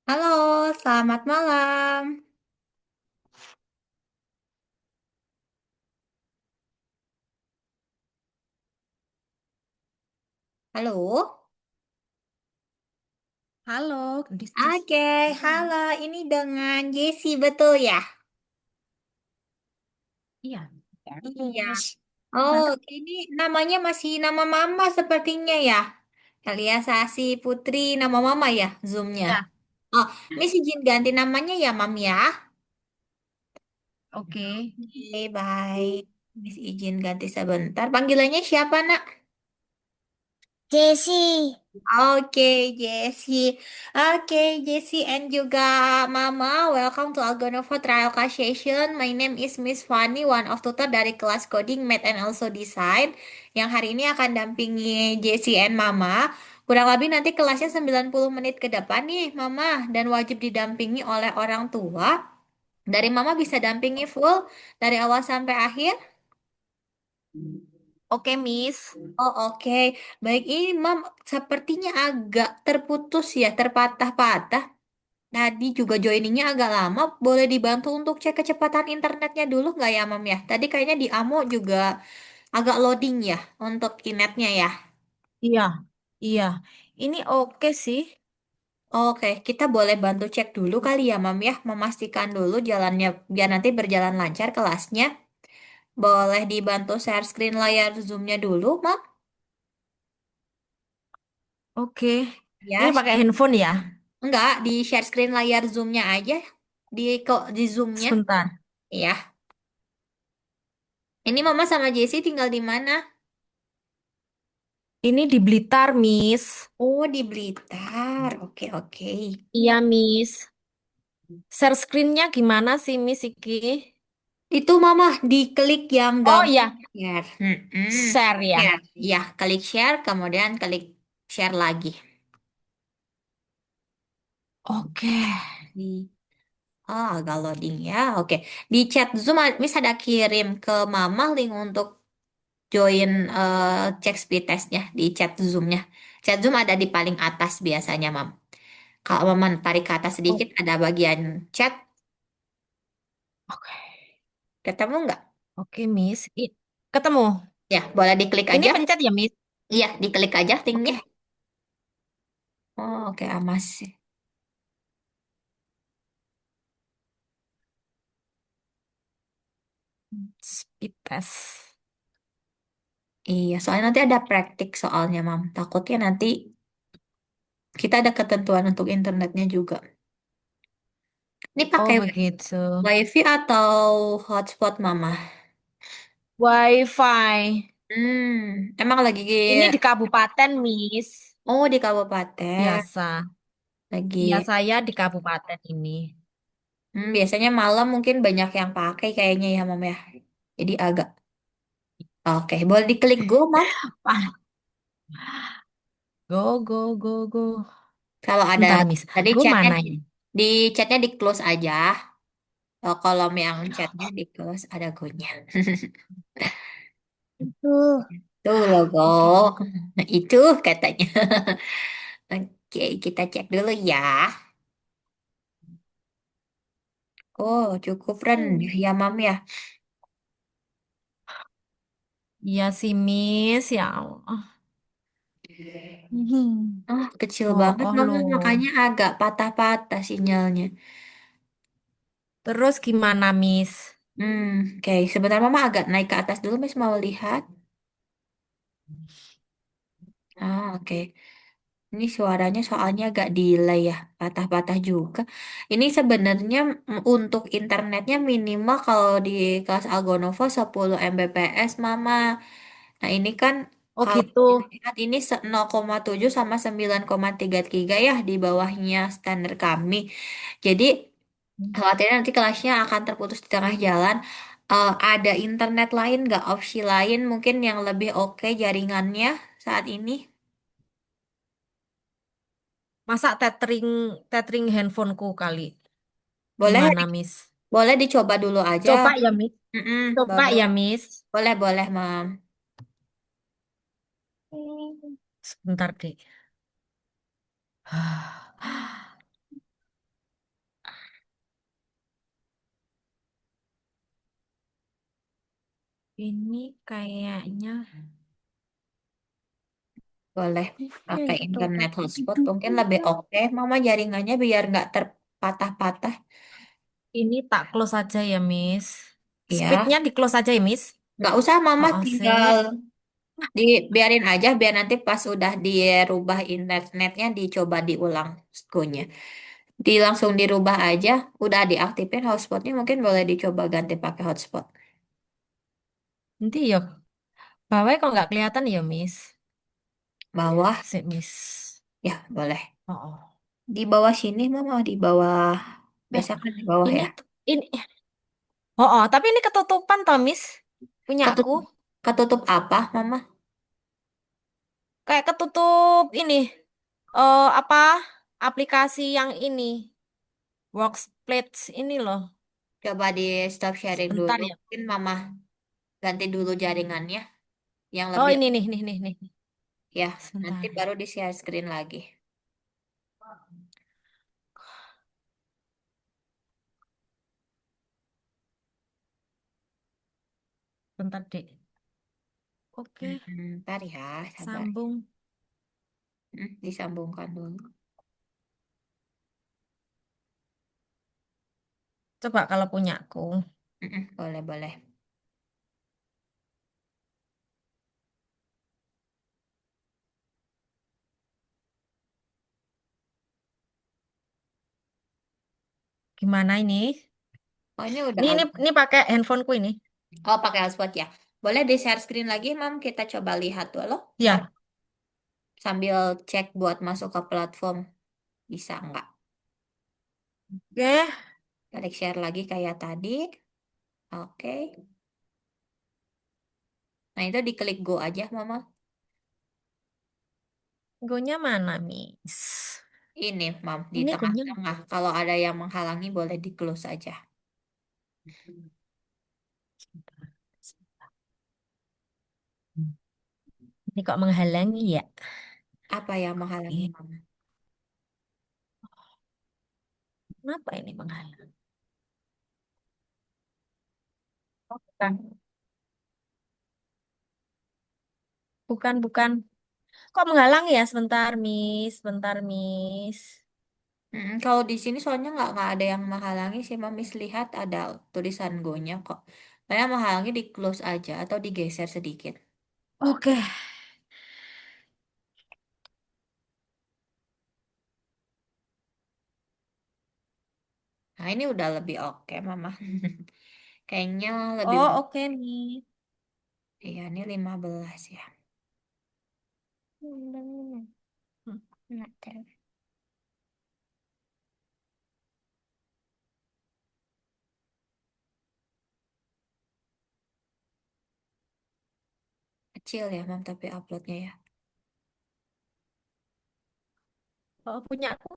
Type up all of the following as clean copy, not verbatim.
Halo, selamat malam. Halo. Halo, Oke, halo. Ini dengan Jessie, betul ya? iya, Iya. terus Oh, gimana? ini namanya masih nama mama sepertinya ya. Eliasasi Putri, nama mama ya, Zoom-nya. Ya, Oh, Miss izin ganti namanya ya, Mam ya. oke. Oke, baik. Miss izin ganti sebentar. Panggilannya siapa, Nak? Jesse. Oke, Jessie. Oke, Jessie and juga Mama, welcome to Algonova Trial Class Session. My name is Miss Fanny, one of tutor dari kelas Coding, Math, and also Design. Yang hari ini akan dampingi Jessie and Mama. Kurang lebih nanti kelasnya 90 menit ke depan nih, Mama. Dan wajib didampingi oleh orang tua. Dari Mama bisa dampingi full, dari awal sampai akhir. Oke, Miss. Oh oke, baik ini Mam sepertinya agak terputus ya, terpatah-patah. Tadi juga joiningnya agak lama. Boleh dibantu untuk cek kecepatan internetnya dulu nggak ya, Mam ya? Tadi kayaknya di Amo juga agak loading ya untuk internetnya ya. Iya, iya. Ini oke sih. Oke, kita boleh bantu cek dulu kali ya, Mam ya. Memastikan dulu jalannya biar nanti berjalan lancar kelasnya. Boleh dibantu share screen layar Zoom-nya dulu, Mam? Oke. Ini Ya, pakai handphone ya? enggak, di share screen layar Zoom-nya aja. Di kok di Zoom-nya. Sebentar. Ya. Ini Mama sama Jessie tinggal di mana? Ini di Blitar, Miss. Oh, di Blitar. Oke, oke. Iya, Miss. Share screen-nya gimana sih, Miss Iki? Itu Mama diklik yang Oh gambar iya, share. share ya. Share. Ya, klik share, kemudian klik share lagi. Oke. Di, oh, agak loading ya. Oke. Di chat Zoom, Miss ada kirim ke Mama link untuk join cek speed testnya di chat Zoom-nya. Chat Zoom ada di paling atas biasanya, Mam. Kalau Mama tarik ke atas sedikit, Oh, ada bagian chat. oke. Ketemu nggak? Oke, Miss. Ketemu. Ya, boleh diklik Ini aja. pencet ya, Miss? Iya, diklik aja linknya. Oke. Oh, oke, amas. Speed test. Iya, soalnya nanti ada praktik soalnya, Mam. Takutnya nanti kita ada ketentuan untuk internetnya juga. Ini Oh, pakai begitu. WiFi atau hotspot, Mama? WiFi. Emang lagi, Ini di kabupaten, Miss. oh di kabupaten, Biasa. Iya, lagi, saya di kabupaten ini. biasanya malam mungkin banyak yang pakai kayaknya ya, Mam ya. Jadi agak, oke, boleh diklik go, Mam. Wah, go, go, go, go. Kalau ada, Bentar, Miss. tadi Go chatnya mana ini? di chatnya di close aja. Oh, kolom yang chatnya di close ada go-nya. Itu. Tuh logo. Oke, go, go. Nah, itu katanya. Oke, kita cek dulu ya. Oh, cukup rendah ya, Mam ya. Iya sih, Miss. Ya Allah. Hmm. Oh, kecil Oh, banget, oh Mam. loh. Makanya agak patah-patah sinyalnya. Terus gimana, Miss? Oke. Sebentar, Mama agak naik ke atas dulu, Miss mau lihat. Ah, oke. Ini suaranya soalnya agak delay ya, patah-patah juga. Ini sebenarnya untuk internetnya minimal kalau di kelas Algonovo 10 Mbps, Mama. Nah, ini kan Oh kalau gitu. dilihat ini 0,7 sama 9,3 giga ya di bawahnya standar kami. Jadi khawatirnya nanti kelasnya akan terputus di tengah jalan. Ada internet lain nggak, opsi lain mungkin yang lebih oke jaringannya saat ini? Masa tethering tethering handphoneku kali. Boleh, Gimana, Miss? boleh dicoba dulu aja. Coba ya, Miss. Coba Boleh, ya, Miss. boleh, boleh, Mam. Sebentar deh. Ini kayaknya Boleh pakai itu internet pakai hotspot itu. mungkin lebih oke. Mama jaringannya biar nggak terpatah-patah. Ini tak close aja ya, Miss. Ya, Speednya di close aja ya, Miss. nggak usah Mama Oh, oh, tinggal sip. dibiarin aja biar nanti pas udah dirubah internetnya dicoba diulang schoolnya. Langsung dirubah aja, udah diaktifin hotspotnya mungkin boleh dicoba ganti pakai hotspot. Nanti ya, bawah kok nggak kelihatan ya, Miss. Bawah, Sip, Miss. ya boleh. Oh, oh. Di bawah sini Mama di bawah. Eh, Biasa kan di bawah ini, ya. ini, oh, oh, tapi ini ketutupan toh, Miss. Punya aku. Ketutup, ketutup apa Mama? Kayak ketutup ini. Apa? Aplikasi yang ini. Workspace ini loh. Coba di stop sharing Sebentar dulu. ya. Mungkin Mama ganti dulu jaringannya yang Oh, lebih ini nih, nih, nih, nih. ya. Nanti Sebentar. baru di share screen lagi. Bentar, Dek. Oke, Ntar ya, sabar. sambung. Disambungkan dulu. Coba kalau punyaku. Boleh, boleh. Gimana ini? Oh, ini udah Ini agak. ini pakai handphoneku ini. Oh, pakai hotspot ya. Boleh di share screen lagi, Mam. Kita coba lihat dulu. Ntar Ya, sambil cek buat masuk ke platform. Bisa nggak? oke. Klik share lagi kayak tadi. Oke. Nah, itu diklik go aja, Mama. Gonya mana, Miss? Ini, Mam, di Ini gonya. tengah-tengah. Kalau ada yang menghalangi, boleh di close aja. Ini kok menghalangi ya? Apa yang menghalangi, Oke. Mama? Kenapa ini menghalangi? Oh, bukan. Bukan, bukan. Kok menghalangi ya? Sebentar, Miss. Sebentar, Miss. Kalau di sini soalnya nggak ada yang menghalangi sih, Mamis lihat ada tulisan go-nya kok. Saya menghalangi di close aja atau digeser sedikit. Oke. Nah, ini udah lebih oke, Mama. Kayaknya lebih Oh, bagus. oke, Miss. Iya, ini 15 ya. Hmm. Nggak tahu. Kecil ya, Mam, tapi uploadnya ya. Oh, punya aku.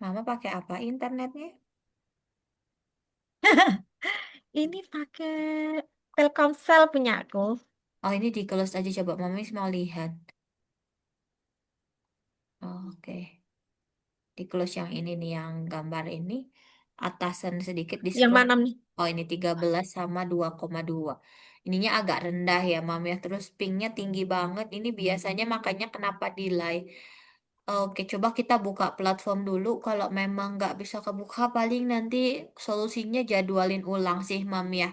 Mama pakai apa internetnya? Ini pakai Telkomsel punya aku. Oh, ini di close aja coba. Mami mau lihat. Oh, oke. Di close yang ini nih, yang gambar ini. Atasan sedikit di Yang scroll. mana nih? Oh, ini 13 sama 2,2. Ininya agak rendah ya, Mam ya. Terus pingnya tinggi banget. Ini biasanya makanya kenapa delay. Oke, coba kita buka platform dulu. Kalau memang nggak bisa kebuka, paling nanti solusinya jadwalin ulang sih, Mam ya.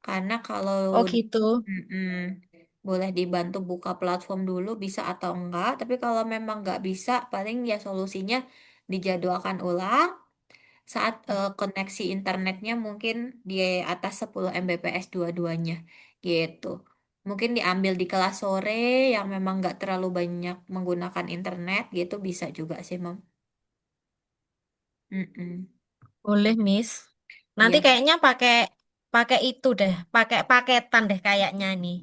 Karena kalau Oh gitu. Mm-mm. Boleh dibantu buka platform dulu, bisa atau enggak. Tapi kalau memang nggak bisa, paling ya solusinya dijadwalkan ulang saat koneksi internetnya mungkin di atas 10 Mbps dua-duanya gitu. Mungkin diambil di kelas sore yang memang nggak terlalu banyak menggunakan internet gitu bisa juga sih, Mam. Mm-mm. Boleh, Miss. Nanti Iya. kayaknya pakai pakai itu deh, pakai paketan deh kayaknya nih.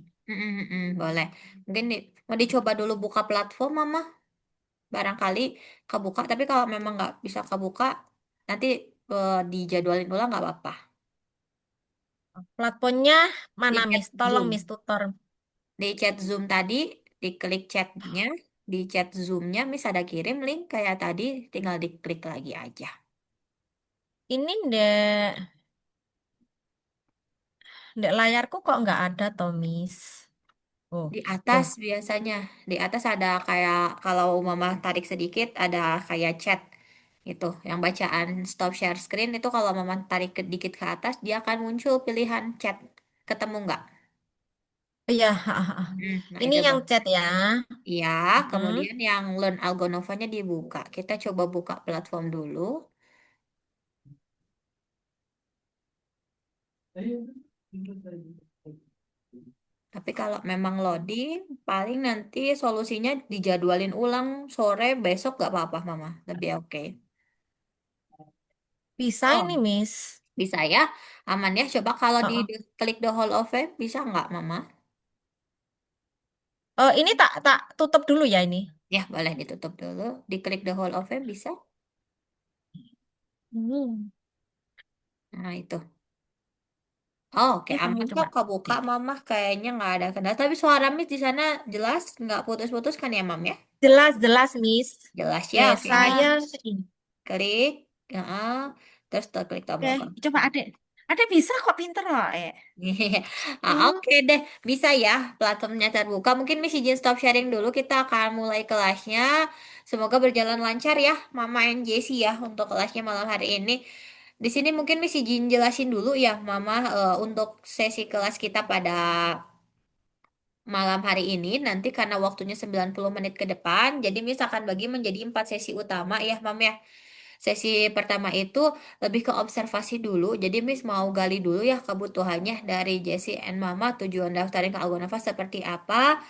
Boleh. Mungkin mau dicoba dulu buka platform, Mama. Barangkali kebuka, tapi kalau memang nggak bisa kebuka, nanti dijadwalin ulang nggak apa-apa. Platformnya Di mana, chat Miss? Tolong, Zoom. Miss, tutor. Di chat Zoom tadi, diklik chatnya, di chat Zoom-nya, Miss ada kirim link kayak tadi, tinggal diklik lagi aja. Ini ndak. Di layarku kok nggak ada toh, Miss. Oh, Di tuh. atas biasanya, di atas ada kayak kalau mama tarik sedikit ada kayak chat itu, yang bacaan stop share screen itu kalau mama tarik dikit ke atas dia akan muncul pilihan chat. Ketemu nggak? Iya, ha, ha, ha. Nah Ini itu tuh. yang chat ya. Iya, Mm-mm. kemudian yang Learn Algonovanya dibuka. Kita coba buka platform dulu. Tapi kalau memang loading, paling nanti solusinya dijadwalin ulang sore besok gak apa-apa, Mama. Lebih oke. Bisa Oh, ini, Miss. bisa ya? Aman ya? Coba kalau di Heeh. klik the Hall of Fame, bisa nggak, Mama? Ini tak tak tutup dulu ya ini. Ya, boleh ditutup dulu. Diklik the Hall of Fame, bisa? Hmm. Nah, itu. Oh, oke, Kamu aman kok coba. kebuka, Mama. Kayaknya nggak ada kendala. Tapi suara Miss di sana jelas, nggak putus-putus kan ya, Mam ya? Jelas-jelas, Miss. Jelas ya, Oke, oke. Miss saya ini. klik. Ya, terus klik Oke, tombol coba confirm. adek. Adek bisa kok pinter loh, Oke deh, bisa ya platformnya terbuka. Mungkin Miss izin stop sharing dulu. Kita akan mulai kelasnya. Semoga berjalan lancar ya, Mama and Jessie ya untuk kelasnya malam hari ini. Di sini mungkin Miss izin jelasin dulu ya, Mama, untuk sesi kelas kita pada malam hari ini. Nanti karena waktunya 90 menit ke depan, jadi Miss akan bagi menjadi 4 sesi utama ya, Mam ya. Sesi pertama itu lebih ke observasi dulu. Jadi Miss mau gali dulu ya kebutuhannya dari Jessie and Mama, tujuan daftarin ke Algonova seperti apa.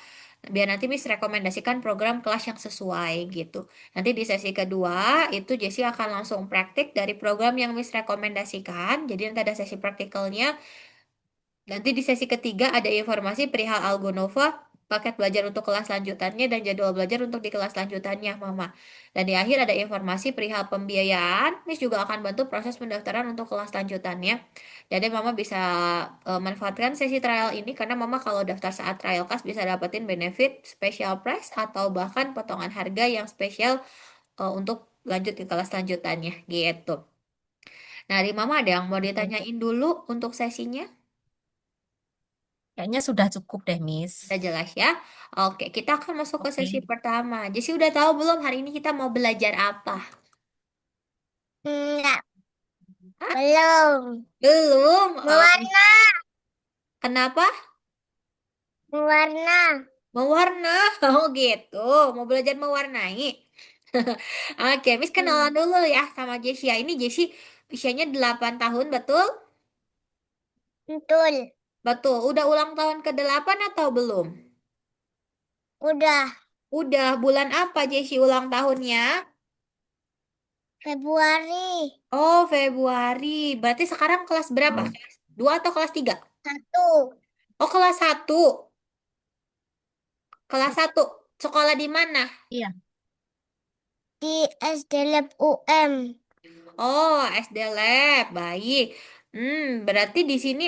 Biar nanti Miss rekomendasikan program kelas yang sesuai gitu. Nanti di sesi kedua itu Jessie akan langsung praktik dari program yang Miss rekomendasikan. Jadi nanti ada sesi praktikalnya. Nanti di sesi ketiga ada informasi perihal Algonova, paket belajar untuk kelas lanjutannya, dan jadwal belajar untuk di kelas lanjutannya, Mama. Dan di akhir ada informasi perihal pembiayaan. Miss juga akan bantu proses pendaftaran untuk kelas lanjutannya. Jadi Mama bisa manfaatkan sesi trial ini karena Mama kalau daftar saat trial class bisa dapetin benefit special price atau bahkan potongan harga yang spesial untuk lanjut ke kelas lanjutannya gitu. Nah, dari Mama ada yang mau ditanyain dulu untuk sesinya? Kayaknya sudah cukup deh, Miss. Udah jelas ya. Oke, kita akan masuk ke sesi Oke. pertama. Jesse udah tahu belum hari ini kita mau belajar apa? Enggak, Hah? belum. Belum. Mewarna, Kenapa? mewarna. Mewarna. Oh gitu. Mau belajar mewarnai. Oke, Miss kenalan Hmm, dulu ya sama Jessie. Ya. Ini Jessie usianya 8 tahun, betul? betul. Betul. Udah ulang tahun ke-8 atau belum? Udah Udah. Bulan apa Jessie ulang tahunnya? Februari Oh, Februari. Berarti sekarang kelas berapa? Kelas 2 atau kelas 3? 1 Oh, kelas 1. Kelas 1 sekolah di mana? Iya. Di SD Lab UM. Oh, SD Lab. Baik. Berarti di sini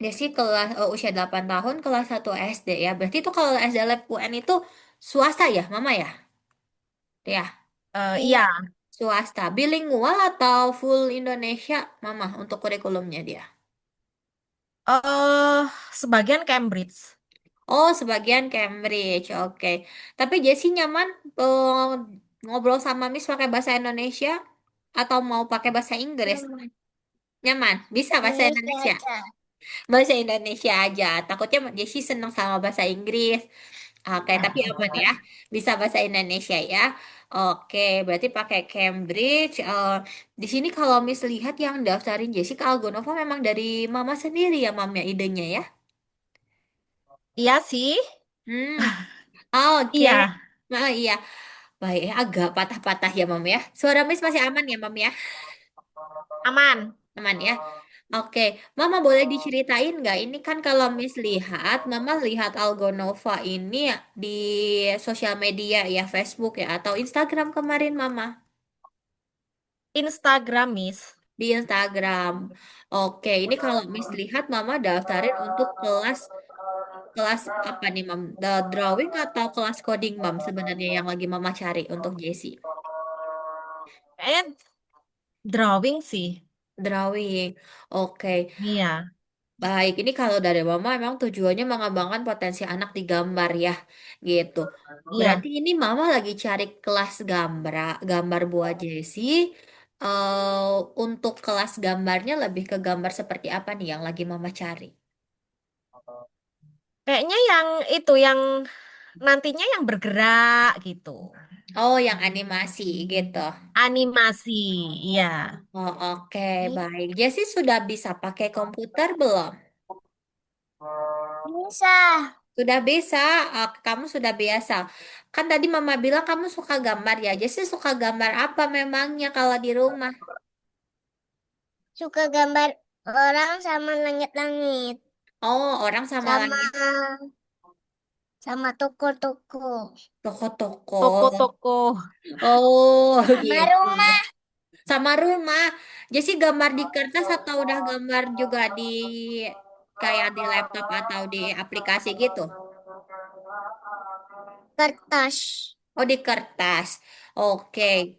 Desi kelas usia 8 tahun kelas 1 SD ya. Berarti itu kalau SD Lab UN itu swasta ya, Mama ya? Ya, Iya. swasta. Bilingual atau full Indonesia, Mama, untuk kurikulumnya dia? eh Sebagian Cambridge. Oh, sebagian Cambridge. Oke. Tapi Jessie nyaman ngobrol sama Miss pakai bahasa Indonesia atau mau pakai bahasa Inggris? Nyaman. Nyaman, bisa bahasa Indonesia Indonesia. aja. Bahasa Indonesia aja. Takutnya Jessie seneng sama bahasa Inggris. Oke, tapi aman ya. Bisa bahasa Indonesia ya. Oke, berarti pakai Cambridge. Di sini kalau Miss lihat yang daftarin Jessie ke Algonova memang dari Mama sendiri ya, Mam ya idenya ya. Iya sih. Hmm, oke. Iya, Nah, iya. Baik, agak patah-patah ya, Mam ya. Suara Miss masih aman ya, Mam ya. aman. Aman ya. Oke, Mama boleh diceritain nggak? Ini kan kalau Miss lihat, Mama lihat Algonova ini di sosial media ya, Facebook ya, atau Instagram kemarin Mama. Instagram, Miss. Di Instagram. Oke, ini kalau Miss lihat Mama daftarin untuk kelas kelas apa nih, Mam? The drawing atau kelas coding, Mam? Sebenarnya yang lagi Mama cari untuk Jessie. Kayaknya drawing sih. Drawing. Oke. Iya. Baik, ini kalau dari Mama emang tujuannya mengembangkan potensi anak di gambar ya, gitu. Iya. Berarti ini Mama lagi cari kelas gambar, gambar buat Jessie. Untuk kelas gambarnya lebih ke gambar seperti apa nih yang lagi Mama cari? Kayaknya yang itu yang nantinya yang bergerak gitu. Oh, yang animasi gitu. Animasi, iya. Oh, oke, Ih, baik. Jessie sudah bisa pakai komputer belum? bisa. Sudah bisa, kamu sudah biasa. Kan tadi Mama bilang kamu suka gambar ya. Jessie suka gambar apa memangnya kalau di rumah? Suka gambar orang sama langit-langit. Oh, orang sama Sama langit, sama toko-toko. toko-toko. Toko-toko. Oh, Sama gitu. rumah. Sama rumah. Jessie gambar di kertas atau udah gambar juga di kayak di laptop atau di aplikasi gitu? Kertas. Oh, di kertas. Oke.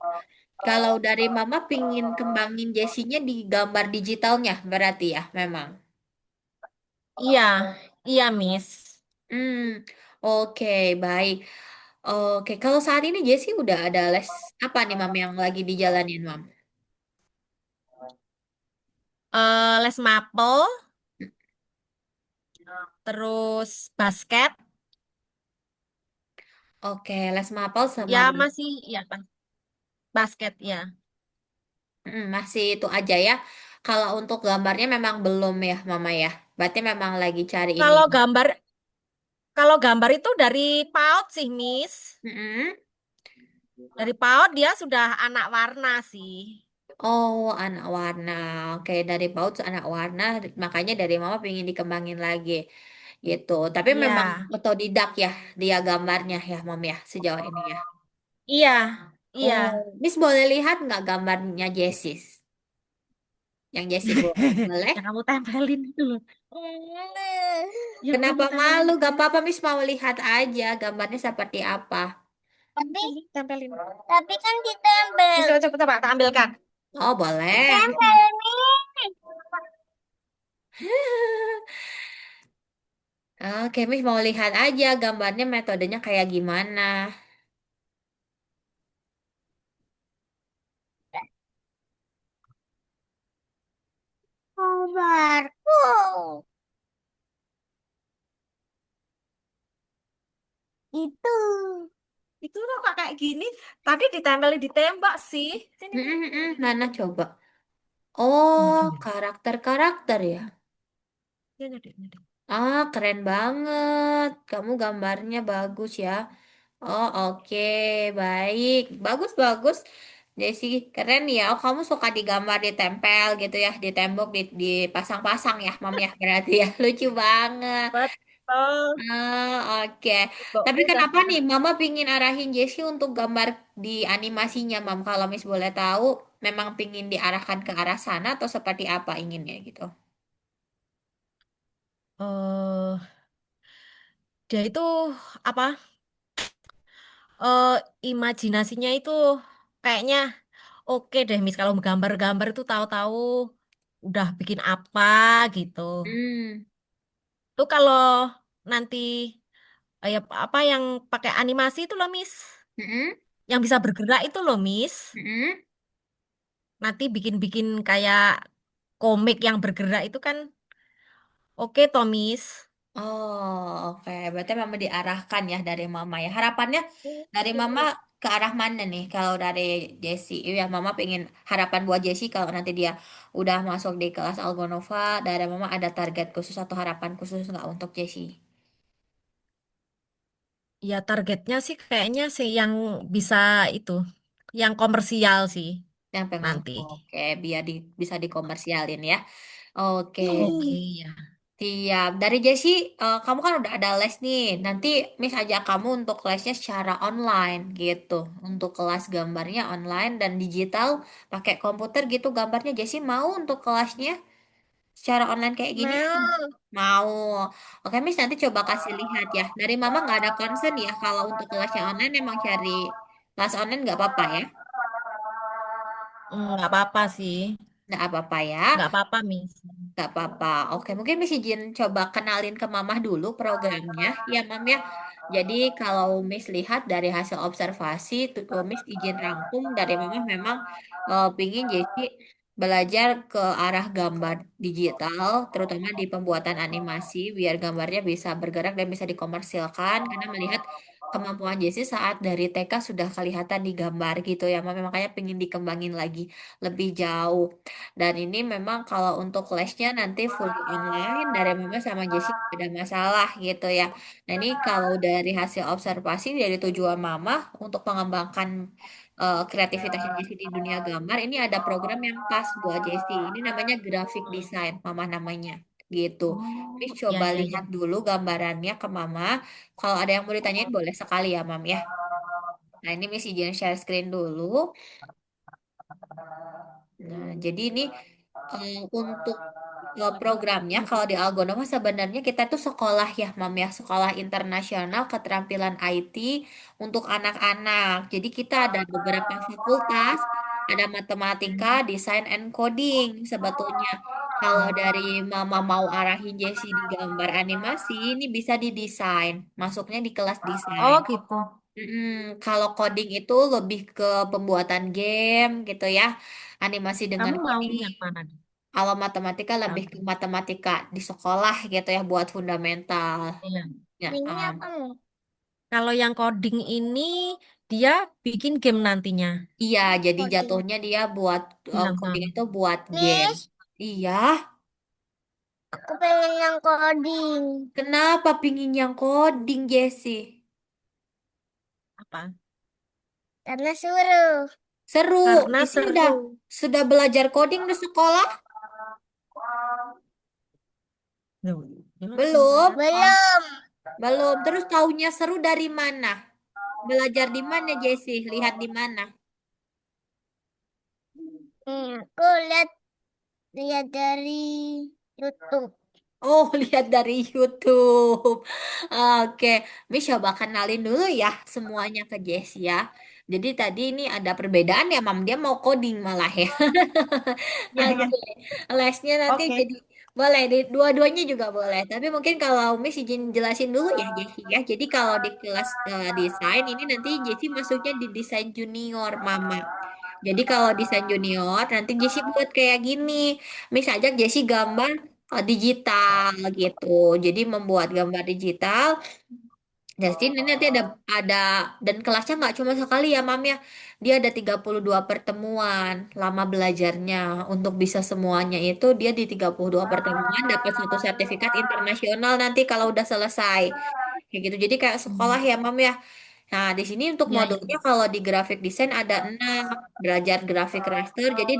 Kalau dari Mama pingin kembangin Jessie-nya di gambar digitalnya, berarti ya, memang. Iya, iya, Miss. Hmm, oke, baik. Oke, kalau saat ini Jessie udah ada les apa nih, Mam, yang lagi dijalanin, Mam? Les mapel, terus basket. Oke, les mapel sama Ya masih, ya basket ya. masih itu aja ya. Kalau untuk gambarnya memang belum ya, Mama ya. Berarti memang lagi cari ini. Kalau gambar, kalau gambar itu dari PAUD sih, Miss. Mm-mm. Dari PAUD dia sudah anak warna sih. Oh, anak warna. Oke, dari PAUD anak warna, makanya dari Mama pengen dikembangin lagi. Gitu. Tapi memang Iya, otodidak ya dia gambarnya ya, Mam ya, sejauh ini ya. iya, iya. Oh, Miss boleh lihat nggak gambarnya Jessis? Yang Jessie buat? Boleh? Yang kamu tempelin itu loh. Yang Kenapa kamu tempelin malu? itu Gak loh. apa-apa, Miss mau lihat aja gambarnya seperti apa. Tempelin. Tapi kan ditempel. Coba, coba, coba, tampilkan. Oh, boleh. Ditempel nih. Oke, Miss mau lihat aja gambarnya metodenya kayak gimana. Gambarku. Itu. Itu loh kak kayak gini. Tadi ditempelin di tembok sih. Sini nih. Mana coba? Oh, Waduh. karakter-karakter ya. Ini, ini. Ah, keren banget. Kamu gambarnya bagus ya. Oh, oke. Baik. Bagus, bagus. Desi, keren ya. Oh, kamu suka digambar, ditempel gitu ya. Di tembok, dipasang-pasang ya, Mam ya. Berarti ya. Lucu banget. Betul. Ah, oke. Tapi Temboknya udah kenapa nih Mama pingin arahin Jessie untuk gambar di animasinya, Mam? Kalau Miss boleh tahu, memang pingin diarahkan ke arah sana atau seperti apa inginnya gitu? eh dia itu apa? eh Imajinasinya itu kayaknya oke deh, Miss. Kalau gambar-gambar itu tahu-tahu udah bikin apa gitu. Hmm. Tuh kalau nanti ya apa yang pakai animasi itu loh, Miss. Mm-mm. Yang bisa bergerak itu loh, Miss. Mm-mm. Nanti bikin-bikin kayak komik yang bergerak itu kan oke, toh, Miss. Oh, oke. Berarti memang diarahkan ya dari Mama ya. Harapannya dari Mama ke arah mana nih? Kalau dari Jessie, ya Mama pengen harapan buat Jessie kalau nanti dia udah masuk di kelas Algonova, dari Mama ada target khusus atau harapan khusus nggak untuk Jessie? Ya targetnya sih kayaknya sih yang bisa itu, yang komersial sih Yang pengen, nanti. oke, biar bisa dikomersialin ya. Oke. Oke ya. Siap. Dari Jessie, kamu kan udah ada les nih. Nanti Miss ajak kamu untuk lesnya secara online gitu. Untuk kelas gambarnya online dan digital, pakai komputer gitu gambarnya. Jessie mau untuk kelasnya secara online kayak gini? Mau. Mau. Oke, Miss nanti coba kasih lihat ya. Dari Mama nggak ada concern ya kalau untuk kelasnya online emang cari kelas online nggak apa-apa ya. Nggak apa-apa sih. Nggak apa-apa ya. Nggak apa-apa, Miss. Gak apa-apa. Oke, mungkin Miss izin coba kenalin ke Mamah dulu programnya. Ya, Mam ya. Jadi kalau Miss lihat dari hasil observasi, Miss izin rangkum dari Mamah memang pingin jadi belajar ke arah gambar digital, terutama di pembuatan animasi, biar gambarnya bisa bergerak dan bisa dikomersilkan. Karena melihat kemampuan Jessie saat dari TK sudah kelihatan di gambar gitu ya, Mam. Makanya pengen dikembangin lagi lebih jauh. Dan ini memang kalau untuk lesnya nanti fully online dari Mama sama Jessi tidak ada masalah gitu ya. Nah ini kalau dari hasil observasi dari tujuan Mama untuk mengembangkan kreativitasnya Jessi di dunia gambar, ini ada program yang pas buat Jessi. Ini namanya graphic design, Mama namanya gitu. Please Oh, ya, coba ya, ya. lihat dulu gambarannya ke Mama. Kalau ada yang mau ditanyain boleh sekali ya Mam ya. Nah ini Miss izin share screen dulu. Nah jadi ini untuk programnya kalau di Algonoma sebenarnya kita tuh sekolah ya Mam ya, sekolah internasional keterampilan IT untuk anak-anak. Jadi kita ada beberapa fakultas, ada matematika, desain and coding sebetulnya. Kalau dari Mama mau arahin Jessie di gambar animasi, ini bisa didesain, masuknya di kelas desain. Oh, gitu. Kalau coding itu lebih ke pembuatan game gitu ya, animasi dengan Kamu mau coding. yang mana? Kalau matematika lebih ke matematika di sekolah gitu ya buat fundamental. Iya. Ya, Ini apa nih? Kalau yang coding ini dia bikin game nantinya. iya, jadi Coding. jatuhnya dia buat Bilang coding kamu. itu buat game. Miss, Iya, aku pengen yang coding. kenapa pingin yang coding, Jesse? Apa? Karena suruh. Seru. Karena Jesse udah seru. sudah belajar coding di sekolah? Loh, gimana dong? Belum. Belum. Belum. Terus taunya seru dari mana? Belajar di mana, Jesse? Lihat di mana? Aku lihat lihat dari YouTube. Oh, lihat dari YouTube. Oke, Miss coba kenalin dulu ya semuanya ke Jessie ya. Jadi tadi ini ada perbedaan ya, Mam. Dia mau coding malah ya. Ya, ya. Oke, lesnya nanti Oke. jadi boleh di dua-duanya juga boleh. Tapi mungkin kalau Miss izin jelasin dulu ya, Jessie ya. Jadi kalau di kelas desain ini nanti Jessie masuknya di desain junior, Mama. Jadi kalau desain junior nanti Jessie buat kayak gini. Miss ajak Jessie gambar digital gitu. Jadi membuat gambar digital. Jadi ini nanti ada dan kelasnya nggak cuma sekali ya Mam ya. Dia ada 32 pertemuan lama belajarnya. Untuk bisa semuanya itu dia di 32 pertemuan dapat satu sertifikat internasional nanti kalau udah selesai. Kayak gitu. Jadi kayak sekolah Hmm. ya Mam ya. Nah, di sini untuk Ya, ya. modulnya kalau di graphic design ada 6, belajar grafik raster. Jadi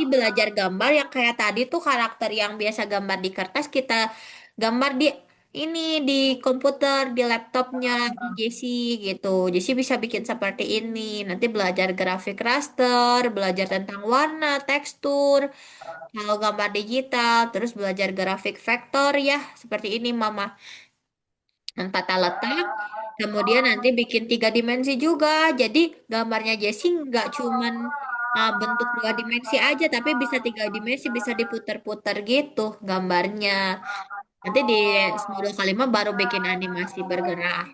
belajar gambar yang kayak tadi tuh karakter yang biasa gambar di kertas kita gambar di ini di komputer, di laptopnya Jesse gitu. Jesse bisa bikin seperti ini. Nanti belajar grafik raster, belajar tentang warna, tekstur, kalau gambar digital, terus belajar grafik vektor ya, seperti ini Mama tata letak, kemudian nanti bikin tiga dimensi juga. Jadi gambarnya Jessie nggak cuman bentuk dua dimensi aja, tapi bisa tiga dimensi, bisa diputer-puter gitu gambarnya. Nanti di 10 kali baru bikin animasi bergerak.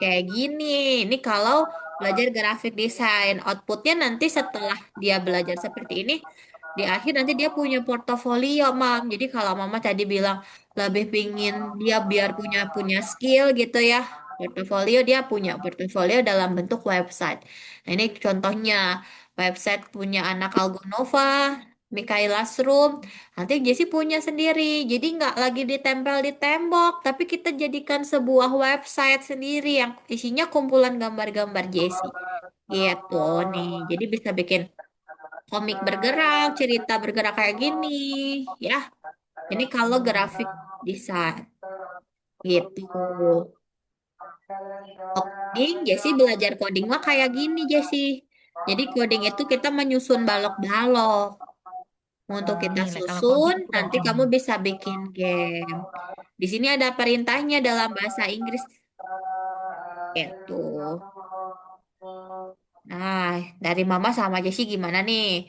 Kayak gini. Ini kalau belajar grafik desain, outputnya nanti setelah dia belajar seperti ini, di akhir nanti dia punya portofolio, Mam. Jadi kalau Mama tadi bilang lebih pingin dia biar punya punya skill gitu ya, portofolio dia punya portofolio dalam bentuk website. Nah ini contohnya website punya anak Algonova, Mikaela's Room. Nanti Jessie punya sendiri. Jadi nggak lagi ditempel di tembok, tapi kita jadikan sebuah website sendiri yang isinya kumpulan gambar-gambar Jessie. Gitu nih. Jadi bisa bikin komik bergerak, cerita bergerak kayak gini. Ya, ini kalau grafik desain. Gitu. Coding, Jessie belajar coding mah kayak gini, Jessie. Jadi coding itu kita menyusun balok-balok. Untuk kita Nih, kalau susun, coding itu kayak nanti gini. kamu bisa bikin game. Di sini ada perintahnya dalam bahasa Inggris. Itu. Nah, dari Mama sama Jessie gimana nih?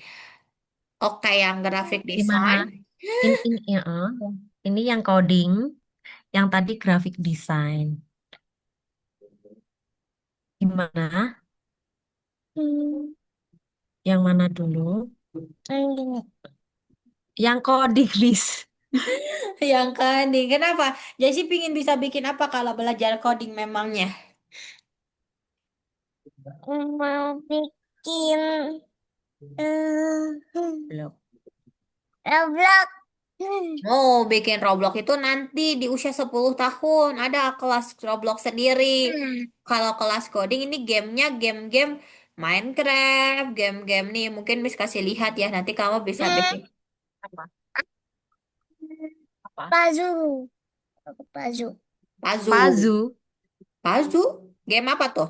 Oke, yang graphic Gimana? design. Ini ya, ini yang coding, yang tadi graphic design. Gimana? Hmm. Yang mana dulu? Yang gini. Yang coding, Lis. Yang coding. Kenapa? Jadi pingin bisa bikin apa kalau belajar coding memangnya? Mau bikin Belum. Roblox. Oh, bikin Roblox itu nanti di usia 10 tahun. Ada kelas Roblox sendiri. Kalau kelas coding ini gamenya game-game Minecraft, game-game nih. Mungkin Miss kasih lihat ya. Nanti kamu bisa bikin. Apa? Apa? Pazu. Pazu. Pazu. Pazu. Pazu? Game apa tuh?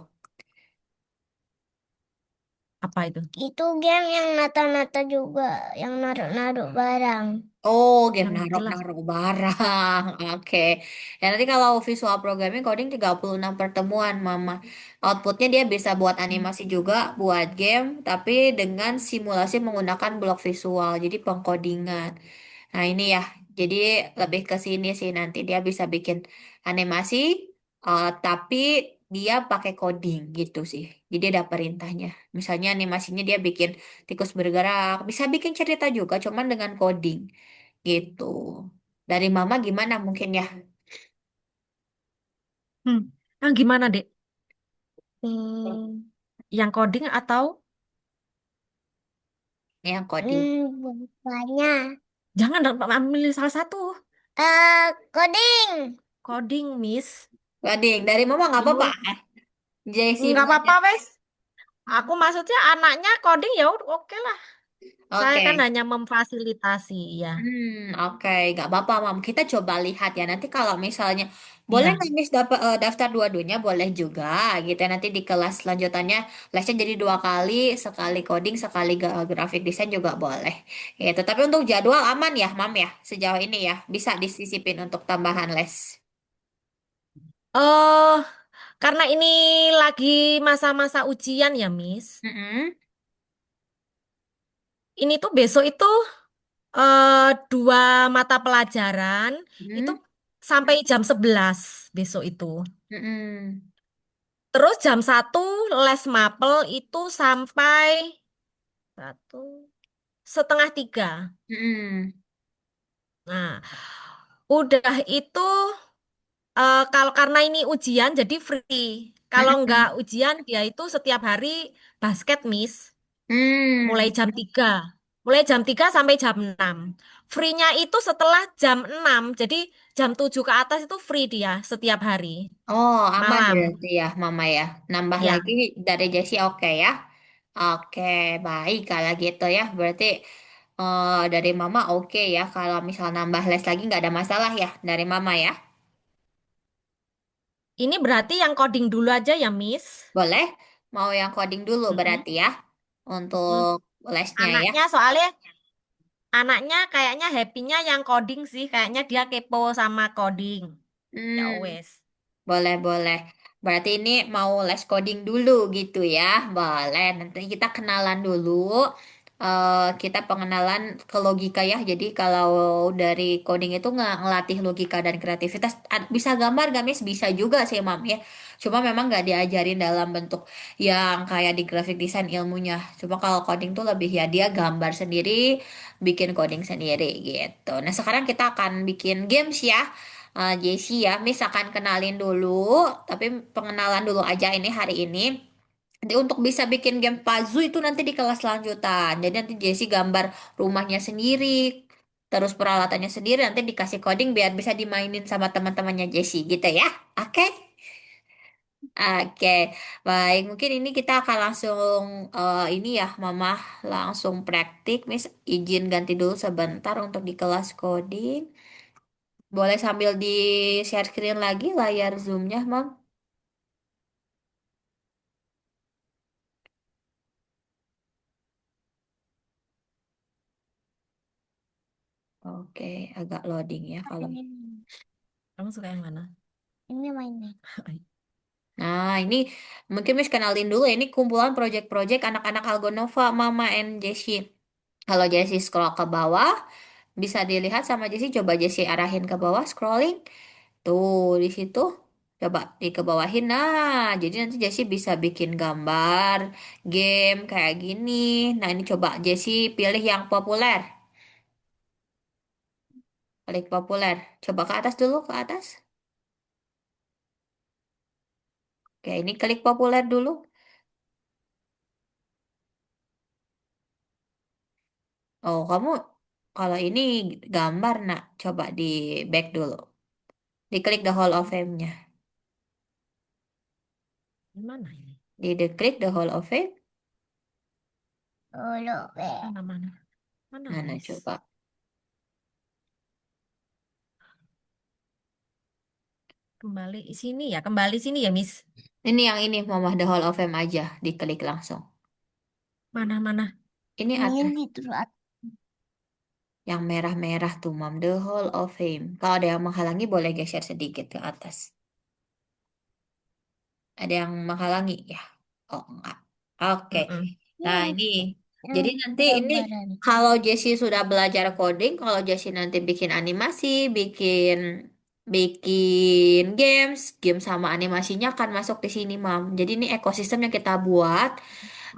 Apa itu? Itu game yang nata-nata juga, yang naruh-naruh barang. Oh, game Yang jelas. naruh-naruh barang. Oke. Ya nanti kalau visual programming coding 36 pertemuan, Mama. Outputnya dia bisa buat animasi juga, buat game, tapi dengan simulasi menggunakan blok visual, jadi pengkodingan. Nah, ini ya. Jadi lebih ke sini sih nanti dia bisa bikin animasi, tapi dia pakai coding gitu sih. Jadi ada perintahnya. Misalnya animasinya dia bikin tikus bergerak, bisa bikin cerita juga, cuman dengan coding gitu. Dari Mama gimana mungkin ya? Hmm. Yang gimana, Dek? Hmm, Yang coding atau yang coding. Banyak. jangan ambil salah satu. Coding. Coding, Miss. Coding. Dari Mama nggak apa-apa. Ini Jessie nggak maunya. apa-apa, wes. Aku maksudnya anaknya coding ya oke lah. Saya kan Oke. hanya memfasilitasi ya. Oke, nggak apa-apa, Mam. Kita coba lihat ya. Nanti kalau misalnya boleh Iya. nggak Miss dapat daftar dua-duanya, boleh juga gitu. Nanti di kelas lanjutannya lesnya jadi dua kali, sekali coding, sekali graphic design juga boleh. Gitu. Tapi untuk jadwal aman ya, Mam ya. Sejauh ini ya, bisa disisipin untuk tambahan les. Oh, karena ini lagi masa-masa ujian ya, Miss. Mm-mm. Ini tuh besok itu dua mata pelajaran itu Mm-mm. sampai jam 11 besok itu. Mm-mm. Terus jam 1 les mapel itu sampai 1:30. Mm-mm. Nah, udah itu kalau karena ini ujian jadi free. Kalau nggak Mm-mm. ujian dia itu setiap hari basket, Miss. Mulai Mm. jam 3. Mulai jam 3 sampai jam 6. Free-nya itu setelah jam 6. Jadi jam 7 ke atas itu free dia setiap hari. Oh, aman Malam. berarti ya, Mama ya. Nambah Ya. lagi dari Jessie oke ya. Oke, baik kalau gitu ya. Berarti dari Mama oke ya. Kalau misal nambah les lagi nggak ada masalah ya dari Mama ya. Ini berarti yang coding dulu aja ya, Miss. Boleh? Mau yang coding dulu Mm-mm. berarti ya Hmm. untuk lesnya ya. Anaknya soalnya anaknya kayaknya happy-nya yang coding sih. Kayaknya dia kepo sama coding. Ya Hmm. wes. Boleh, boleh. Berarti ini mau les coding dulu gitu ya. Boleh. Nanti kita kenalan dulu. Kita pengenalan ke logika ya. Jadi kalau dari coding itu nggak ngelatih logika dan kreativitas. Bisa gambar gak, Miss? Bisa juga sih, Mam ya. Cuma memang nggak diajarin dalam bentuk yang kayak di graphic design ilmunya. Cuma kalau coding tuh lebih ya dia gambar sendiri, bikin coding sendiri gitu. Nah, sekarang kita akan bikin games ya. Jessie ya, Miss akan kenalin dulu, tapi pengenalan dulu aja ini hari ini. Nanti untuk bisa bikin game puzzle itu nanti di kelas lanjutan. Jadi nanti Jessie gambar rumahnya sendiri, terus peralatannya sendiri, nanti dikasih coding biar bisa dimainin sama teman-temannya Jessie gitu ya. Oke? Oke, baik. Mungkin ini kita akan langsung ini ya, Mama langsung praktik. Miss izin ganti dulu sebentar untuk di kelas coding. Boleh sambil di share screen lagi layar Zoom-nya, Mam? Oke, agak loading ya kalau. Kamu suka yang mana? Ini mainnya. Nah, ini mungkin Miss kenalin dulu ya. Ini kumpulan project-project anak-anak Algonova, Mama and Jessie. Kalau Jessie scroll ke bawah, bisa dilihat sama Jessie. Coba Jessie arahin ke bawah, scrolling. Tuh, di situ. Coba di ke bawahin. Nah, jadi nanti Jessie bisa bikin gambar, game kayak gini. Nah, ini coba Jessie pilih yang populer. Klik populer. Coba ke atas dulu, ke atas. Oke, ini klik populer dulu. Oh, kamu kalau ini gambar, nak. Coba di back dulu. Diklik the Hall of Fame-nya. Mana ini? Diklik the Hall of Fame. Mana mana? Mana, Mana Miss? coba. Kembali sini ya, kembali sini ya, Miss. Ini yang ini, Mama the Hall of Fame aja. Diklik langsung. Mana mana? Ini atas. Yang merah-merah tuh, Mam. The Hall of Fame. Kalau ada yang menghalangi, boleh geser sedikit ke atas. Ada yang menghalangi, ya? Oh, enggak. Oke. Mm-mm. Nah, ini. Jadi nanti ini kalau Jessie sudah belajar coding, kalau Jessie nanti bikin animasi, bikin bikin game sama animasinya akan masuk di sini, Mam. Jadi ini ekosistem yang kita buat.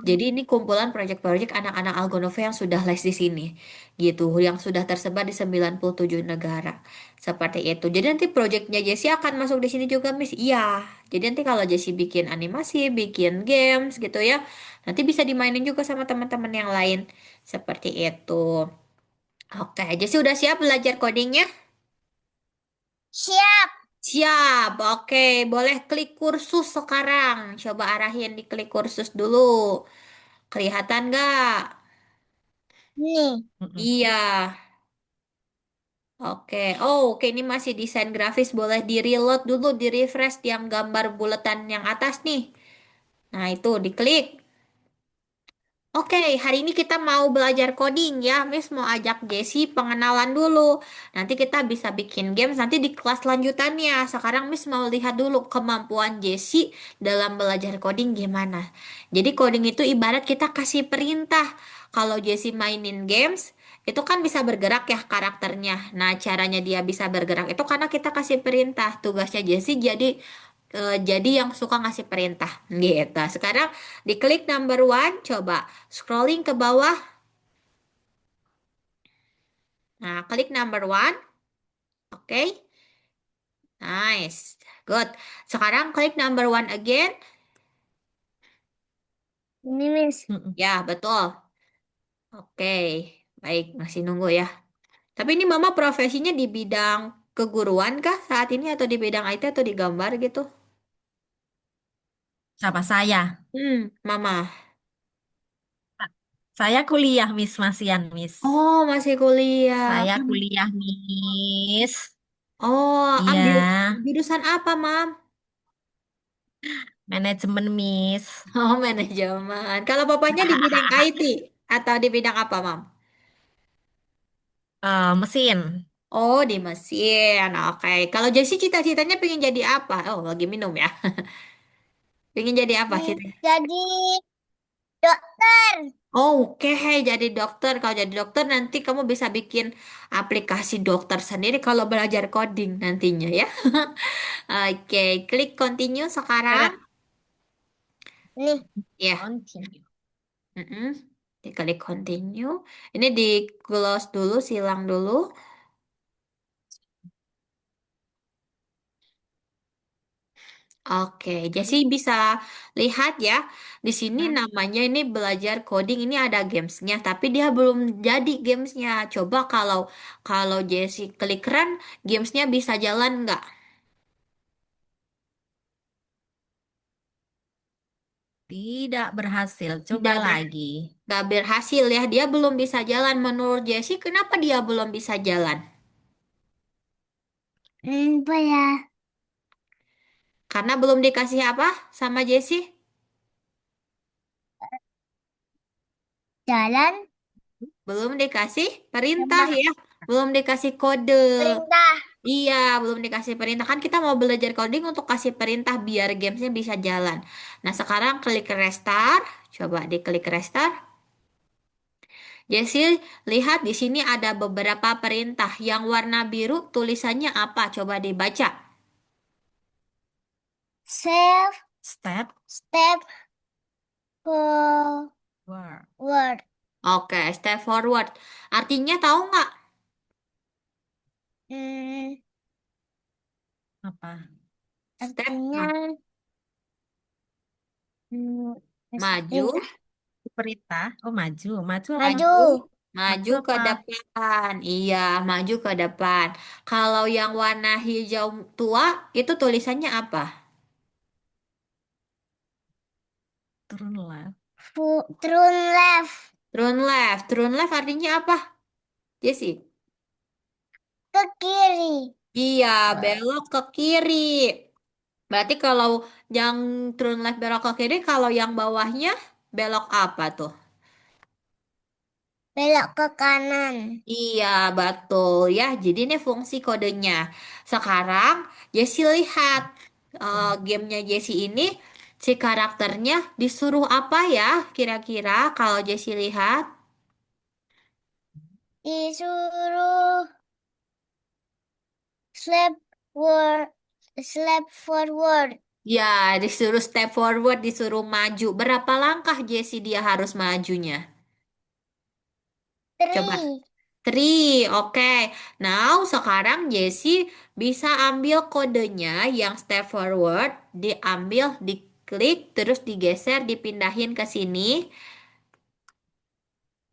Jadi ini kumpulan proyek-proyek anak-anak Algonova yang sudah les di sini, gitu, yang sudah tersebar di 97 negara. Seperti itu. Jadi nanti proyeknya Jessie akan masuk di sini juga, Miss. Iya. Jadi nanti kalau Jessie bikin animasi, bikin games gitu ya, nanti bisa dimainin juga sama teman-teman yang lain. Seperti itu. Oke, Jessie udah siap belajar codingnya? Siap. Siap. Oke, boleh klik kursus sekarang. Coba arahin di klik kursus dulu. Kelihatan nggak? Nih. Mm-mm. Iya. Oke, oh oke ini masih desain grafis, boleh di reload dulu, di refresh yang gambar buletan yang atas nih. Nah itu diklik. Oke, hari ini kita mau belajar coding ya. Miss mau ajak Jessie pengenalan dulu. Nanti kita bisa bikin games nanti di kelas lanjutannya. Sekarang Miss mau lihat dulu kemampuan Jessie dalam belajar coding gimana. Jadi coding itu ibarat kita kasih perintah. Kalau Jessie mainin games, itu kan bisa bergerak ya karakternya. Nah, caranya dia bisa bergerak itu karena kita kasih perintah. Tugasnya Jessie jadi yang suka ngasih perintah gitu. Sekarang diklik number one, coba scrolling ke bawah. Nah, klik number one, oke, nice, good. Sekarang klik number one again, Ini, Miss. Mm-mm. ya betul. Oke, baik, masih nunggu ya. Tapi ini Mama profesinya di bidang keguruan kah saat ini atau di bidang IT atau di gambar gitu? Siapa saya? Mama. Saya kuliah, Miss Masian, Miss. Oh, masih kuliah. Saya kuliah, Miss. Oh, Iya, ambil jurusan apa, Mam? manajemen, Miss. Oh, manajemen. Kalau papanya di bidang IT atau di bidang apa, Mam? Mesin. Oh, di mesin. Oke. Kalau Jessie cita-citanya pengen jadi apa? Oh, lagi minum ya. Pengen jadi apa cita? Jadi dokter. Oke, jadi dokter. Kalau jadi dokter nanti kamu bisa bikin aplikasi dokter sendiri kalau belajar coding nantinya ya. Oke, klik continue sekarang. Keren. Nih. Ya. Continue. Mm-mm. Diklik continue. Ini di close dulu, silang dulu. Oke, jadi bisa lihat ya, di sini namanya ini belajar coding ini ada gamesnya, tapi dia belum jadi gamesnya. Coba kalau kalau Jessie klik run, gamesnya bisa jalan nggak? Tidak berhasil. Coba Tidak ber, lagi. nggak berhasil ya, dia belum bisa jalan. Menurut Jessie, kenapa dia belum bisa jalan? Apa ya? Karena belum dikasih apa sama Jessie? Jalan Belum dikasih perintah sama ya, belum dikasih kode. perintah. Iya, belum dikasih perintah. Kan kita mau belajar coding untuk kasih perintah biar gamesnya bisa jalan. Nah, sekarang klik restart. Coba diklik restart. Jessie, lihat di sini ada beberapa perintah. Yang warna biru tulisannya apa? Coba dibaca. Save Step step forward. word. Oke, step forward. Artinya tahu nggak? Hmm, Apa? Step artinya hmm, maju, pindah. Perintah. Oh, maju. Maju apa? Maju. maju, Maju maju ke apa? depan. Iya, maju ke depan. Kalau yang warna hijau tua, itu tulisannya apa? Turun left. Turun left. Turn left. Turn left artinya apa, Jessie? Ke kiri. Iya, belok ke kiri. Berarti kalau yang turn left belok ke kiri, kalau yang bawahnya belok apa tuh? Belok ke kanan. Iya, betul ya. Jadi ini fungsi kodenya. Sekarang Jessie lihat gamenya Jessie ini si karakternya disuruh apa ya kira-kira kalau Jessie lihat? Disuruh slap word, slap forward. Ya, disuruh step forward, disuruh maju. Berapa langkah Jessie dia harus majunya? Coba. Three. Three, oke. Now, sekarang Jessie bisa ambil kodenya yang step forward, diambil, diklik, terus digeser, dipindahin ke sini,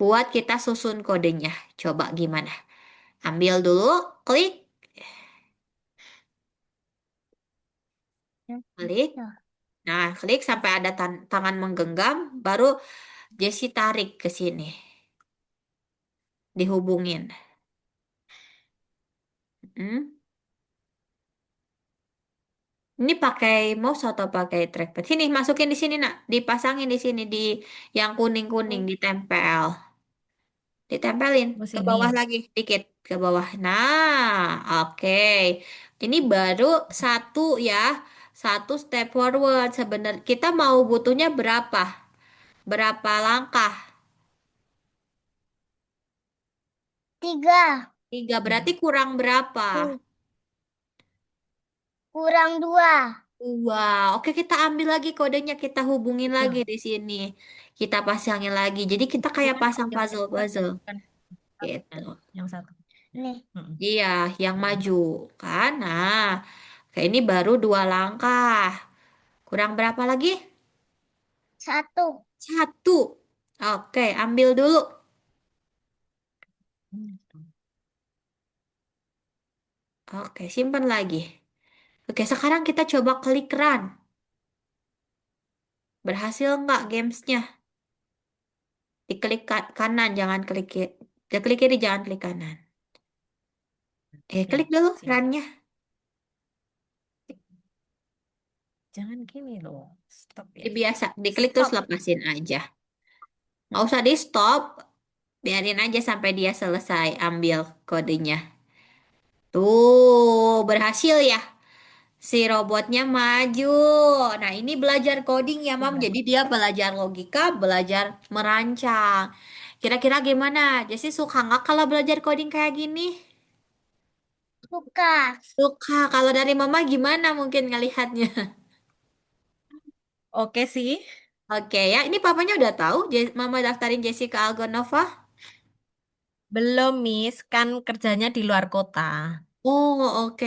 buat kita susun kodenya. Coba gimana? Ambil dulu, klik, klik. Nah, klik sampai ada tangan menggenggam, baru Jessie tarik ke sini, dihubungin. Hmm? Ini pakai mouse atau pakai trackpad? Sini, masukin di sini, nak. Dipasangin di sini, di yang kuning-kuning, Oh, ditempel. Ditempelin Oh, ke bawah sini. lagi, dikit ke bawah. Nah, oke. Ini baru satu ya, satu step forward. Sebenarnya kita mau butuhnya berapa? Berapa langkah? tiga. Tiga, berarti Hmm. kurang berapa? Hmm, kurang dua. Wow, oke kita ambil lagi kodenya, kita hubungin lagi Tuh. di sini. Kita pasangin lagi. Jadi kita kayak Bukan pasang yang puzzle-puzzle bukan gitu. yang satu. Nih, Mm-mm. Iya, yang Mm-mm. maju kan. Nah, kayak ini baru dua langkah. Kurang berapa lagi? satu. Satu. Oke, ambil dulu. Oke, simpan lagi. Oke, sekarang kita coba klik run. Berhasil nggak gamesnya? Diklik kanan, jangan klik kiri. Ya, klik kiri, jangan klik kanan. Klik Nih, dulu sini. runnya. Jangan gini loh. Stop ya. Biasa, diklik terus Stop. lepasin aja. Nggak usah di stop. Biarin aja sampai dia selesai ambil kodenya. Tuh, berhasil ya. Si robotnya maju. Nah, ini belajar coding ya, Mam. Udah. Jadi dia belajar logika, belajar merancang. Kira-kira gimana? Jesse suka nggak kalau belajar coding kayak gini? Suka. Suka. Kalau dari Mama gimana mungkin ngelihatnya? Oke sih. Oke ya, ini papanya udah tahu Mama daftarin Jessica Algonova. Belum, Miss. Kan kerjanya di luar kota. Oh, oke.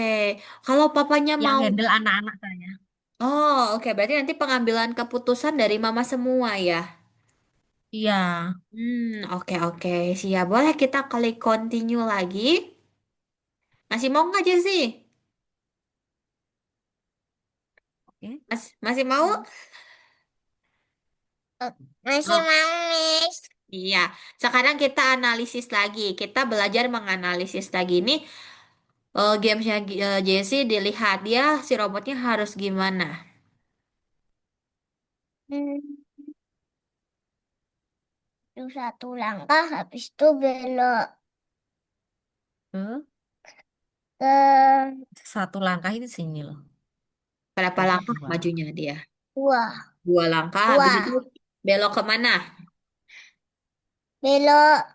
Kalau papanya Yang mau, handle anak-anak saya. oh, oke. Berarti nanti pengambilan keputusan dari Mama semua ya. Iya. Oke, oke. Siap. Boleh kita klik continue lagi. Masih mau nggak Jessie? Oke. Masih mau? Oh, masih Oh, mau, Miss. iya. Sekarang kita analisis lagi. Kita belajar menganalisis lagi nih gamesnya Jessie dilihat dia si robotnya harus gimana. Hmm, itu satu langkah, habis itu belok Eh, ke Satu langkah itu sini loh. Berapa Berarti langkah dua. majunya dia? dua. Dua langkah. Habis itu Dua. belok kemana? Belok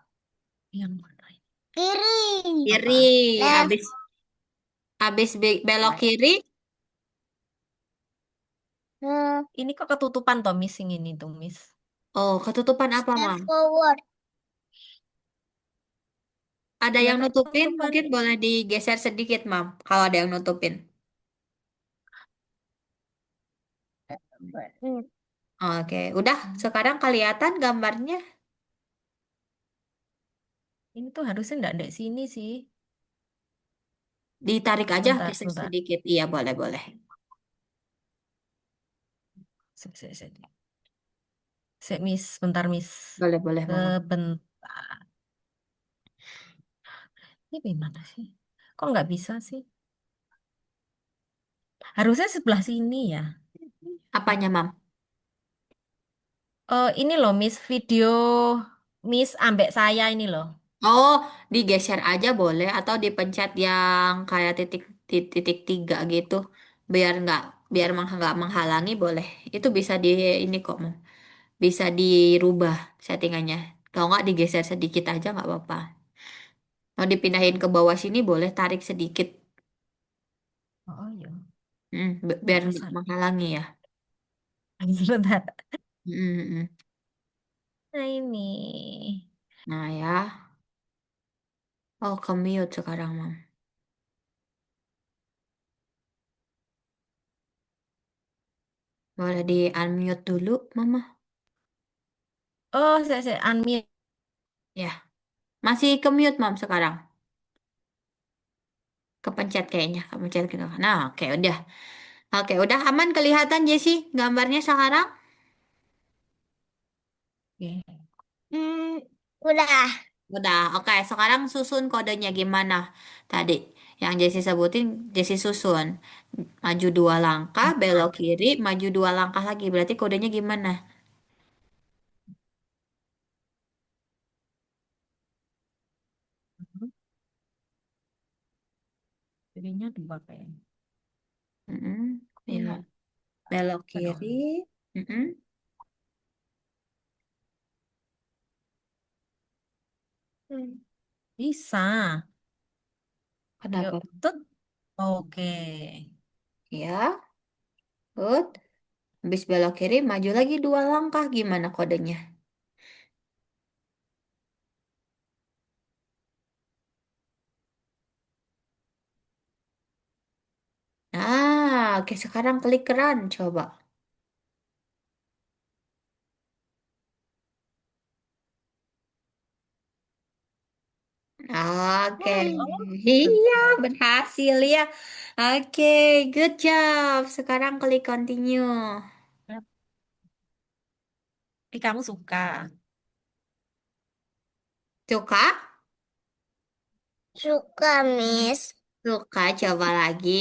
Yang mana ini? Kiri. Kiri, Apa? Left. habis belok kiri. Uh, Ini kok ketutupan toh missing ini tuh, Miss. Oh, ketutupan apa, Step Mam? forward. Ada Ya yang nutupin, ketutupan. mungkin boleh digeser sedikit, Mam, kalau ada yang nutupin. Hmm. Oke, udah sekarang kelihatan gambarnya. Ini tuh harusnya nggak ada sini sih. Ditarik aja, Bentar, geser bentar. sedikit. Iya, boleh, boleh. Se, Miss, bentar, Miss. Boleh, boleh, Mama. Sebentar. Ini gimana sih? Kok nggak bisa sih? Harusnya sebelah sini ya. Apanya, Mam? Ini loh, Miss, video Miss ambek saya ini loh. Oh, digeser aja boleh atau dipencet yang kayak titik tiga gitu, biar nggak menghalangi boleh. Itu bisa di ini kok, Mam. Bisa dirubah settingannya. Kalau nggak digeser sedikit aja nggak apa-apa. Mau dipindahin ke bawah sini boleh tarik sedikit. Oh iya, Biar nggak nggak bisa. menghalangi ya. Sebentar. Mm, mm, mm. Nah ini. Nah ya. Oh, ke mute sekarang, Mam. Boleh di unmute dulu, Mama. Oh, saya unmute. Ya. Masih ke mute, Mam, sekarang. Kepencet kayaknya, kepencet gitu. Nah, oke, udah. Oke, udah aman kelihatan, Jesse, gambarnya sekarang? Oke. Hmm, udah. Udah, oke. Sekarang susun kodenya gimana? Tadi, yang Jesse sebutin, Jesse susun. Maju 2 langkah, belok kiri, maju 2 langkah lagi. Berarti kodenya gimana? Jadinya dua kayaknya. Mm-mm. Kok Ya, nggak belok bisa kiri. dong? Mm-mm. Hmm. Bisa. Yuk, Kenapa? tut. Oke. Ya, good. Habis belok kiri, maju lagi 2 langkah. Gimana kodenya? Oke, sekarang klik run, coba. Oke, Oh, iya betul. berhasil ya. Oke, good job. Sekarang klik continue. Kamu suka. Suka? Suka, Miss. Suka, coba lagi.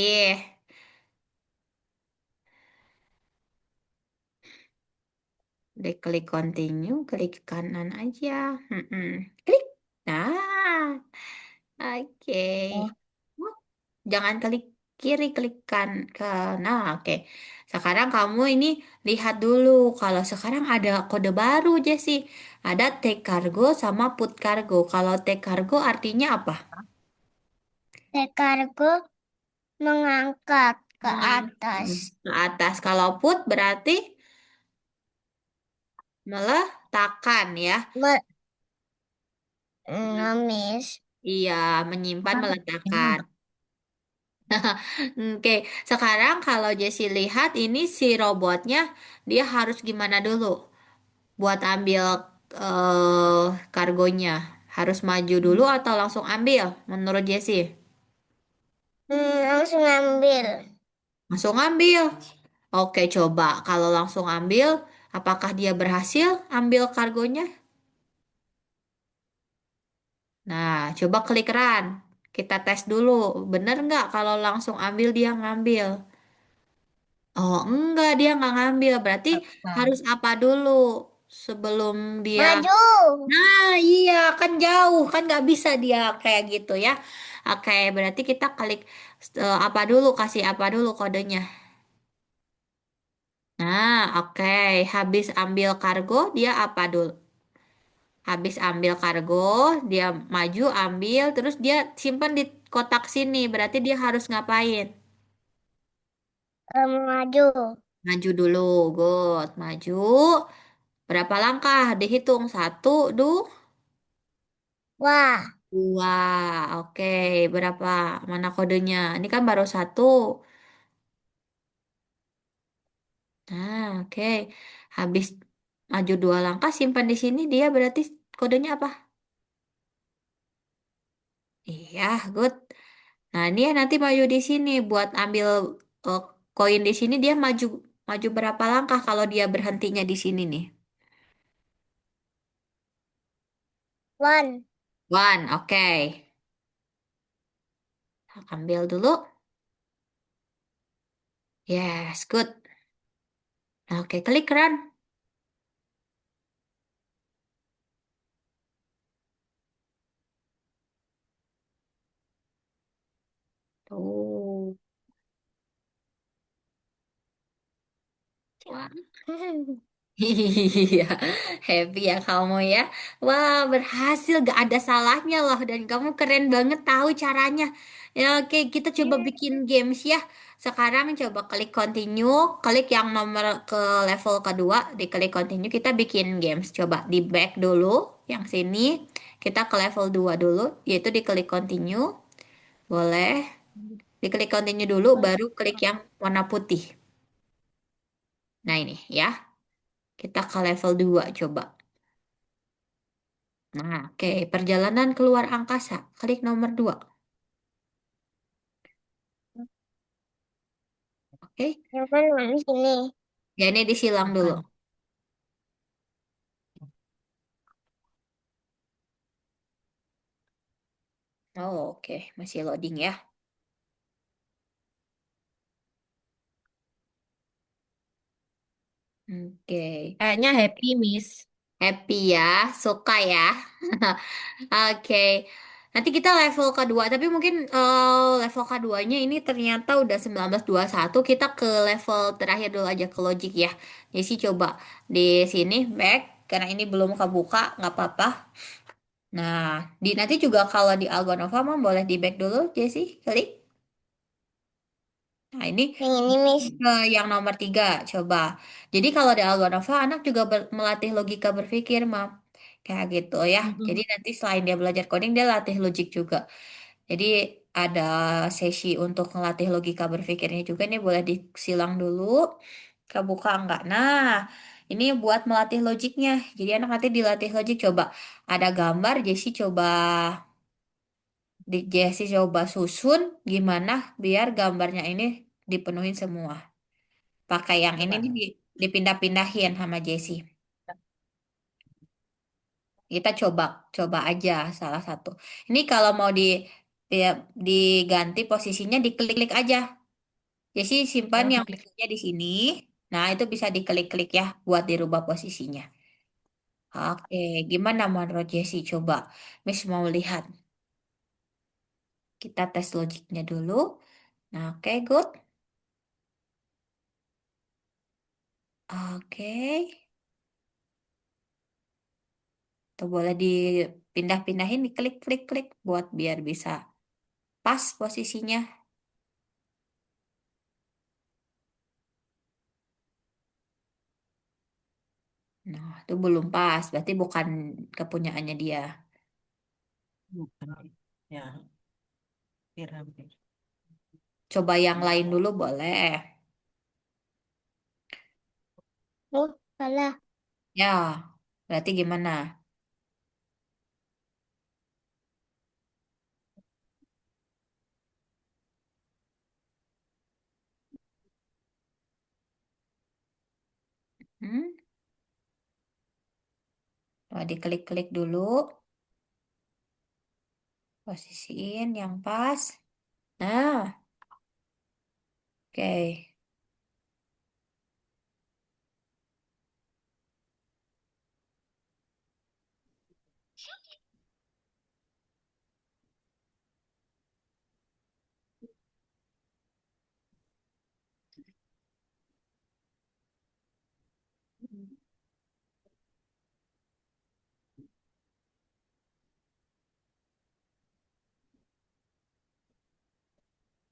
Klik continue, klik kanan aja. Mm-mm. Klik. Nah, oke. Oh, Oh, jangan klik kiri, klik ke. Nah, oke. Sekarang kamu ini lihat dulu. Kalau sekarang ada kode baru, Jesse. Ada take cargo sama put cargo. Kalau take cargo artinya apa? Kargo mengangkat ke Mengangkat atas. ke atas. Kalau put berarti meletakkan ya. Miss. Iya, menyimpan, kan ini meletakkan. udah. Oke, sekarang kalau Jessie lihat ini si robotnya dia harus gimana dulu buat ambil kargonya? Harus maju dulu atau langsung ambil menurut Jessie? Langsung ambil. Langsung ambil. Oke, coba kalau langsung ambil, apakah dia berhasil ambil kargonya? Nah, coba klik run. Kita tes dulu, bener nggak kalau langsung ambil dia ngambil? Oh, enggak, dia nggak ngambil. Berarti Apa? harus apa dulu sebelum dia... Maju. Nah, iya, kan jauh. Kan nggak bisa dia kayak gitu ya. Oke, berarti kita klik apa dulu, kasih apa dulu kodenya. Nah, oke. Habis ambil kargo, dia apa dulu? Habis ambil kargo, dia maju ambil, terus dia simpan di kotak sini. Berarti dia harus ngapain? Maju. Maju dulu, good. Maju. Berapa langkah? Dihitung. Satu, Wah. dua. Oke, berapa? Mana kodenya? Ini kan baru satu. Nah, oke. Habis maju dua langkah, simpan di sini. Dia berarti kodenya apa? Iya, good. Nah, dia nanti maju di sini buat ambil eh, koin di sini. Dia maju maju berapa langkah kalau dia berhentinya di sini nih? One. One, oke. Ambil dulu. Yes, good. Oke, klik run. Tuh. Wah. Iya, happy ya kamu ya. Wah, berhasil, gak ada salahnya loh. Dan kamu keren banget tahu caranya. Ya, oke, kita coba bikin games ya. Sekarang coba klik continue, klik yang nomor ke level kedua, diklik continue, kita bikin games. Coba di back dulu, yang sini. Kita ke level 2 dulu, yaitu diklik continue. Boleh, diklik continue dulu, baru klik yang warna putih. Nah ini ya, kita ke level 2 coba. Nah, oke. Perjalanan keluar angkasa. Klik nomor 2. Oke. Yang mana di sini? Ya, ini disilang dulu. Bukan. Oh, oke. Masih loading ya. Oke. Kayaknya happy, Miss. Happy ya. Suka ya. Oke. Nanti kita level kedua. Tapi mungkin level keduanya ini ternyata udah 1921. Kita ke level terakhir dulu aja ke logic ya. Jadi coba di sini back. Karena ini belum kebuka. Nggak apa-apa. Nah, nanti juga kalau di Algonova mah boleh di back dulu, Jesse. Klik. Nah, ini Yang ini, Miss. yang nomor 3, coba. Jadi kalau di Algonova, anak juga melatih logika berpikir, Mam. Kayak gitu ya. Jadi Mm-mm. nanti selain dia belajar coding, dia latih logik juga. Jadi ada sesi untuk melatih logika berpikirnya juga. Ini boleh disilang dulu. Kebuka enggak? Nah, ini buat melatih logiknya. Jadi anak nanti dilatih logik. Coba ada gambar, Jesse coba susun gimana biar gambarnya ini dipenuhin semua. Pakai yang ini nih Coba. dipindah-pindahin sama Jessie. Kita coba coba aja salah satu. Ini kalau mau ya, diganti posisinya diklik-klik aja. Jessie simpan Oh, yang diklik. posisinya di sini. Nah, itu bisa diklik-klik ya buat dirubah posisinya. Oke, gimana menurut Jessie? Coba Miss mau lihat. Kita tes logiknya dulu. Nah, oke, good. Oke. Tuh boleh dipindah-pindahin, diklik-klik-klik buat biar bisa pas posisinya. Nah, itu belum pas, berarti bukan kepunyaannya dia. Bukan. Ya, piramid. Coba yang lain dulu boleh. Oh, salah. Ya, berarti gimana? Hmm? Coba diklik-klik dulu, posisiin yang pas. Nah, oke.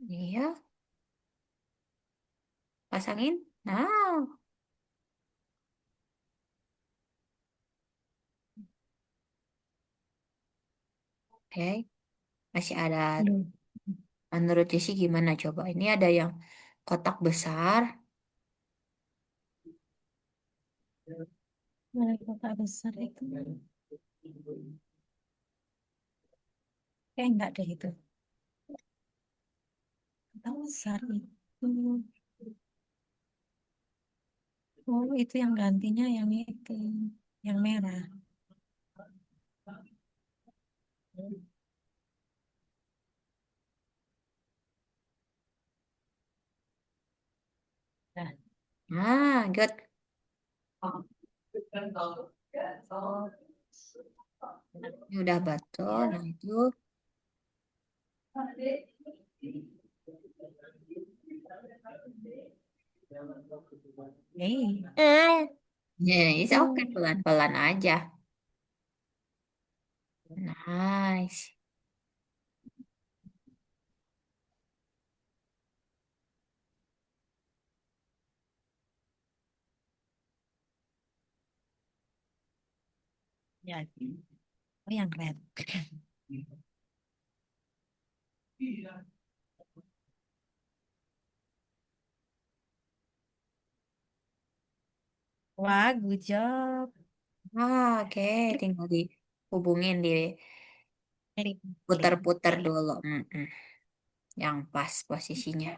Iya, pasangin. Nah, oke. Masih ada. Belum. Menurut Jessy gimana coba? Ini ada yang kotak besar. Mana kota besar itu? Kayak enggak deh itu. Kota besar itu. Oh, itu yang gantinya yang itu. Yang merah. Nah, Ah, good. Ini udah betul. Nah, itu. eh, Ya, it's okay. Hmm. Pelan-pelan aja. Nice. ya, oh yang red. Wah, good job. Ah, oke. Tinggal dihubungin, Klik, klik, diputar-putar klik. dulu. Mm-mm. Yang pas posisinya.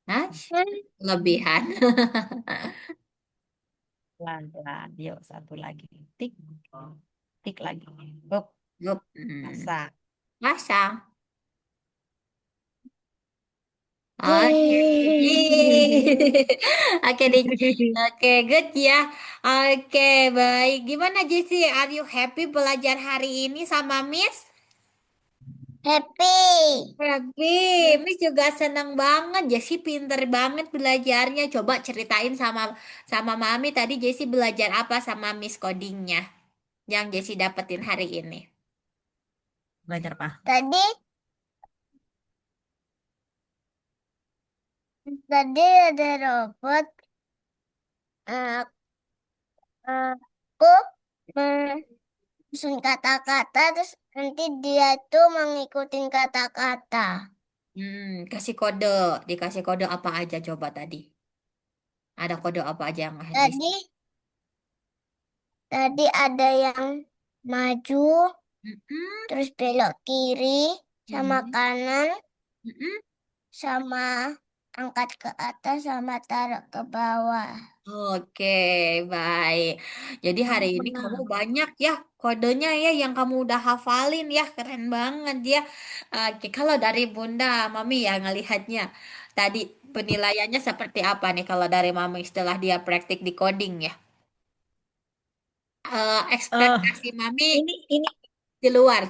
Nice. Lebihan. Pelan-pelan. Yuk, satu lagi. Tik. Tik lagi. Hop, Yup. masak. Pasang. Oke. Yeay. Oke deh. Oke, good ya. Oke, baik. Gimana Jessy? Are you happy belajar hari ini sama Miss? Happy. Happy. Miss juga seneng banget. Jessy pinter banget belajarnya. Coba ceritain sama sama Mami tadi Jessy belajar apa sama Miss codingnya yang Jessy dapetin hari ini. Belajar apa? Tadi, tadi ada robot. eh, Aku menyusun kata-kata, terus nanti dia tuh mengikutin kata-kata. Kasih kode. Dikasih kode apa aja coba tadi? Ada kode apa aja yang Jessy? Tadi, tadi ada yang maju, Mm-mm. terus belok kiri, sama Mm-mm. kanan, Mm-mm. sama angkat ke atas, sama taruh ke bawah. Oke, baik. Jadi hari ini kamu Benar. banyak ya kodenya ya yang kamu udah hafalin ya, keren banget ya. Oke, kalau dari Bunda, Mami ya ngelihatnya tadi penilaiannya seperti apa nih kalau dari Mami setelah dia praktik di coding ya? Eh, Ekspektasi Mami ini di luar,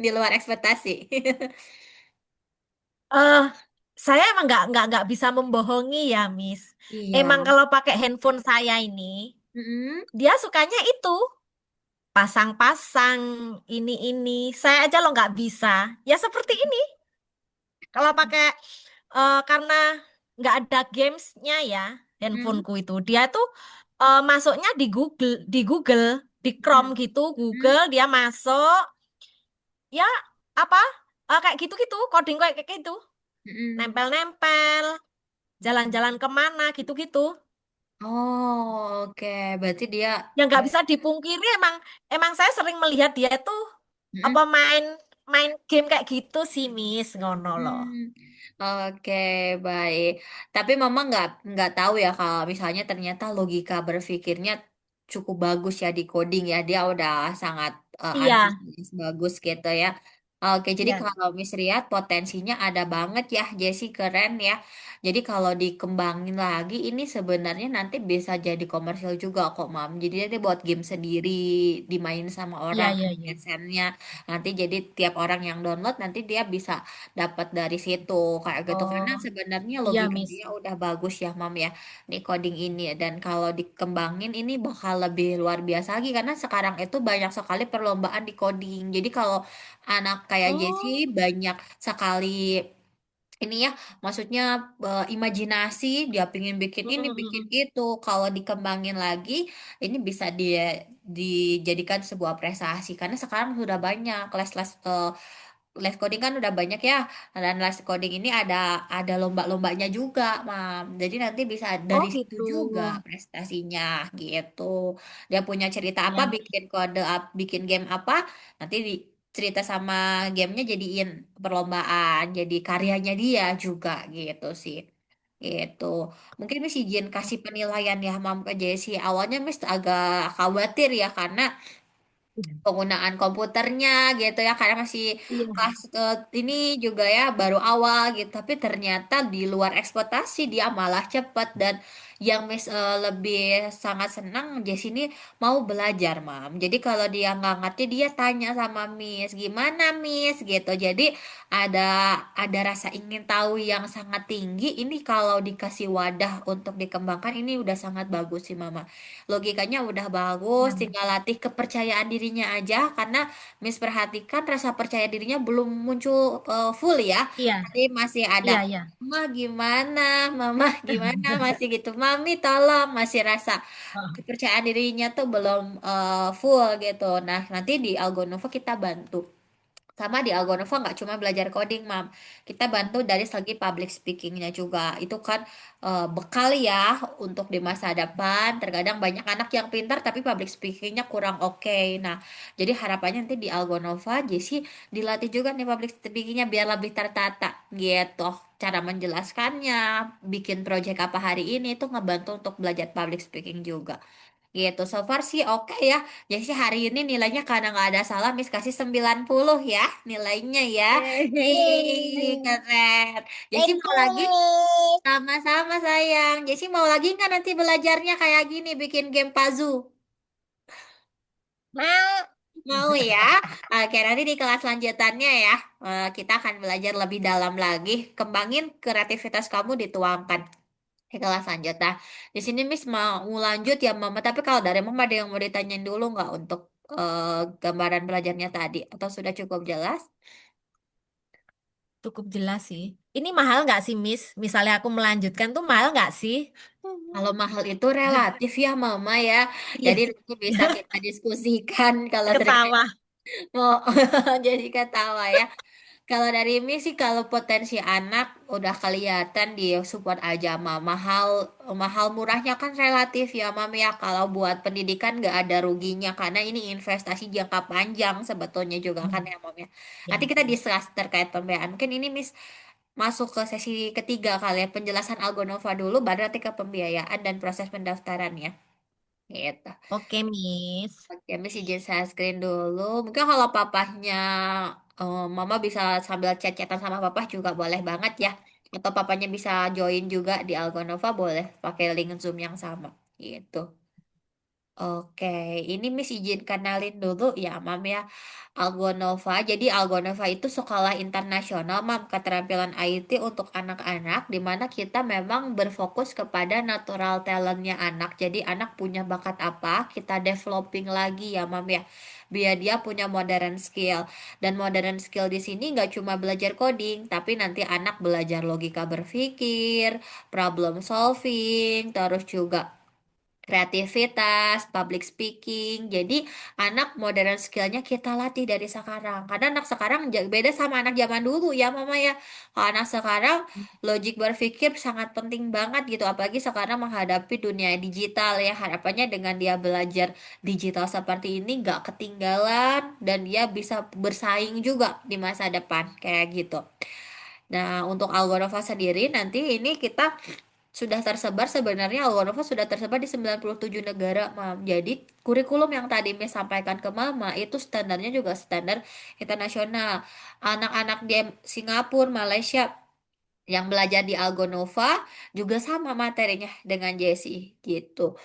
di luar ekspektasi. eh saya emang nggak bisa membohongi ya, Miss. Iya. Emang kalau pakai handphone saya ini, Mm-mm. dia sukanya itu pasang-pasang ini. Saya aja lo nggak bisa. Ya seperti ini. Kalau pakai karena nggak ada gamesnya ya Mm-mm. handphoneku itu, dia tuh masuknya di Google, di Chrome Mm-mm. gitu, Google dia masuk, ya apa kayak gitu-gitu, coding kayak gitu, Mm-mm. nempel-nempel, jalan-jalan kemana gitu-gitu. Oh, oke. Berarti dia. Yang nggak bisa dipungkiri emang emang saya sering melihat dia tuh Mm-mm. apa main main game kayak gitu sih, Miss, ngono loh. Hmm, oke, baik. Tapi Mama nggak tahu ya kalau misalnya ternyata logika berpikirnya cukup bagus ya di coding ya. Dia udah sangat Iya, antusias bagus gitu ya. Oke, jadi iya, kalau Miss Riyad potensinya ada banget ya, Jessie keren ya. Jadi kalau dikembangin lagi ini sebenarnya nanti bisa jadi komersial juga kok, Mam. Jadi dia buat game sendiri, dimain sama iya, orang, iya, ada iya, AdSense-nya. Nanti jadi tiap orang yang download nanti dia bisa dapat dari situ kayak gitu karena oh sebenarnya iya, logika Miss. dia udah bagus ya Mam ya di coding ini dan kalau dikembangin ini bakal lebih luar biasa lagi karena sekarang itu banyak sekali perlombaan di coding jadi kalau anak kayak Jessie Oh, banyak sekali ini ya, maksudnya imajinasi, dia pingin bikin ini, bikin mm-mm. itu. Kalau dikembangin lagi, ini bisa dia dijadikan sebuah prestasi. Karena sekarang sudah banyak les-les les coding kan udah banyak ya. Dan les coding ini ada lomba-lombanya juga, Mam. Jadi nanti bisa Oh dari situ gitu. juga prestasinya gitu. Dia punya cerita apa, Ya. bikin kode, bikin game apa, nanti cerita sama gamenya jadiin perlombaan, jadi karyanya dia juga gitu sih. Gitu. Mungkin Miss izin kasih penilaian ya, Mam, ke Jessie. Awalnya Miss agak khawatir ya karena penggunaan komputernya gitu ya karena masih Iya. kelas ini juga ya baru awal gitu tapi ternyata di luar ekspektasi dia malah cepet dan yang Miss lebih sangat senang di sini mau belajar Mam jadi kalau dia nggak ngerti dia tanya sama Miss gimana Miss gitu jadi ada ada rasa ingin tahu yang sangat tinggi ini kalau dikasih wadah untuk dikembangkan ini udah sangat bagus sih Mama logikanya udah bagus, Hmm. tinggal latih kepercayaan dirinya aja karena Miss perhatikan rasa percaya dirinya belum muncul full ya. Iya, Tapi masih ada. iya, iya. Mama gimana? Mama gimana? Masih gitu. Mami tolong masih rasa Oh, kepercayaan dirinya tuh belum full gitu. Nah, nanti di Algonova kita bantu. Sama di Algonova nggak cuma belajar coding, Mam. Kita bantu dari segi public speakingnya juga. Itu kan bekal ya untuk di masa depan. Terkadang banyak anak yang pintar tapi public speakingnya kurang oke. Nah, jadi harapannya nanti di Algonova, Jessie dilatih juga nih public speakingnya biar lebih tertata gitu. Cara menjelaskannya, bikin project apa hari ini itu ngebantu untuk belajar public speaking juga. Gitu, so far sih oke ya. Jadi sih hari ini nilainya karena nggak ada salah, Miss kasih 90 ya nilainya ya. Ih, Yeay. keren. Jadi Thank mau you, lagi? Miss. Sama-sama sayang. Jadi mau lagi nggak nanti belajarnya kayak gini, bikin game puzzle? Mau. Mau ya? Oke, nanti di kelas lanjutannya ya, kita akan belajar lebih dalam lagi. Kembangin kreativitas kamu dituangkan di kelas lanjut. Nah, di sini Miss mau lanjut ya Mama. Tapi kalau dari Mama ada yang mau ditanyain dulu nggak untuk gambaran belajarnya tadi? Atau sudah cukup jelas? cukup jelas sih. Ini mahal nggak sih, Miss? Misalnya aku melanjutkan tuh mahal nggak sih? Kalau mahal itu relatif ya Mama ya. Iya. Jadi nanti bisa kita diskusikan kalau terkait Ketawa. mau jadi ketawa ya. Kalau dari ini sih kalau potensi anak udah kelihatan di support aja mah mahal mahal murahnya kan relatif ya Mam ya kalau buat pendidikan nggak ada ruginya karena ini investasi jangka panjang sebetulnya juga kan Hmm. ya Mam ya. Nanti Ya. kita discuss terkait pembiayaan mungkin ini Miss masuk ke sesi ketiga kali ya penjelasan Algonova dulu baru nanti ke pembiayaan dan proses pendaftarannya gitu. Oke, Miss. Oke, Miss izin saya screen dulu. Mungkin kalau papahnya, Mama bisa sambil chat-chatan sama papah juga boleh banget ya. Atau papanya bisa join juga di Algonova boleh pakai link Zoom yang sama. Gitu. Oke, ini Miss izin kenalin dulu ya, Mam ya. Algonova. Jadi Algonova itu sekolah internasional, Mam, keterampilan IT untuk anak-anak, di mana kita memang berfokus kepada natural talentnya anak. Jadi anak punya bakat apa, kita developing lagi ya, Mam ya. Biar dia punya modern skill. Dan modern skill di sini nggak cuma belajar coding, tapi nanti anak belajar logika berpikir, problem solving, terus juga kreativitas, public speaking. Jadi anak modern skillnya kita latih dari sekarang. Karena anak sekarang beda sama anak zaman dulu ya Mama ya. Kalau anak sekarang logik berpikir sangat penting banget gitu. Apalagi sekarang menghadapi dunia digital ya. Harapannya dengan dia belajar digital seperti ini nggak ketinggalan dan dia bisa bersaing juga di masa depan kayak gitu. Nah, untuk Algonova sendiri nanti ini kita sudah tersebar sebenarnya Algonova sudah tersebar di 97 negara, Mam. Jadi kurikulum yang tadi Miss sampaikan ke Mama itu standarnya juga standar internasional. Anak-anak di Singapura, Malaysia yang belajar di Algonova juga sama materinya dengan Jessie gitu.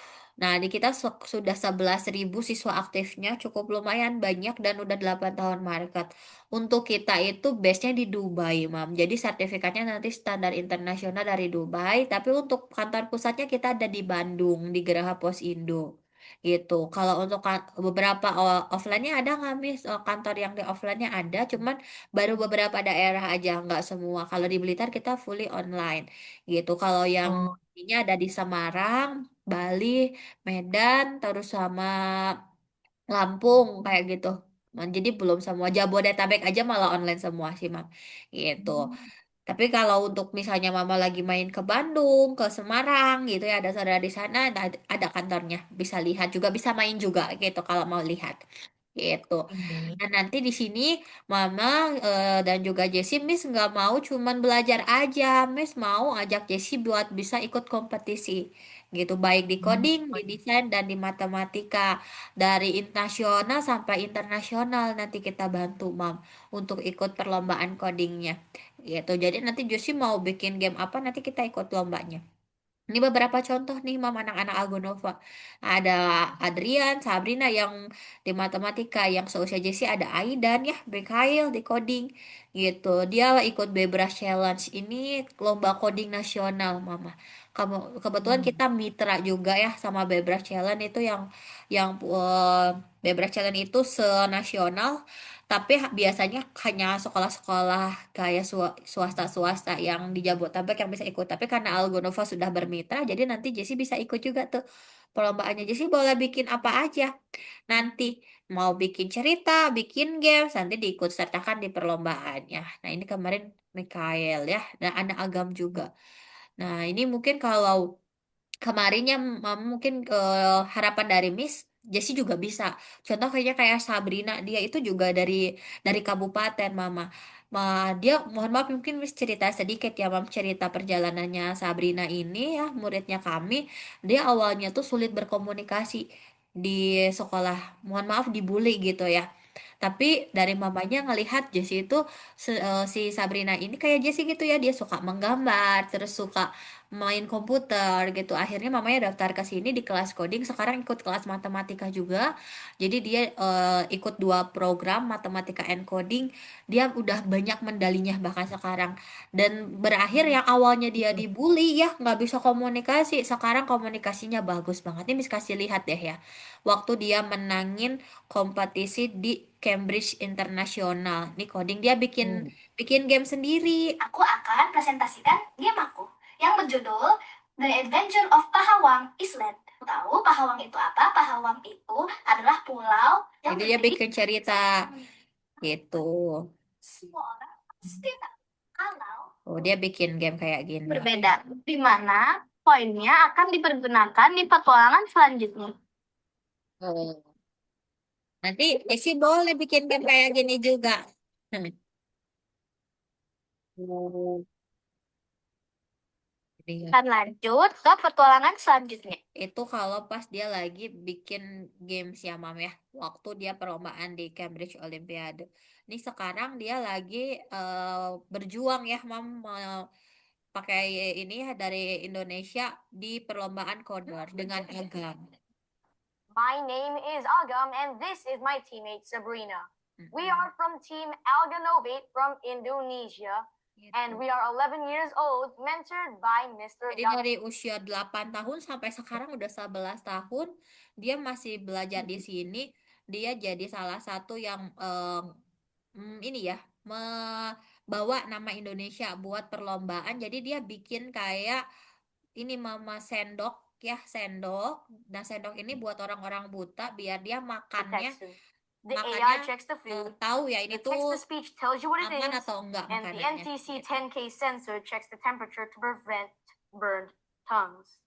Nah, di kita sudah 11.000 siswa aktifnya, cukup lumayan banyak dan udah 8 tahun market. Untuk kita itu base-nya di Dubai, Mam. Jadi sertifikatnya nanti standar internasional dari Dubai, tapi untuk kantor pusatnya kita ada di Bandung, di Geraha Pos Indo. gitu. Kalau untuk beberapa offline-nya ada nggak Miss? Kantor yang di offline-nya ada, cuman baru beberapa daerah aja, nggak semua. Kalau di Blitar kita fully online gitu. Kalau yang Oh, ini ada di Semarang, Bali, Medan, terus sama Lampung kayak gitu. Nah, jadi belum semua Jabodetabek aja malah online semua sih, Mam. Gitu. Tapi kalau untuk misalnya Mama lagi main ke Bandung, ke Semarang gitu ya, ada saudara di sana, ada kantornya. Bisa lihat juga, bisa main juga gitu kalau mau lihat. Gitu. ini. Dan nanti di sini Mama dan juga Jessie, Miss nggak mau cuman belajar aja. Miss mau ajak Jessie buat bisa ikut kompetisi. Gitu, baik di coding, di desain, dan di matematika. Dari nasional sampai internasional nanti kita bantu, Mam, untuk ikut perlombaan codingnya gitu. Jadi nanti Josie mau bikin game apa nanti kita ikut lombanya. Ini beberapa contoh nih Mam anak-anak Algonova. Ada Adrian, Sabrina yang di matematika, yang seusia Jessie ada Aidan ya, Bekail di coding gitu. Dia ikut Bebras Challenge ini lomba coding nasional Mama. Kamu kebetulan Hmm. kita mitra juga ya sama Bebras Challenge itu yang Bebras Challenge itu senasional tapi biasanya hanya sekolah-sekolah kayak swasta-swasta yang di Jabodetabek yang bisa ikut. Tapi karena Algonova sudah bermitra, jadi nanti Jessie bisa ikut juga tuh perlombaannya. Jessie boleh bikin apa aja. Nanti mau bikin cerita, bikin games, nanti diikut sertakan di perlombaannya. Nah ini kemarin Mikael ya, dan anak Agam juga. Nah ini mungkin kalau kemarinnya mungkin harapan dari Miss Jessie juga bisa. Contoh kayaknya kayak Sabrina, dia itu juga dari kabupaten Mama. Dia mohon maaf mungkin Miss cerita sedikit ya Mam cerita perjalanannya Sabrina ini ya muridnya kami. Dia awalnya tuh sulit berkomunikasi di sekolah. Mohon maaf dibully gitu ya. Tapi dari mamanya ngelihat Jessie itu si Sabrina ini kayak Jessie gitu ya, dia suka menggambar, terus suka main komputer gitu. Akhirnya mamanya daftar ke sini di kelas coding, sekarang ikut kelas matematika juga. Jadi dia ikut dua program matematika and coding. Dia udah banyak medalinya bahkan sekarang. Dan berakhir yang awalnya dia dibully ya, nggak bisa komunikasi, sekarang komunikasinya bagus banget. Ini bisa kasih lihat deh ya. Waktu dia menangin kompetisi di Cambridge International. Nih coding dia bikin Hmm. bikin game sendiri. Aku akan presentasikan game aku yang berjudul The Adventure of Pahawang Island. Tahu Pahawang itu apa? Pahawang itu adalah pulau yang dia bikin cerita gitu. Semua orang pasti tahu kalau oh dia bikin game kayak gini. Berbeda, di mana poinnya akan dipergunakan di petualangan selanjutnya. Oh. Nanti Esi boleh bikin game kayak gini juga. Hmm. Oh, iya. Akan lanjut ke petualangan selanjutnya. Itu kalau pas dia lagi bikin games ya Mam ya. Waktu dia perlombaan di Cambridge Olympiade. Ini sekarang dia lagi berjuang ya Mam pakai ini ya dari Indonesia di perlombaan Coder dengan Agam. My name is Agam and this is my teammate Sabrina. We are from Team Alganovate from Indonesia and we are 11 years old, mentored by Mr. Jadi dari usia 8 tahun sampai sekarang udah 11 tahun, dia masih belajar di sini. Dia jadi salah satu yang ini ya, membawa nama Indonesia buat perlombaan. Jadi dia bikin kayak ini Mama sendok ya, sendok. Nah, sendok ini buat orang-orang buta biar dia makannya The makannya AI checks the food, tahu ya ini the tuh text-to-speech tells you what it aman is, atau enggak and the makanannya. NTC 10K sensor checks the temperature to prevent burned tongues.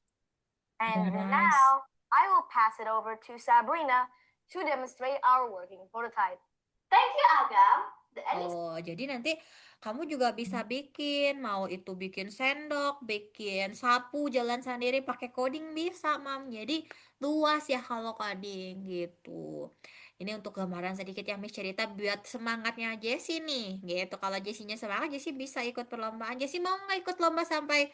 And Nice. now, I will pass it over to Sabrina to demonstrate our working prototype. Thank you, Agam. Oh, jadi nanti kamu juga bisa bikin, mau itu bikin sendok, bikin sapu, jalan sendiri pakai coding bisa, Mam. Jadi luas ya kalau coding gitu. Ini untuk gambaran sedikit yang Miss cerita buat semangatnya Jessie nih, gitu. Kalau Jessie-nya semangat, Jessie bisa ikut perlombaan. Jessie mau nggak ikut lomba sampai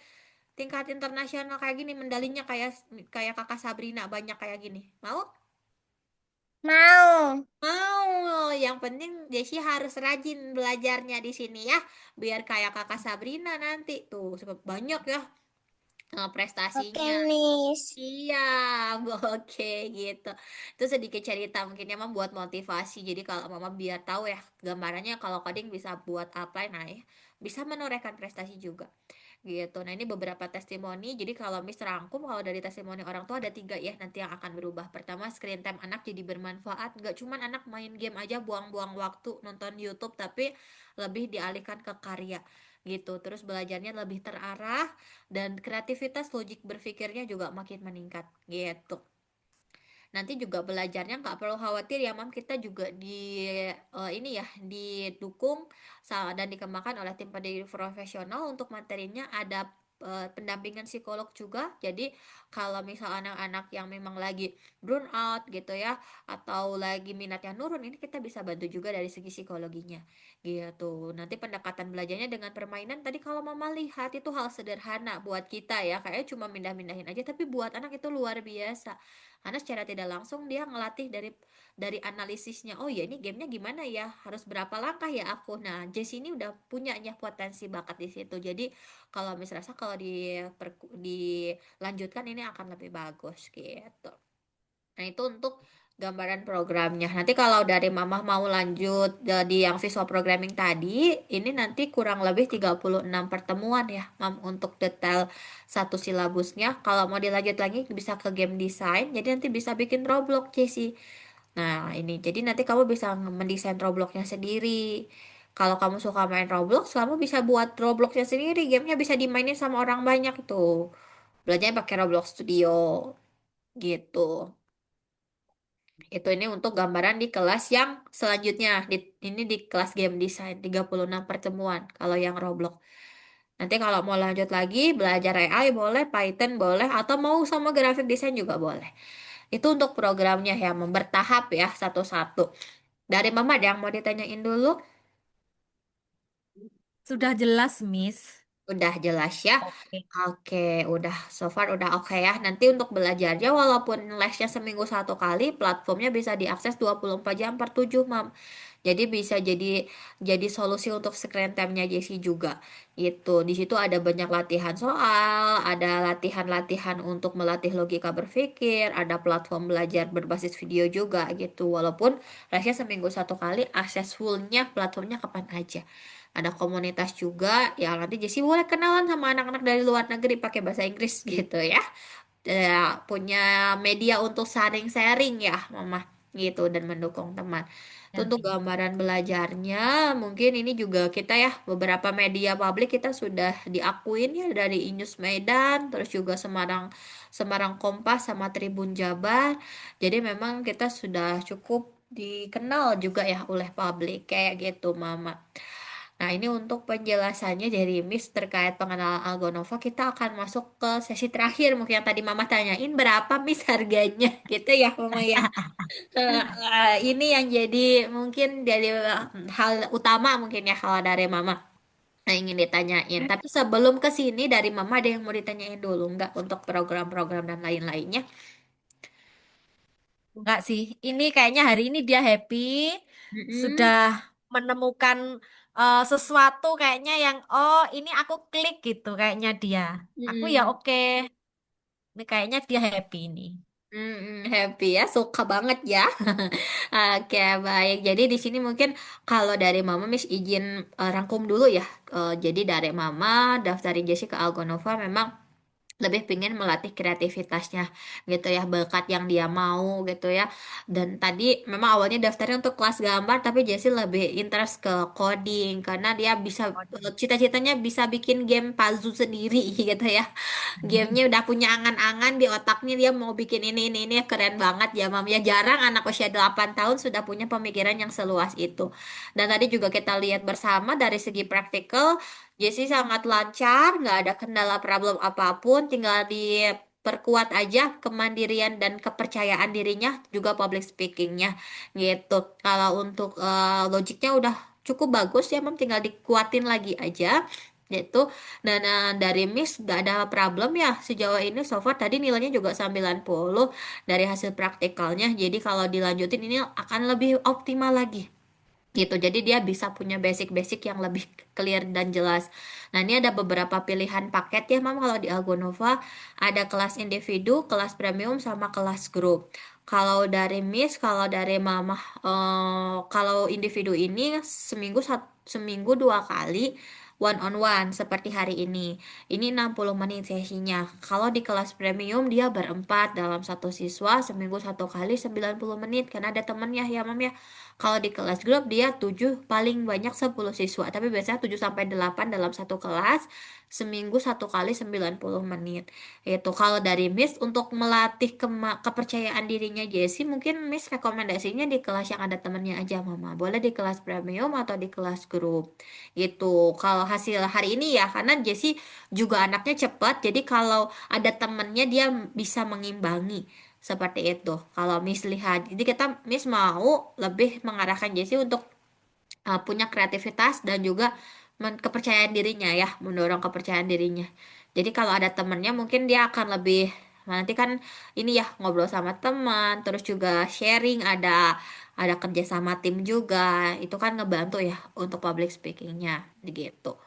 tingkat internasional kayak gini, medalinya kayak kayak kakak Sabrina banyak kayak gini. Mau? Mau. Mau, yang penting Desi harus rajin belajarnya di sini ya, biar kayak kakak Sabrina nanti tuh sebab banyak ya prestasinya. Oke, Miss. Iya, oke gitu. Itu sedikit cerita mungkin emang buat motivasi. Jadi kalau mama biar tahu ya gambarannya kalau coding bisa buat apa, nah ya bisa menorehkan prestasi juga gitu. Nah ini beberapa testimoni. Jadi kalau Miss rangkum kalau dari testimoni orang tua ada tiga ya nanti yang akan berubah. Pertama screen time anak jadi bermanfaat. Nggak cuman anak main game aja buang-buang waktu nonton YouTube tapi lebih dialihkan ke karya gitu. Terus belajarnya lebih terarah dan kreativitas logik berpikirnya juga makin meningkat gitu. Nanti juga belajarnya nggak perlu khawatir ya Mam, kita juga ini ya didukung dan dikembangkan oleh tim pendidik profesional untuk materinya ada pendampingan psikolog juga. Jadi kalau misal anak-anak yang memang lagi burn out gitu ya atau lagi minatnya nurun ini kita bisa bantu juga dari segi psikologinya gitu. Nanti pendekatan belajarnya dengan permainan tadi kalau Mama lihat itu hal sederhana buat kita ya kayaknya cuma mindah-mindahin aja tapi buat anak itu luar biasa karena secara tidak langsung dia ngelatih dari analisisnya. Oh ya ini gamenya gimana ya? Harus berapa langkah ya aku? Nah, Jesse ini udah punyanya potensi bakat di situ. Jadi kalau misalnya kalau dilanjutkan ini akan lebih bagus gitu. Nah, itu untuk gambaran programnya. Nanti kalau dari Mama mau lanjut di yang visual programming tadi, ini nanti kurang lebih 36 pertemuan ya, Mam, untuk detail satu silabusnya. Kalau mau dilanjut lagi bisa ke game design, jadi nanti bisa bikin Roblox, Jessy. Nah, ini jadi nanti kamu bisa mendesain Robloxnya sendiri. Kalau kamu suka main Roblox, kamu bisa buat Robloxnya sendiri. Gamenya bisa dimainin sama orang banyak tuh. Belajarnya pakai Roblox Studio gitu. Itu ini untuk gambaran di kelas yang selanjutnya. Ini di kelas game design 36 pertemuan kalau yang Roblox. Nanti kalau mau lanjut lagi belajar AI boleh, Python boleh, atau mau sama graphic design juga boleh. Itu untuk programnya ya, bertahap ya satu-satu. Dari Mama ada yang mau ditanyain dulu? Sudah jelas, Miss. Udah jelas ya. Oke. Oke, udah so far udah oke ya. Nanti untuk belajarnya walaupun lesnya seminggu satu kali, platformnya bisa diakses 24 jam per 7, Mam. Jadi bisa jadi solusi untuk screen time-nya Jessie juga. Itu di situ ada banyak latihan soal, ada latihan-latihan untuk melatih logika berpikir, ada platform belajar berbasis video juga gitu. Walaupun lesnya seminggu satu kali, akses full-nya platformnya kapan aja. Ada komunitas juga yang nanti Jessie boleh kenalan sama anak-anak dari luar negeri pakai bahasa Inggris gitu ya. Punya media untuk sharing-sharing ya, Mama gitu dan mendukung teman. Itu Ya. untuk gambaran belajarnya, mungkin ini juga kita ya beberapa media publik kita sudah diakuin ya dari Injus Medan, terus juga Semarang Semarang Kompas sama Tribun Jabar. Jadi memang kita sudah cukup dikenal juga ya oleh publik kayak gitu, Mama. Nah, ini untuk penjelasannya dari Miss terkait pengenalan Algonova. Kita akan masuk ke sesi terakhir. Mungkin yang tadi Mama tanyain berapa Miss harganya gitu ya, Mama ya. Ini yang jadi mungkin dari hal utama mungkin ya kalau dari Mama yang ingin ditanyain. Tapi sebelum ke sini dari Mama ada yang mau ditanyain dulu nggak untuk program-program dan lain-lainnya? Enggak sih. Ini kayaknya hari ini dia happy. Mm-mm. Sudah menemukan sesuatu kayaknya yang, oh ini aku klik gitu kayaknya dia. Aku ya Mm-mm. oke. Ini kayaknya dia happy ini. Happy ya, suka banget ya. Oke, baik. Jadi di sini mungkin kalau dari Mama Miss izin rangkum dulu ya. Jadi dari Mama daftarin Jessie ke Algonova memang lebih pingin melatih kreativitasnya gitu ya, bakat yang dia mau gitu ya. Dan tadi memang awalnya daftarnya untuk kelas gambar tapi Jessie lebih interest ke coding karena dia bisa cita-citanya bisa bikin game puzzle sendiri gitu ya. Gamenya udah punya angan-angan di otaknya dia mau bikin ini keren banget ya Mam ya, jarang anak usia 8 tahun sudah punya pemikiran yang seluas itu. Dan tadi juga kita lihat bersama dari segi praktikal Jessie sangat lancar, nggak ada kendala problem apapun, tinggal diperkuat aja kemandirian dan kepercayaan dirinya, juga public speakingnya gitu. Kalau untuk logiknya udah cukup bagus ya, Mam, tinggal dikuatin lagi aja gitu. Dan dari Miss nggak ada problem ya sejauh ini so far tadi nilainya juga 90 dari hasil praktikalnya. Jadi kalau dilanjutin ini akan lebih optimal lagi gitu. Jadi dia bisa punya basic-basic yang lebih clear dan jelas. Nah, ini ada beberapa pilihan paket ya, Mam. Kalau di Algonova ada kelas individu, kelas premium, sama kelas grup. Kalau dari Miss, kalau dari Mama, kalau individu ini seminggu 2 kali one on one seperti hari ini. Ini 60 menit sesinya. Kalau di kelas premium dia berempat dalam satu siswa seminggu 1 kali 90 menit karena ada temennya ya, Mam ya. Kalau di kelas grup dia 7 paling banyak 10 siswa, tapi biasanya 7 sampai 8 dalam satu kelas, seminggu 1 kali 90 menit. Itu kalau dari Miss untuk melatih kepercayaan dirinya Jessie, mungkin Miss rekomendasinya di kelas yang ada temennya aja, Mama. Boleh di kelas premium atau di kelas grup. Gitu. Kalau hasil hari ini ya, karena Jessie juga anaknya cepat, jadi kalau ada temennya dia bisa mengimbangi. Seperti itu. Kalau Miss lihat, jadi kita Miss mau lebih mengarahkan Jessie untuk punya kreativitas dan juga kepercayaan dirinya ya, mendorong kepercayaan dirinya. Jadi kalau ada temennya mungkin dia akan lebih nanti kan ini ya ngobrol sama teman, terus juga sharing, ada kerja sama tim juga, itu kan ngebantu ya untuk public speakingnya, gitu.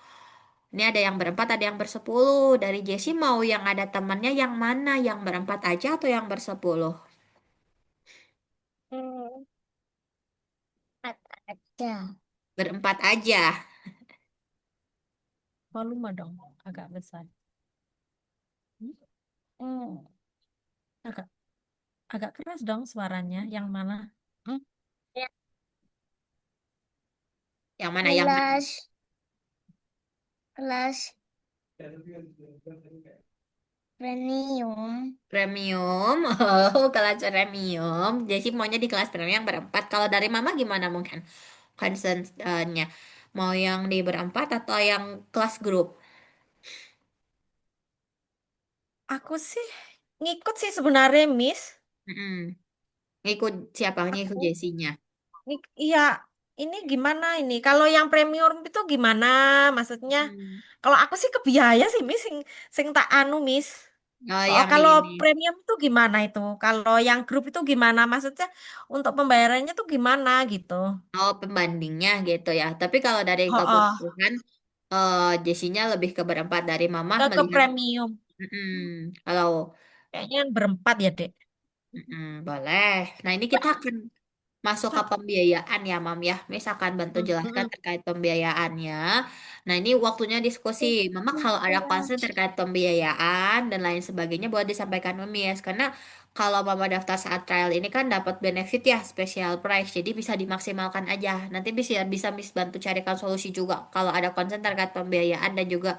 Ini ada yang berempat, ada yang bersepuluh. Dari Jessie mau yang ada temannya yang mana? Yang berempat aja atau yang bersepuluh? Hmm, ada. Berempat aja. Volume dong, agak besar. Hmm, Hmm, agak agak keras dong suaranya. Yang mana? Hmm, ya, Yang mana? Yang mana? kelas kelas premium. Premium. Oh, kelas premium. Jadi maunya di kelas premium yang berempat. Kalau dari Mama gimana mungkin concern-nya? Mau yang di berempat atau yang kelas grup? aku sih ngikut sih sebenarnya, Miss. Mm-mm. Ngikut siapa? Ngikut Aku Jessinya. iya, ini gimana ini? Kalau yang premium itu gimana? Maksudnya, Hmm. kalau aku sih kebiaya sih, Miss, sing tak anu, Miss. Oh, Oh, yang di kalau ini. premium itu gimana itu? Kalau yang grup itu gimana? Maksudnya untuk pembayarannya tuh gimana gitu? Oh, pembandingnya gitu ya. Tapi kalau dari Oh, oh, kebutuhan, Jessinya lebih ke berempat dari Mama ke melihat. premium. Mm-mm. Kalau Kayaknya berempat ya, Dek. mm-mm, boleh. Nah, ini kita akan masuk ke pembiayaan ya, Mam ya. Misalkan bantu jelaskan Mm-mm. terkait pembiayaannya. Nah, ini waktunya diskusi. Mama kalau ada concern terkait pembiayaan dan lain sebagainya boleh disampaikan ke Miss. Karena kalau Mama daftar saat trial ini kan dapat benefit ya, special price. Jadi bisa dimaksimalkan aja. Nanti bisa bisa Miss bantu carikan solusi juga kalau ada concern terkait pembiayaan dan juga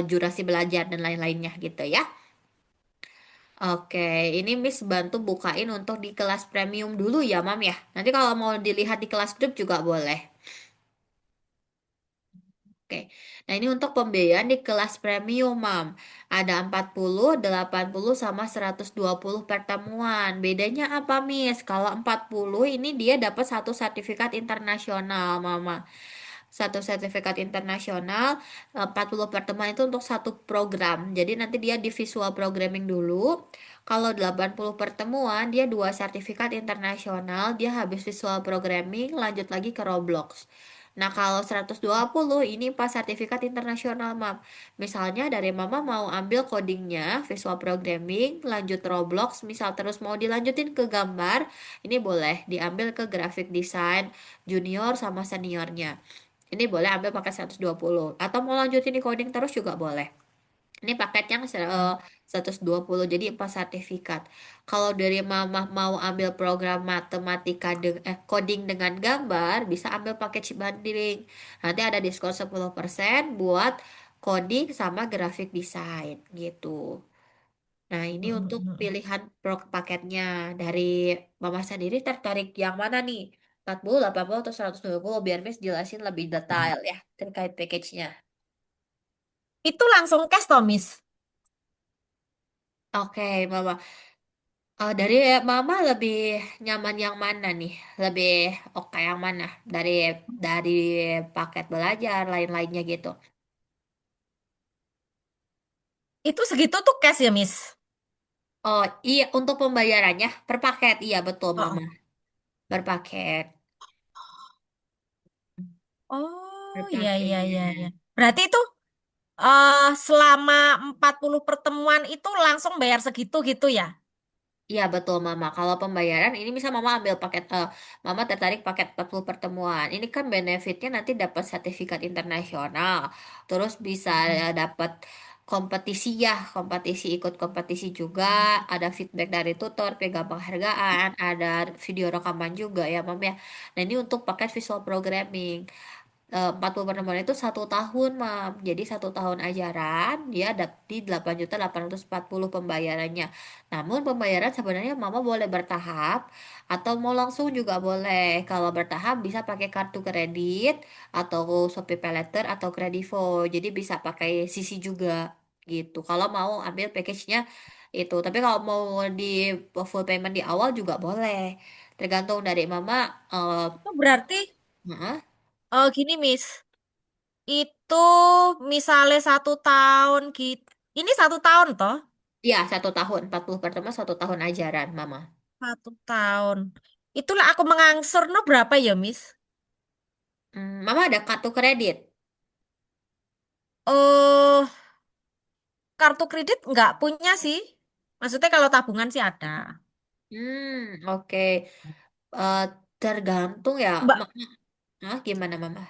durasi belajar dan lain-lainnya gitu ya. Oke, ini Miss bantu bukain untuk di kelas premium dulu ya, Mam ya. Nanti kalau mau dilihat di kelas grup juga boleh. Oke. Nah, ini untuk pembiayaan di kelas premium, Mam. Ada 40, 80, sama 120 pertemuan. Bedanya apa, Miss? Kalau 40 ini dia dapat satu sertifikat internasional, Mama. Satu sertifikat internasional, 40 pertemuan itu untuk satu program. Jadi nanti dia di visual programming dulu. Kalau 80 pertemuan, dia dua sertifikat internasional, dia habis visual programming, lanjut lagi ke Roblox. Nah, kalau 120 ini pas sertifikat internasional, Mam. Misalnya dari Mama mau ambil codingnya, visual programming, lanjut Roblox, misal terus mau dilanjutin ke gambar, ini boleh diambil ke graphic design junior sama seniornya. Ini boleh ambil pakai 120 atau mau lanjutin di coding terus juga boleh. Ini paket yang 120 jadi 4 sertifikat. Kalau dari mama mau ambil program matematika coding dengan gambar bisa ambil paket bundling. Nanti ada diskon 10% buat coding sama graphic design gitu. Nah, ini untuk Mm-mm. pilihan paketnya. Dari mama sendiri tertarik yang mana nih? 40, 80, atau 120 biar Miss jelasin lebih detail ya terkait package-nya. Itu langsung cash toh, Miss? Oke, Mama. Dari Mama lebih nyaman yang mana nih? Lebih oke yang mana? Dari paket belajar lain-lainnya gitu. Itu segitu tuh cash ya, Miss? Oh iya, untuk pembayarannya per paket. Iya betul Oh, Mama. Per paket. Oh, iya, iya, iya, iya. berpakainya. Berarti itu selama 40 pertemuan itu langsung bayar segitu gitu ya? Iya betul Mama. Kalau pembayaran ini misal Mama ambil paket Mama tertarik paket 40 pertemuan. Ini kan benefitnya nanti dapat sertifikat internasional. Terus bisa Mm. dapat kompetisi ya, kompetisi ikut kompetisi juga, ada feedback dari tutor, pegang penghargaan, ada video rekaman juga ya Mam ya. Nah ini untuk paket visual programming. 40 pertemuan itu 1 tahun, Mam. Jadi 1 tahun ajaran, dia di 8.840 pembayarannya. Namun pembayaran sebenarnya Mama boleh bertahap atau mau langsung juga boleh. Kalau bertahap bisa pakai kartu kredit atau Shopee Paylater atau Kredivo. Jadi bisa pakai sisi juga gitu. Kalau mau ambil package-nya itu. Tapi kalau mau di full payment di awal juga boleh. Tergantung dari Mama. Itu berarti Heeh. gini, Miss. Itu misalnya 1 tahun gitu. Ini 1 tahun toh? Iya, 1 tahun. 40 pertemuan 1 tahun ajaran, Mama. 1 tahun. Itulah aku mengangsur no berapa ya, Miss? Mama ada kartu kredit. Oh, kartu kredit nggak punya sih. Maksudnya kalau tabungan sih ada. Oke. Eh, tergantung ya. Mbak, Gimana, Mama?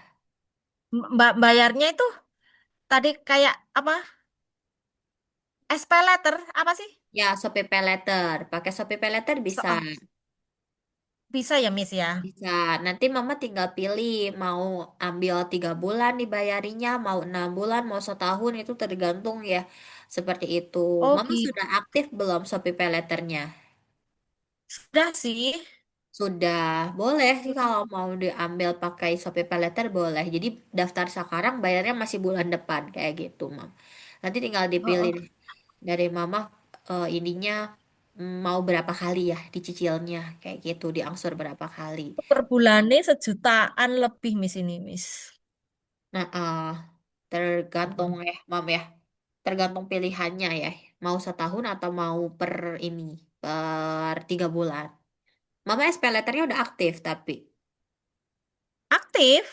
mbak bayarnya itu tadi kayak apa? SP letter apa sih? Ya, Shopee Paylater. Pakai Shopee Paylater bisa. Oh, bisa ya, Miss ya? Bisa. Nanti Mama tinggal pilih mau ambil 3 bulan dibayarinya, mau 6 bulan, mau setahun itu tergantung ya. Seperti itu. Oh, Mama gitu. sudah aktif belum Shopee Paylaternya? Sudah sih. Sudah, boleh sih Hmm. kalau mau diambil pakai Shopee Paylater boleh. Jadi daftar sekarang bayarnya masih bulan depan kayak gitu, Mam. Nanti tinggal Oh, dipilih oh. dari Mama ininya mau berapa kali ya dicicilnya kayak gitu, diangsur berapa kali. Per bulannya sejutaan lebih, Miss ini, Miss. Nah, tergantung Mm. ya, Mam ya. Tergantung pilihannya ya. Mau setahun atau mau per ini per 3 bulan. Mama SP letternya udah aktif tapi. Aktif.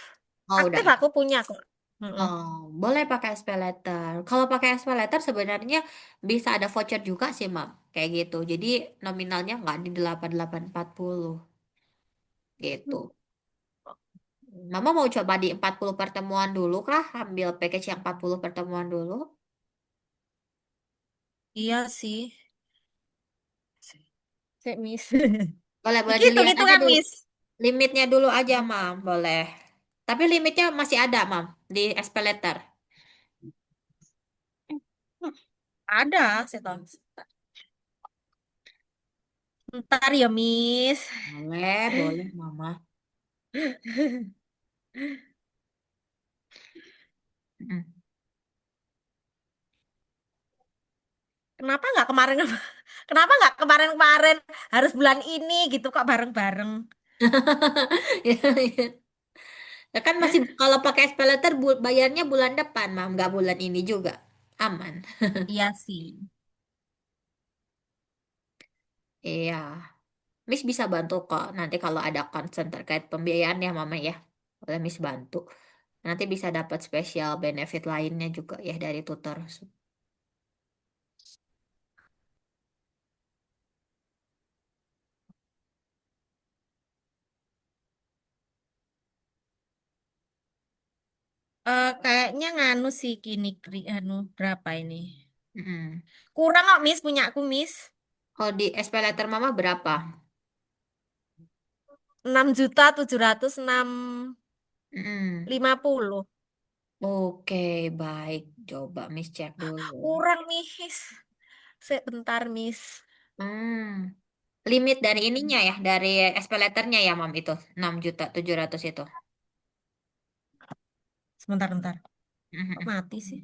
Oh, Aktif udah. aku punya kok. Mm-mm. Oh, boleh pakai SP Letter. Kalau pakai SP Letter sebenarnya bisa ada voucher juga sih, Mam. Kayak gitu. Jadi nominalnya nggak di 8840 gitu. Mama mau coba di 40 pertemuan dulu kah? Ambil package yang 40 pertemuan dulu. Iya sih. Cek, Miss. Boleh, boleh Iki dilihat aja hitung-hitungan, dulu. Miss. Limitnya dulu aja, Mam. Boleh. Tapi limitnya masih ada, Mam, di SP Letter. Ada, saya tahu. Ntar ya, Miss. Boleh, boleh, Mama. Mm. Kenapa nggak kemarin? Kenapa nggak kemarin-kemarin? Harus bulan ini gitu kok bareng-bareng. Ya kan masih kalau pakai SPayLater bayarnya bulan depan, Mam, nggak bulan ini juga. Aman. Iya sih. Iya. Miss bisa bantu kok nanti kalau ada concern terkait pembiayaan ya, Mama ya. Boleh Miss bantu. Nanti bisa dapat spesial benefit lainnya juga ya dari tutor. Kayaknya nganu sih kini anu berapa ini? Mm-mm. Kurang kok, Miss, punya aku, Miss. Kalau di SPayLater Mama berapa? 6.706.50. Mm-mm. Oke, baik. Coba Miss cek dulu. Kurang, Miss. Sebentar, Miss. Hmm. Limit dari ininya ya, dari SPayLaternya ya, Mam, itu 6.700.000 itu. Sebentar, bentar. Kok mati sih?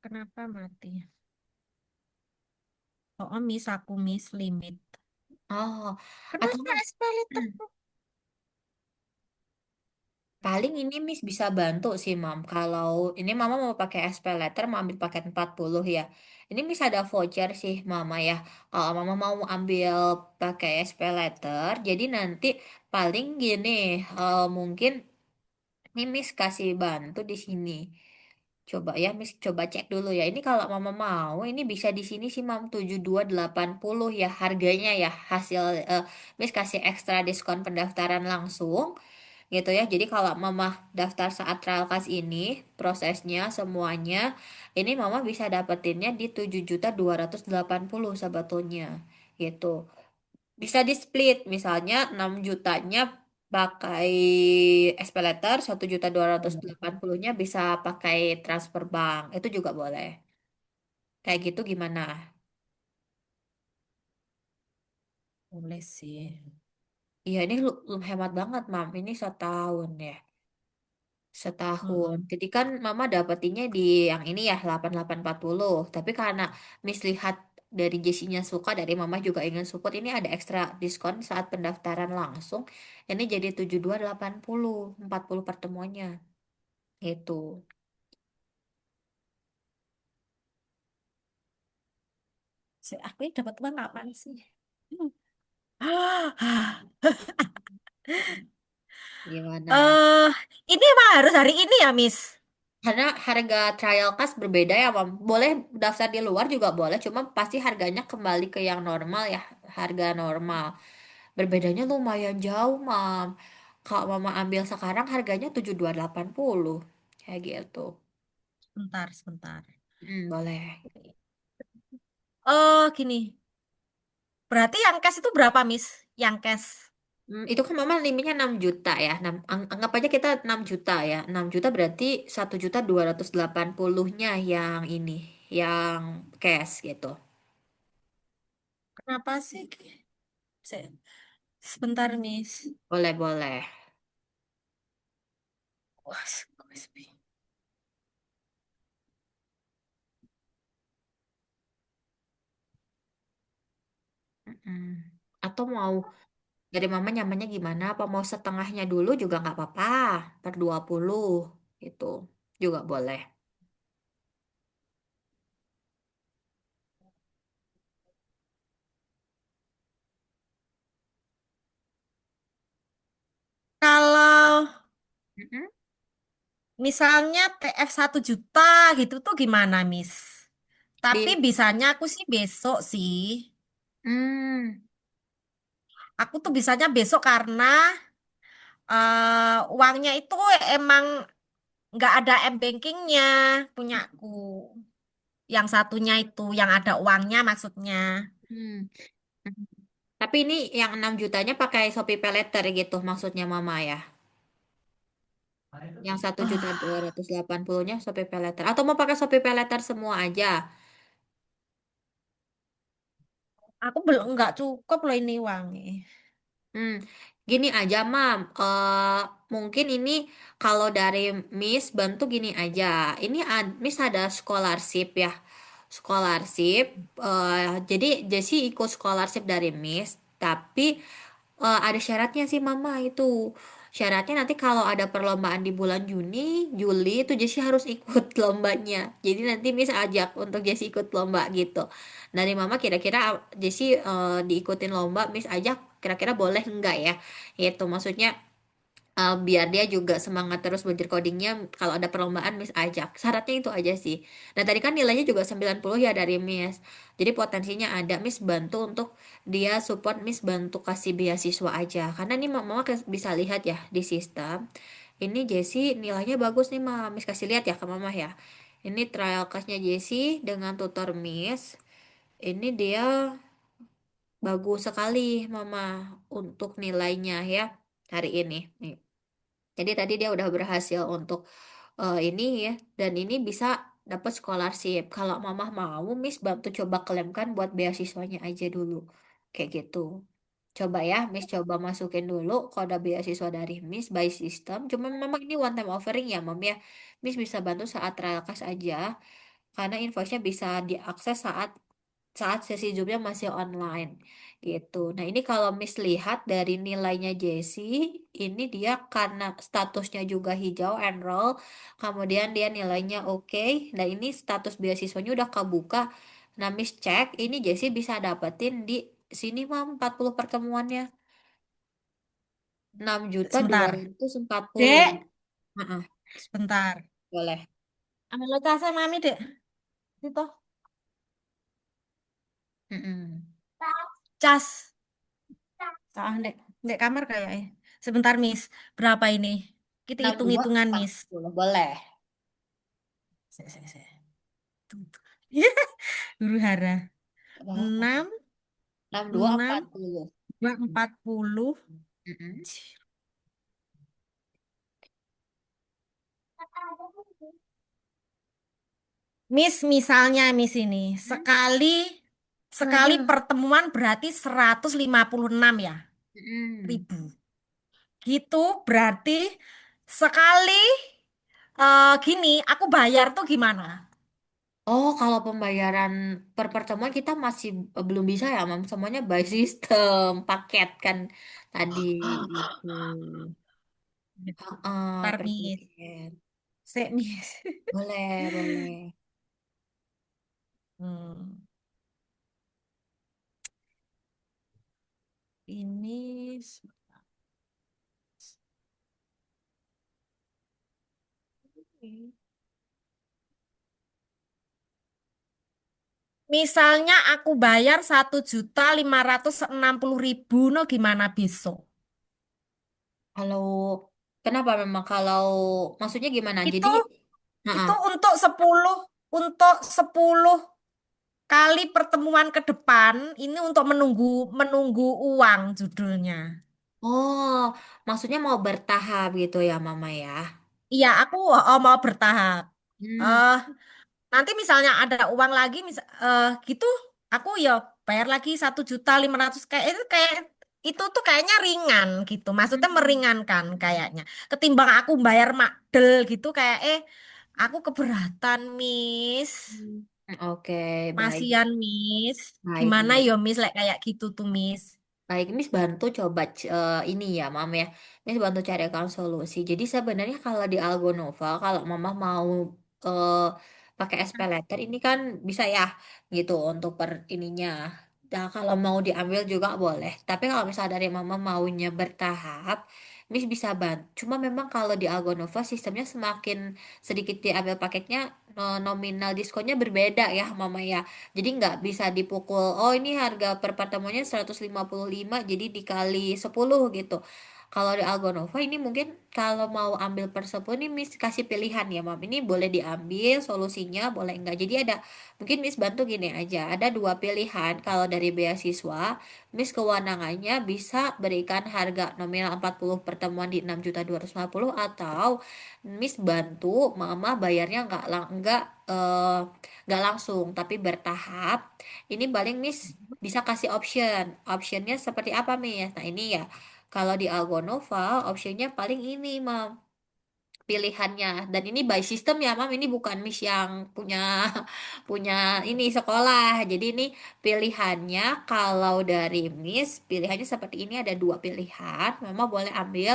Kenapa mati? Oh, Miss, aku Miss limit. Oh, atau Kenapa enggak escalator? paling ini Miss bisa bantu sih Mam. Kalau ini Mama mau pakai SP Letter, mau ambil paket 40 ya. Ini Miss ada voucher sih Mama ya. Kalau Mama mau ambil pakai SP Letter, jadi nanti paling gini, mungkin ini Miss kasih bantu di sini. Coba ya, Miss coba cek dulu ya. Ini kalau Mama mau, ini bisa di sini sih Mam 7280 ya harganya ya. Hasil Miss kasih ekstra diskon pendaftaran langsung gitu ya. Jadi kalau Mama daftar saat trial class ini, prosesnya semuanya ini Mama bisa dapetinnya di 7.280 sebetulnya gitu. Bisa di split misalnya 6 jutanya pakai SPay Letter, 1.280.000-nya bisa pakai transfer bank. Itu juga boleh. Kayak gitu gimana? Boleh sih. Iya, ini hemat banget, Mam. Ini setahun ya. Setahun. Mm-mm. Jadi kan Mama dapetinnya di yang ini ya 8840. Tapi karena Miss lihat dari Jessinya suka, dari Mama juga ingin support, ini ada ekstra diskon saat pendaftaran langsung. Ini jadi 7280, 40 pertemuannya. Itu. Aku ini dapat uang kapan sih? Gimana? Eh, ini emang harus hari ini ya, Miss? Karena harga trial class berbeda ya, Mam. Boleh daftar di luar juga boleh, cuma pasti harganya kembali ke yang normal ya, harga normal. Berbedanya lumayan jauh, Mam. Kalau Mama ambil sekarang harganya 7280. Kayak gitu. Sebentar, sebentar. Boleh. Gini. Berarti yang cash itu berapa, Miss? Yang cash. Itu kan Mama limitnya 6 juta ya. Anggap aja kita 6 juta ya. 6 juta berarti 1.280.000-nya yang ini, yang cash gitu. Kenapa sih? Se- Sebentar, Miss. Boleh, boleh. Wah, Mm-mm. Atau mau dari Mama nyamannya gimana? Apa mau setengahnya dulu juga nggak apa-apa. Per 20 gitu. Juga boleh. kalau Mm-mm. misalnya TF 1 juta gitu tuh gimana, Miss? Tapi Di bisanya aku sih besok sih. hmm, Aku tuh bisanya besok karena uangnya itu emang nggak ada m-bankingnya punyaku. Yang satunya itu yang ada uangnya maksudnya. hmm. Hmm. Tapi ini yang 6 jutanya pakai Shopee Paylater gitu maksudnya Mama ya. Yang satu juta dua Ah, ratus delapan puluhnya Shopee Paylater. Atau mau pakai Shopee Paylater semua aja? aku belum nggak cukup loh ini uangnya. Hmm, gini aja, Mam. Mungkin ini kalau dari Miss bantu gini aja. Ini Miss ada scholarship ya. Scholarship. Jadi Jessie ikut scholarship dari Miss. Tapi ada syaratnya sih, Mama itu. Syaratnya nanti kalau ada perlombaan di bulan Juni, Juli itu Jessie harus ikut lombanya. Jadi nanti Miss ajak untuk Jessie ikut lomba gitu. Dari Mama kira-kira Jessie diikutin lomba, Miss ajak kira-kira boleh enggak ya? Itu maksudnya biar dia juga semangat terus belajar codingnya kalau ada perlombaan Miss ajak. Syaratnya itu aja sih. Dan tadi kan nilainya juga 90 ya dari Miss. Jadi potensinya ada Miss bantu untuk dia support Miss bantu kasih beasiswa aja. Karena ini Mama bisa lihat ya di sistem. Ini Jessie nilainya bagus nih Mama. Miss kasih lihat ya ke Mama ya. Ini trial classnya Jessie dengan tutor Miss. Ini dia bagus sekali Mama untuk nilainya ya hari ini. Nih. Jadi tadi dia udah berhasil untuk ini ya dan ini bisa dapat scholarship. Kalau Mama mau, Miss bantu coba klaimkan buat beasiswanya aja dulu. Kayak gitu. Coba ya, Miss coba masukin dulu kode beasiswa dari Miss by system. Cuma memang ini one time offering ya, Mom ya. Miss bisa bantu saat trial cash aja karena invoice-nya bisa diakses saat saat sesi Zoom-nya masih online gitu. Nah, ini kalau Miss lihat dari nilainya Jessie, ini dia karena statusnya juga hijau enroll, kemudian dia nilainya oke. Nah, ini status beasiswanya udah kebuka. Nah, Miss cek, ini Jessie bisa dapetin di sini mah 40 pertemuannya. Sebentar. 6.240. Dek, Heeh, sebentar. boleh. Ambil casnya mami, Dek. Itu. Mm-mm. Cas. Ah, Dek kamar kayaknya. Sebentar, Miss. Berapa ini? Kita Enam dua hitung-hitungan, empat Miss. puluh boleh. Se. Guru Hara. Apa? 6, 6, 6240. 2, 40. Mm-mm. Miss, misalnya Miss ini sekali sekali Ada. pertemuan berarti 156 ya Mm-mm. ribu. Gitu berarti sekali gini aku bayar tuh gimana? Oh, kalau pembayaran per pertemuan kita masih belum bisa ya, Mam. Semuanya by system, paket kan tadi itu. Heeh, Ntar per Miss. paket. Miss. Boleh, boleh. Hmm, ini misalnya aku bayar 1.560.000 no gimana besok? Kalau kenapa memang kalau maksudnya gimana? Itu Jadi, heeh. itu untuk 10 kali pertemuan ke depan ini untuk menunggu menunggu uang judulnya. Oh, maksudnya mau bertahap gitu ya, Mama ya. Iya, aku mau bertahap. Hmm. eh Nanti misalnya ada uang lagi, gitu, aku ya bayar lagi 1.500.000 kayak itu tuh kayaknya ringan gitu. Maksudnya meringankan kayaknya. Ketimbang aku bayar makdel gitu kayak aku keberatan, Miss. Hmm. Oke, baik. Masian, Miss. Baik, Gimana baik. yo, Miss, kayak gitu tuh, Miss? Baik, Miss bantu coba ini ya, Mam ya. Miss bantu carikan solusi. Jadi sebenarnya kalau di Algonova, kalau Mama mau eh, pakai SP letter ini kan bisa ya, gitu untuk per ininya. Nah, kalau mau diambil juga boleh. Tapi kalau misalnya dari Mama maunya bertahap, Miss bisa bantu. Cuma memang kalau di Algonova sistemnya semakin sedikit diambil paketnya, nominal diskonnya berbeda ya, Mama ya. Jadi nggak bisa dipukul, oh ini harga per pertemuannya 155 jadi dikali 10 gitu. Kalau di Algonova ini mungkin kalau mau ambil per 10 ini Miss kasih pilihan ya Mam. Ini boleh diambil solusinya, boleh enggak. Jadi ada, mungkin Miss bantu gini aja. Ada dua pilihan kalau dari beasiswa. Miss kewenangannya bisa berikan harga nominal 40 pertemuan di 6.250.000 atau Miss bantu Mama bayarnya nggak langsung tapi bertahap. Ini paling Miss bisa kasih option. Optionnya seperti apa Miss? Nah ini ya. Kalau di Algonova optionnya paling ini Mam pilihannya dan ini by system ya Mam ini bukan Miss yang punya punya ini sekolah. Jadi ini pilihannya kalau dari Miss pilihannya seperti ini ada dua pilihan. Mama boleh ambil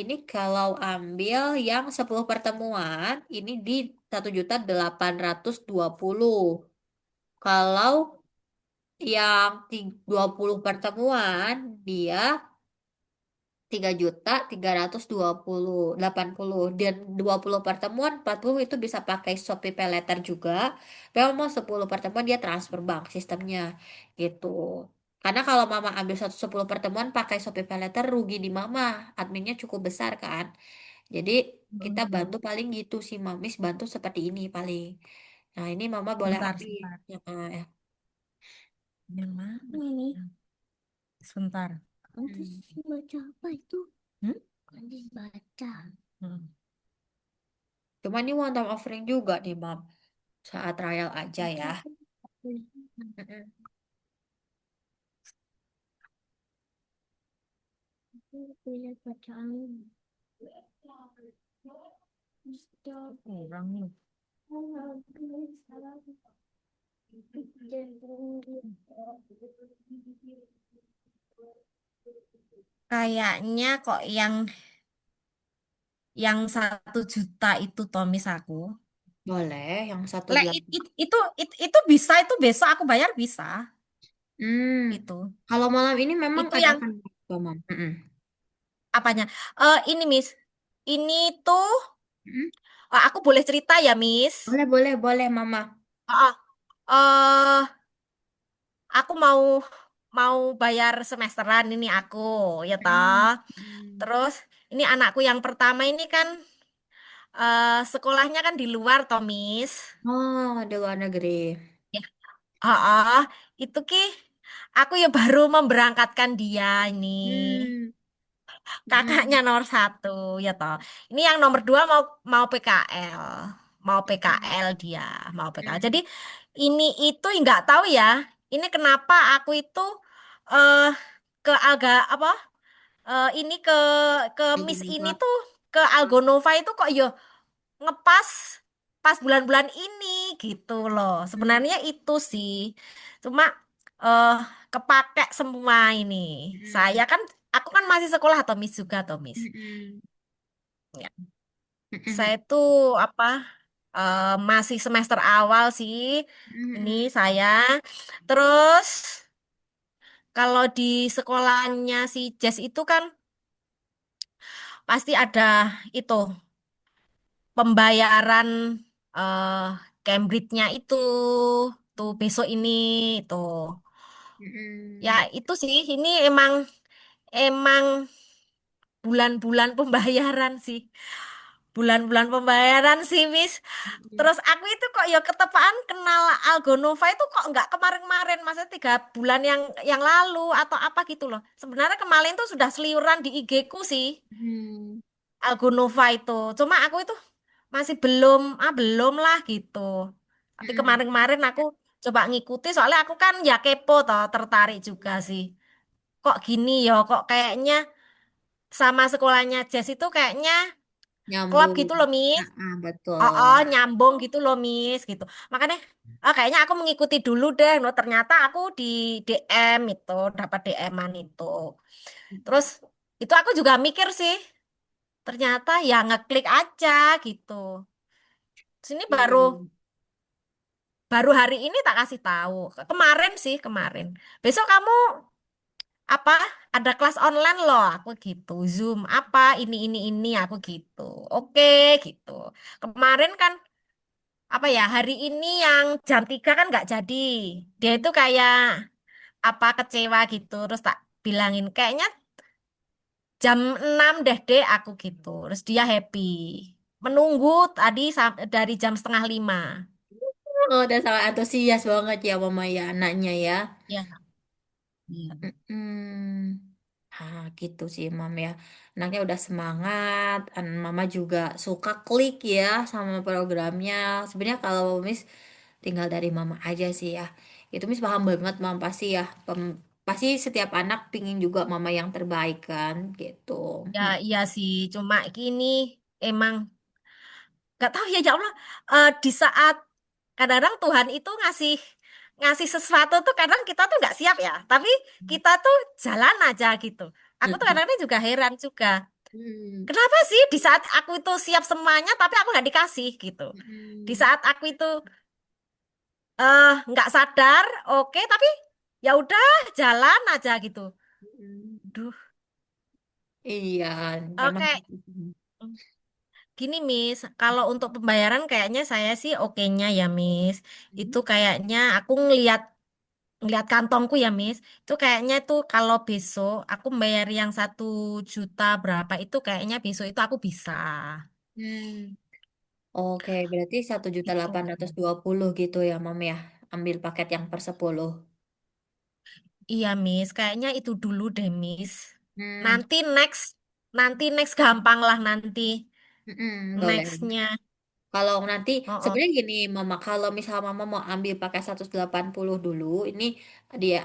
ini kalau ambil yang 10 pertemuan ini di 1.820. Kalau yang 20 pertemuan dia 3.320.80 dan 20 pertemuan 40 itu bisa pakai Shopee Paylater juga. Memang mau 10 pertemuan dia transfer bank sistemnya gitu. Karena kalau Mama ambil 10 pertemuan pakai Shopee Paylater rugi di Mama. Adminnya cukup besar kan. Jadi kita bantu Hmm, paling gitu sih Mamis bantu seperti ini paling. Nah ini Mama boleh Sebentar, ambil. sebentar. Ya. Yang mana ini? Sebentar. Nanti Hmm. sih baca apa itu? Hmm? Nanti baca. Hmm. Cuma ini one time offering juga nih Mam. Saat trial aja Baca ya. apa? Boleh. Mm-mm. Aku lihat bacaan. Stop. Kurang nih. Kayaknya kok yang 1 juta itu Tomis aku. Boleh, yang satu Lek delapan. itu bisa itu besok aku bayar bisa Hmm, itu. kalau malam ini memang Itu ada yang akan Mam. Mm-mm. apanya? Ini Miss. Ini tuh Mm-mm. aku boleh cerita ya, Miss. Boleh, boleh, boleh, Mama. Ah, ah. Aku mau mau bayar semesteran ini aku, ya toh. Hmm. Hmm. Terus ini anakku yang pertama ini kan sekolahnya kan di luar, toh, Miss. Oh, di luar negeri. Ya. Ah, itu Ki, aku ya baru memberangkatkan dia ini. Hmm. Kakaknya Hmm. nomor 1, ya toh. Ini yang nomor 2 mau mau PKL. Mau Hmm. PKL dia, mau PKL. Hmm. Jadi ini itu nggak tahu ya. Ini kenapa aku itu eh ke agak apa? Ini ke Lagi Miss ini lupa. tuh ke Algonova itu kok yo ngepas pas bulan-bulan ini gitu loh. Hmm. Sebenarnya itu sih. Cuma eh kepake semua ini. Hmm. Saya kan aku kan masih sekolah atau Miss juga atau Miss. Hmm. Ya, saya Hmm. tuh apa masih semester awal sih ini Hmm. saya. Terus kalau di sekolahnya si Jess itu kan pasti ada itu pembayaran eh Cambridge-nya itu tuh besok ini tuh. Ya Hmm. itu sih ini emang emang bulan-bulan pembayaran sih. Bulan-bulan pembayaran sih, Miss. Hmm. Terus aku itu kok ya ketepaan kenal Algonova itu kok nggak kemarin-kemarin, maksudnya 3 bulan yang lalu atau apa gitu loh. Sebenarnya kemarin tuh sudah seliuran di IG ku sih Hmm. Algonova itu. Cuma aku itu masih belum lah gitu. Tapi Hmm. kemarin-kemarin aku coba ngikuti soalnya aku kan ya kepo toh, tertarik juga sih. Kok gini ya, kok kayaknya sama sekolahnya Jazz itu kayaknya klub Nyambung. gitu loh, Miss. Ah, ah, Oh, betul. oh, nyambung gitu loh, Miss, gitu. Makanya, kayaknya aku mengikuti dulu deh. No, ternyata aku di DM itu, dapat DM-an itu. Terus, itu aku juga mikir sih, ternyata ya ngeklik aja gitu. Sini baru Iya. baru hari ini tak kasih tahu. Kemarin sih, kemarin. Besok kamu apa? Ada kelas online loh, aku gitu. Zoom apa? Ini aku gitu. Oke, gitu. Kemarin kan apa ya hari ini yang jam 3 kan nggak jadi dia itu kayak apa kecewa gitu terus tak bilangin kayaknya jam 6 deh aku gitu terus dia happy menunggu tadi dari jam setengah 5 Oh, udah sangat antusias banget ya Mama ya anaknya ya. ya iya Mm-mm. Ah, gitu sih Mam ya. Anaknya udah semangat, Mama juga suka klik ya sama programnya. Sebenarnya kalau Miss tinggal dari Mama aja sih ya. Itu Miss paham banget Mam pasti ya. Pasti setiap anak pingin juga Mama yang terbaik kan gitu. ya Hmm. iya sih cuma gini emang nggak tahu ya ya Allah di saat kadang-kadang Tuhan itu ngasih ngasih sesuatu tuh kadang kita tuh nggak siap ya tapi kita tuh jalan aja gitu aku tuh kadang-kadang juga heran juga Hmm. kenapa sih di saat aku itu siap semuanya tapi aku nggak dikasih gitu di Hmm. saat aku itu nggak sadar oke tapi ya udah jalan aja gitu Hmm. duh Iya, memang oke gitu. gini Miss kalau untuk pembayaran kayaknya saya sih oke-nya ya Miss itu kayaknya aku ngelihat ngelihat kantongku ya Miss itu kayaknya tuh kalau besok aku bayar yang 1 juta berapa itu kayaknya besok itu aku bisa Hmm. Oke, berarti satu juta itu delapan ratus dua puluh gitu ya, Mam ya. Ambil paket yang per 10. iya Miss kayaknya itu dulu deh Miss Hmm. nanti next gampang lah nanti Mm-mm, boleh. nextnya Kalau nanti, oh, oh. sebenarnya gini, Mama, kalau misal Mama mau ambil pakai 180 dulu, ini dia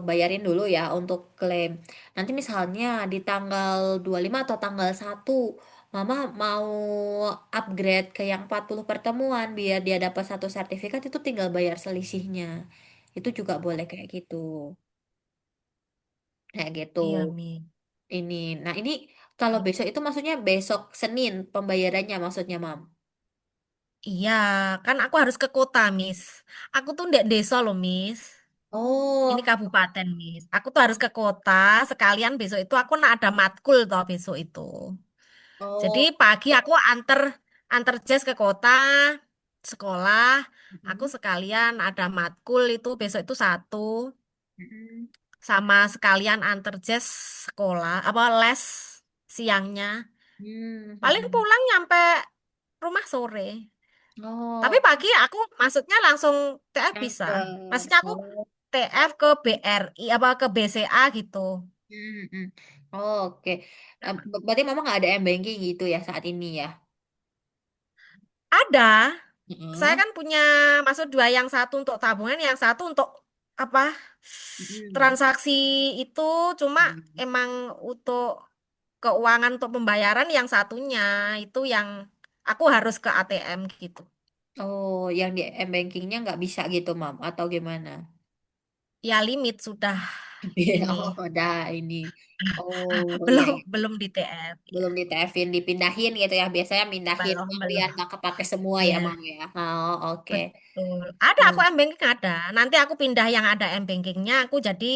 bayarin dulu ya untuk klaim. Nanti misalnya di tanggal 25 atau tanggal 1 Mama mau upgrade ke yang 40 pertemuan biar dia dapat satu sertifikat itu tinggal bayar selisihnya. Itu juga boleh kayak gitu. Kayak gitu. Iya, Mi. Ini. Nah, ini kalau besok itu maksudnya besok Senin pembayarannya maksudnya, Mam. Iya, kan aku harus ke kota, Miss. Aku tuh ndek desa loh, Miss. Ini Oh, kabupaten, Miss. Aku tuh harus ke kota, sekalian besok itu aku nak ada matkul toh besok itu. Jadi oh. pagi aku anter anter Jess ke kota, sekolah. Aku Mm-mm, sekalian ada matkul itu besok itu satu. mm-mm, Sama sekalian anter Jess sekolah, apa les siangnya. Paling mm-mm. pulang nyampe rumah sore. Tapi Oh, pagi aku maksudnya langsung TF yang bisa. ke Maksudnya aku oh, TF ke BRI apa ke BCA gitu. mm-mm. Oh, oke. Berarti mama nggak ada m-banking gitu ya saat ini ya? Ada, saya Heeh. kan punya maksud dua, yang satu untuk tabungan, yang satu untuk apa? Mm-mm. Transaksi itu cuma Mm. emang untuk keuangan untuk pembayaran, yang satunya itu yang aku harus ke ATM gitu. Oh, yang di m-bankingnya nggak bisa gitu, Mam, atau gimana? Ya limit sudah ini. Oh, udah ini. Oh, iya, Belum iya. belum di TF ya. Belum di TF-in, dipindahin gitu ya. Biasanya mindahin Belum uang belum. biar nggak kepake semua ya, Ya. Mam ya. Oh, oke. Betul. Ada, aku Hmm. M-Banking ada. Nanti aku pindah yang ada M-Bankingnya, aku jadi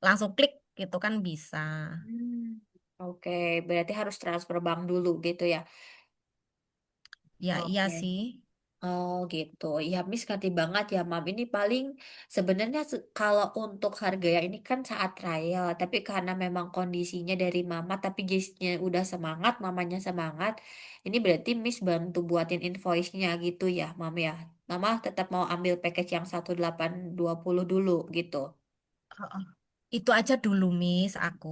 langsung klik gitu kan bisa. Hmm. Oke, berarti harus transfer bank dulu gitu ya. Ya iya Oke. sih. Oh gitu. Ya Miss ngerti banget ya Mam. Ini paling sebenarnya kalau untuk harga ya ini kan saat trial. Tapi karena memang kondisinya dari Mama tapi Gisnya udah semangat, Mamanya semangat. Ini berarti Miss bantu buatin invoice-nya gitu ya Mam ya. Mama tetap mau ambil package yang 1820 dulu gitu. Heeh. Itu aja dulu, Miss, aku.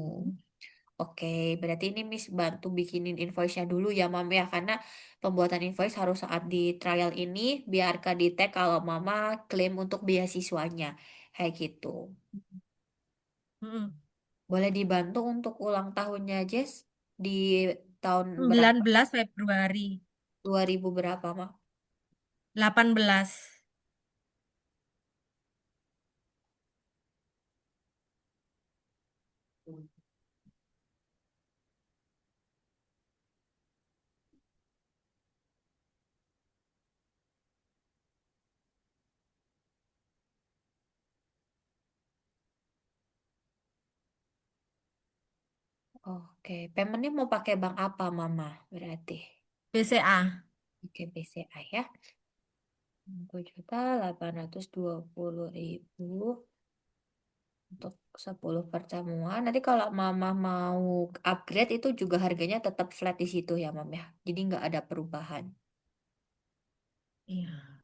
Oke, berarti ini Miss bantu bikinin invoice-nya dulu ya, Mam ya, karena pembuatan invoice harus saat di trial ini biar di tag kalau Mama klaim untuk beasiswanya, kayak gitu. Mm-mm. Boleh dibantu untuk ulang tahunnya Jess di tahun berapa? 19 Februari. 2000 berapa, Mak? 18. Oke, paymentnya mau pakai bank apa, Mama? Berarti. BCA. Oke, BCA ya. 60.820.000 untuk 10 pertemuan. Nanti kalau Mama mau upgrade itu juga harganya tetap flat di situ ya, Mam ya. Jadi nggak ada perubahan. Iya.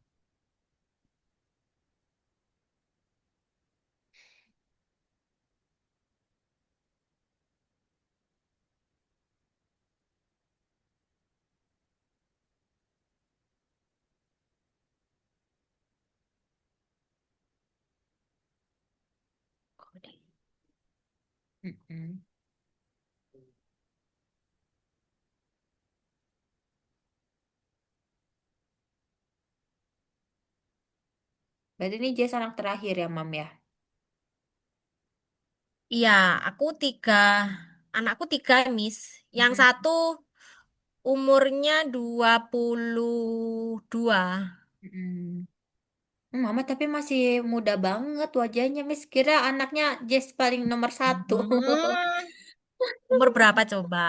Mm-mm. Berarti ini Jess anak terakhir ya, Mam ya. Iya, aku tiga, anakku tiga, Miss. Yang Mm-mm. satu umurnya 22. Mm-mm. Mama tapi masih muda banget wajahnya, Miss. Kira anaknya Jess paling nomor satu. Hmm, umur berapa coba?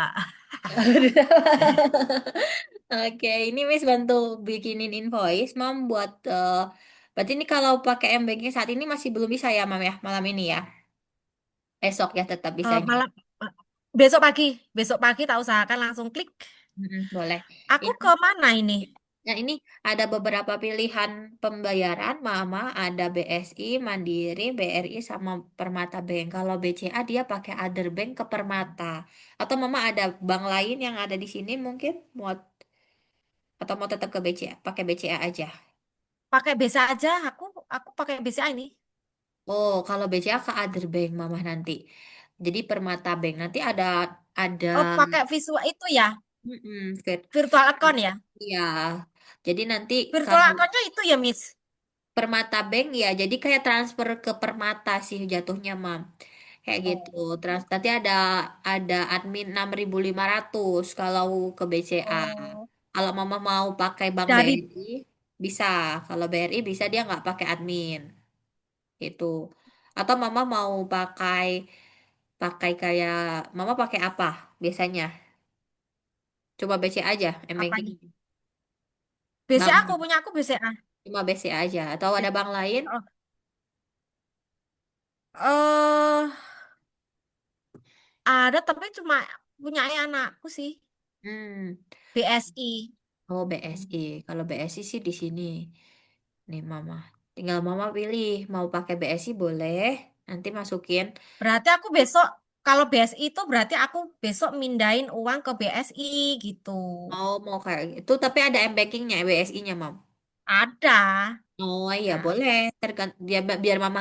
Oke, ini Miss bantu bikinin invoice, Mam buat berarti ini kalau pakai M-Banknya saat ini masih belum bisa ya, Mam ya, malam ini ya. Esok ya tetap bisanya. Malam eh, besok pagi, besok pagi tak usahakan langsung klik. Mm-mm, boleh. Aku Ini, ke mana ini? nah ini ada beberapa pilihan pembayaran, Mama. Ada BSI, Mandiri, BRI, sama Permata Bank. Kalau BCA dia pakai Other Bank ke Permata. Atau Mama ada bank lain yang ada di sini mungkin mau atau mau tetap ke BCA, pakai BCA aja. Pakai BCA aja. Aku pakai BCA ini. Oh, kalau BCA ke Other Bank, Mama nanti. Jadi Permata Bank nanti ada Oh, pakai visual itu ya. Mm-mm, Virtual account ya? iya. Jadi nanti Virtual kalau accountnya itu ya, Miss? Permata Bank ya, jadi kayak transfer ke Permata sih jatuhnya, Mam. Kayak gitu. Oh. Nanti ada admin 6.500 kalau ke BCA. Oh. Kalau Mama mau pakai Bank Dari BRI, bisa. Kalau BRI bisa dia nggak pakai admin. Gitu. Atau Mama mau pakai pakai kayak Mama pakai apa biasanya? Coba BCA aja, apanya? M-Banking. BCA Bank aku punya aku BCA. cuma BCA aja. Atau ada bank lain? Oh. Eh, ada tapi cuma punya anakku sih. Hmm. BSI. Oh, BSI. Kalau BSI sih di sini. Nih, Mama. Tinggal Mama pilih. Mau pakai BSI boleh. Nanti masukin. Berarti aku besok kalau BSI itu berarti aku besok mindahin uang ke BSI gitu. Mau kayak gitu. Tapi ada M-Bankingnya, BSI-nya, Mam. Ada. Oh iya Nah, boleh. Dia biar Mama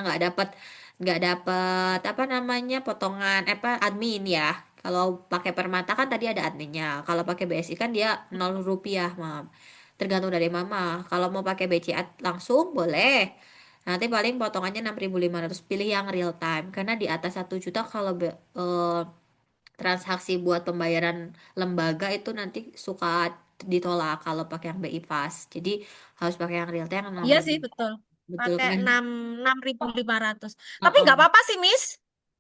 nggak dapat apa namanya potongan apa admin ya. Kalau pakai Permata kan tadi ada adminnya. Kalau pakai BSI kan dia 0 rupiah, Mam. Tergantung dari Mama. Kalau mau pakai BCA langsung boleh. Nanti paling potongannya 6.500. Pilih yang real time karena di atas 1 juta kalau transaksi buat pembayaran lembaga itu nanti suka ditolak kalau pakai yang BI Fast. Jadi harus pakai yang real time yang iya 6.000. sih betul. Betul Pakai kan? 6.500. Tapi nggak Heeh. apa-apa sih, Miss.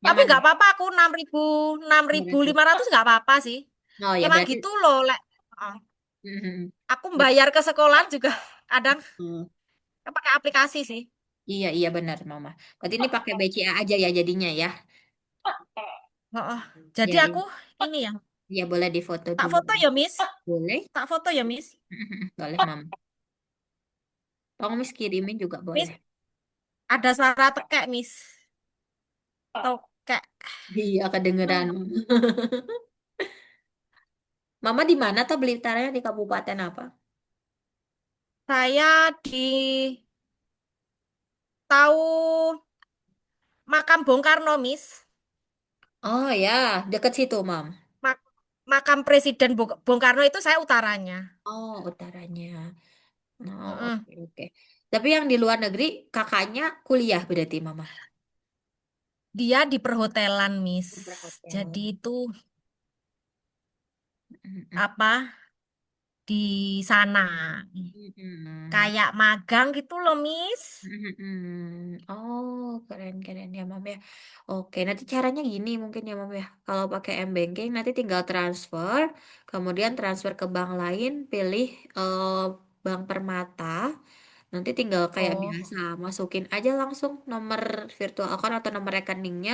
Yang Tapi mana? nggak apa-apa aku 6.500 nggak apa-apa sih. Oh ya Emang berarti. gitu loh, Lek. Oh, Mhm. aku bayar ke sekolah juga kadang Betul. pakai aplikasi sih. Iya iya benar Mama. Berarti ini pakai BCA aja ya jadinya ya. Oh, oh. Jadi Ya aku iya. ini ya, Ya boleh difoto tak dulu. foto ya, Miss. Boleh. Tak foto ya, Miss. Boleh Mama. Tolong Miss kirimin juga Miss, boleh. ada suara tekek, Miss. Tokek. Iya kedengeran. Mama di mana tuh Blitarnya di kabupaten apa? Saya di tahu makam Bung Karno, Miss. Oh ya, deket situ, Mam. Mak- makam Presiden Bung Karno itu saya utaranya. Oh, utaranya. Oh, Mm-mm. oke, oke. Tapi yang di luar negeri, kakaknya kuliah berarti, Mama. Dia di perhotelan, Miss. Berhotel. Jadi itu Mm-mm. apa di sana. Mm-mm. Kayak magang gitu loh, Miss. Mm-mm. Oh, keren keren ya, Mam ya. Oke, nanti caranya gini mungkin ya, Mam ya. Kalau pakai M-Banking, nanti tinggal transfer, kemudian transfer ke bank lain, pilih eh, Bank Permata. Nanti tinggal kayak Oh, biasa, masukin aja langsung nomor virtual account atau nomor rekeningnya,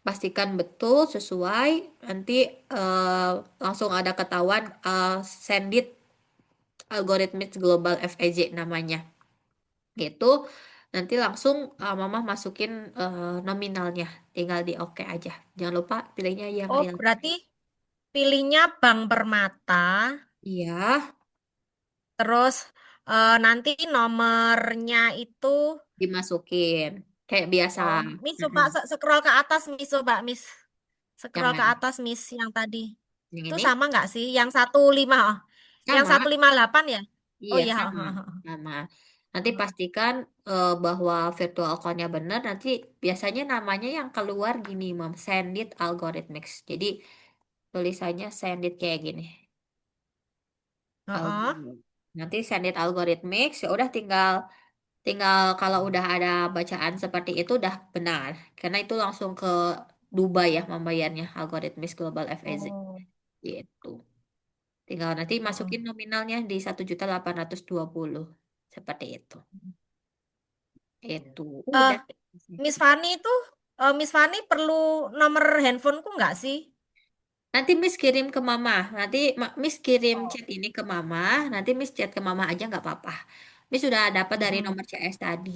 pastikan betul sesuai. Nanti eh, langsung ada ketahuan Sendit Algorithmic Global FEJ namanya. Gitu. Nanti langsung Mama masukin nominalnya, tinggal di oke aja. Jangan lupa pilihnya yang oh real berarti time. pilihnya Bank Permata. Iya, Terus nanti nomornya itu, dimasukin kayak biasa. oh, Miss coba Mm-mm. scroll ke atas, Miss coba, Miss. Yang Scroll ke mana? atas, Miss, yang tadi. Yang Itu ini? sama nggak sih? Yang 15, oh. Yang Sama. 158 ya? Oh Iya, iya. sama. Sama. Nanti pastikan bahwa virtual account-nya benar. Nanti biasanya namanya yang keluar gini, Mam. Sendit Algorithmics. Jadi tulisannya Sendit kayak gini. Heeh. Algo. Nanti Sendit Algorithmics. Ya udah tinggal tinggal kalau udah ada bacaan seperti itu udah benar. Karena itu langsung ke Dubai ya membayarnya Algorithmics Global FEZ. Oh. Gitu. Tinggal nanti Heeh. masukin nominalnya di 1.820. Seperti itu. Itu Eh, udah. Miss Fani itu, Miss Fani perlu nomor handphoneku nggak sih? Nanti Miss kirim ke Mama. Nanti Miss kirim chat ini ke Mama. Nanti Miss chat ke Mama aja nggak apa-apa. Miss sudah dapat dari Mm-mm. nomor CS tadi.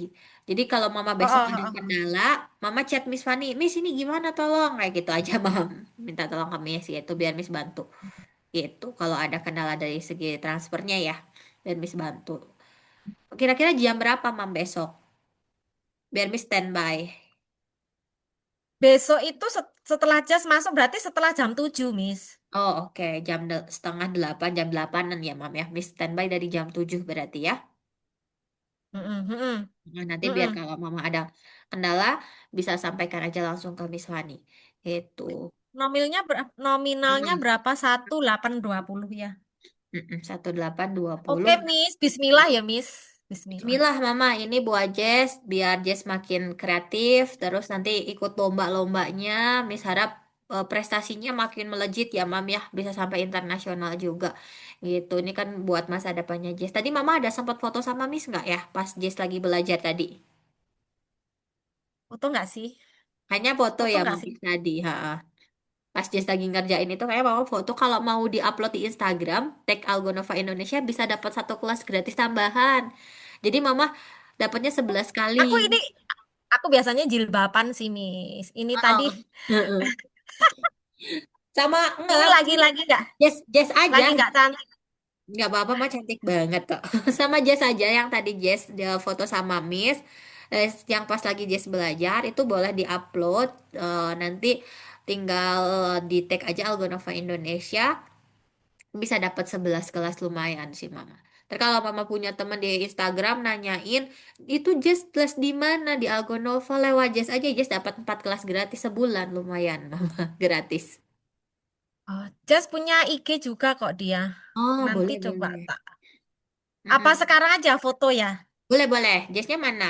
Jadi kalau Mama Oh, besok oh, ada oh, oh. kendala, Mama chat Miss Fani. Miss ini gimana tolong? Kayak gitu aja Mam. Minta tolong ke Miss itu biar Miss bantu. Gitu. Kalau ada kendala dari segi transfernya ya. Dan Miss bantu. Kira-kira jam berapa Mam besok? Biar Miss standby. Besok itu setelah jas masuk berarti setelah jam 7, Miss. Oh oke, setengah delapan, jam delapanan ya Mam ya. Miss standby dari jam 7 berarti ya. Mm-mm, mm-mm, Nah, nanti biar mm-mm. kalau Mama ada kendala bisa sampaikan aja langsung ke Miss Fani. Itu. Nominalnya Mm-mm. berapa? 1820 ya. 1820. Oke, Miss. Bismillah ya, Miss. Bismillah. Bismillah Mama, ini buat Jess, biar Jess makin kreatif, terus nanti ikut lomba-lombanya, Miss harap prestasinya makin melejit ya Mam ya, bisa sampai internasional juga. Gitu, ini kan buat masa depannya Jess. Tadi Mama ada sempat foto sama Miss nggak ya, pas Jess lagi belajar tadi? Foto nggak sih? Hanya foto Foto ya nggak Mam sih? Miss tadi, ha. Pas Jess lagi ngerjain itu kayak Mama foto, kalau mau diupload di Instagram, tag Algonova Indonesia bisa dapat satu kelas gratis tambahan. Jadi Mama dapatnya 11 kali. Aku biasanya jilbaban sih, Miss. Ini tadi, Oh. Heeh. Sama ini enggak, lagi Jess aja. nggak cantik. Nggak apa-apa mah cantik banget kok. Sama Jess aja yang tadi Jess dia foto sama Miss. Yang pas lagi Jess belajar itu boleh diupload. Nanti tinggal di tag aja Algonova Indonesia. Bisa dapat 11 kelas lumayan sih Mama. Terus kalau Mama punya teman di Instagram nanyain, itu Jess kelas di mana? Di Algonova, lewat Jess aja. Jess dapat 4 kelas gratis sebulan lumayan Mama. Gratis. Oh, Jas punya IG juga kok dia. Oh, Nanti boleh, coba boleh. tak. Apa Mm-mm. sekarang aja foto ya? Boleh, boleh. Jessnya mana?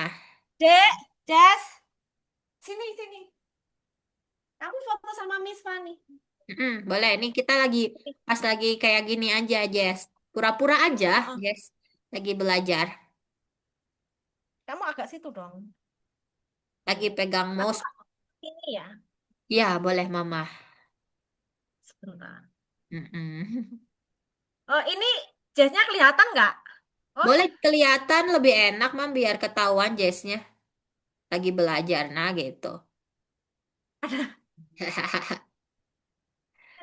Dek, Jas, sini. Aku foto sama Miss Fani. Mm-mm, boleh. Nih kita lagi pas lagi kayak gini aja, Jess. Pura-pura aja, Oh, Jess. Lagi belajar. kamu agak situ dong. Lagi pegang Aku mouse. ini ya. Ya, boleh, Mama. Sebentar. Mm-mm. Oh, ini jasnya kelihatan nggak? Oh, Boleh kelihatan lebih enak, Mam, biar ketahuan Jessnya. Lagi belajar, nah gitu.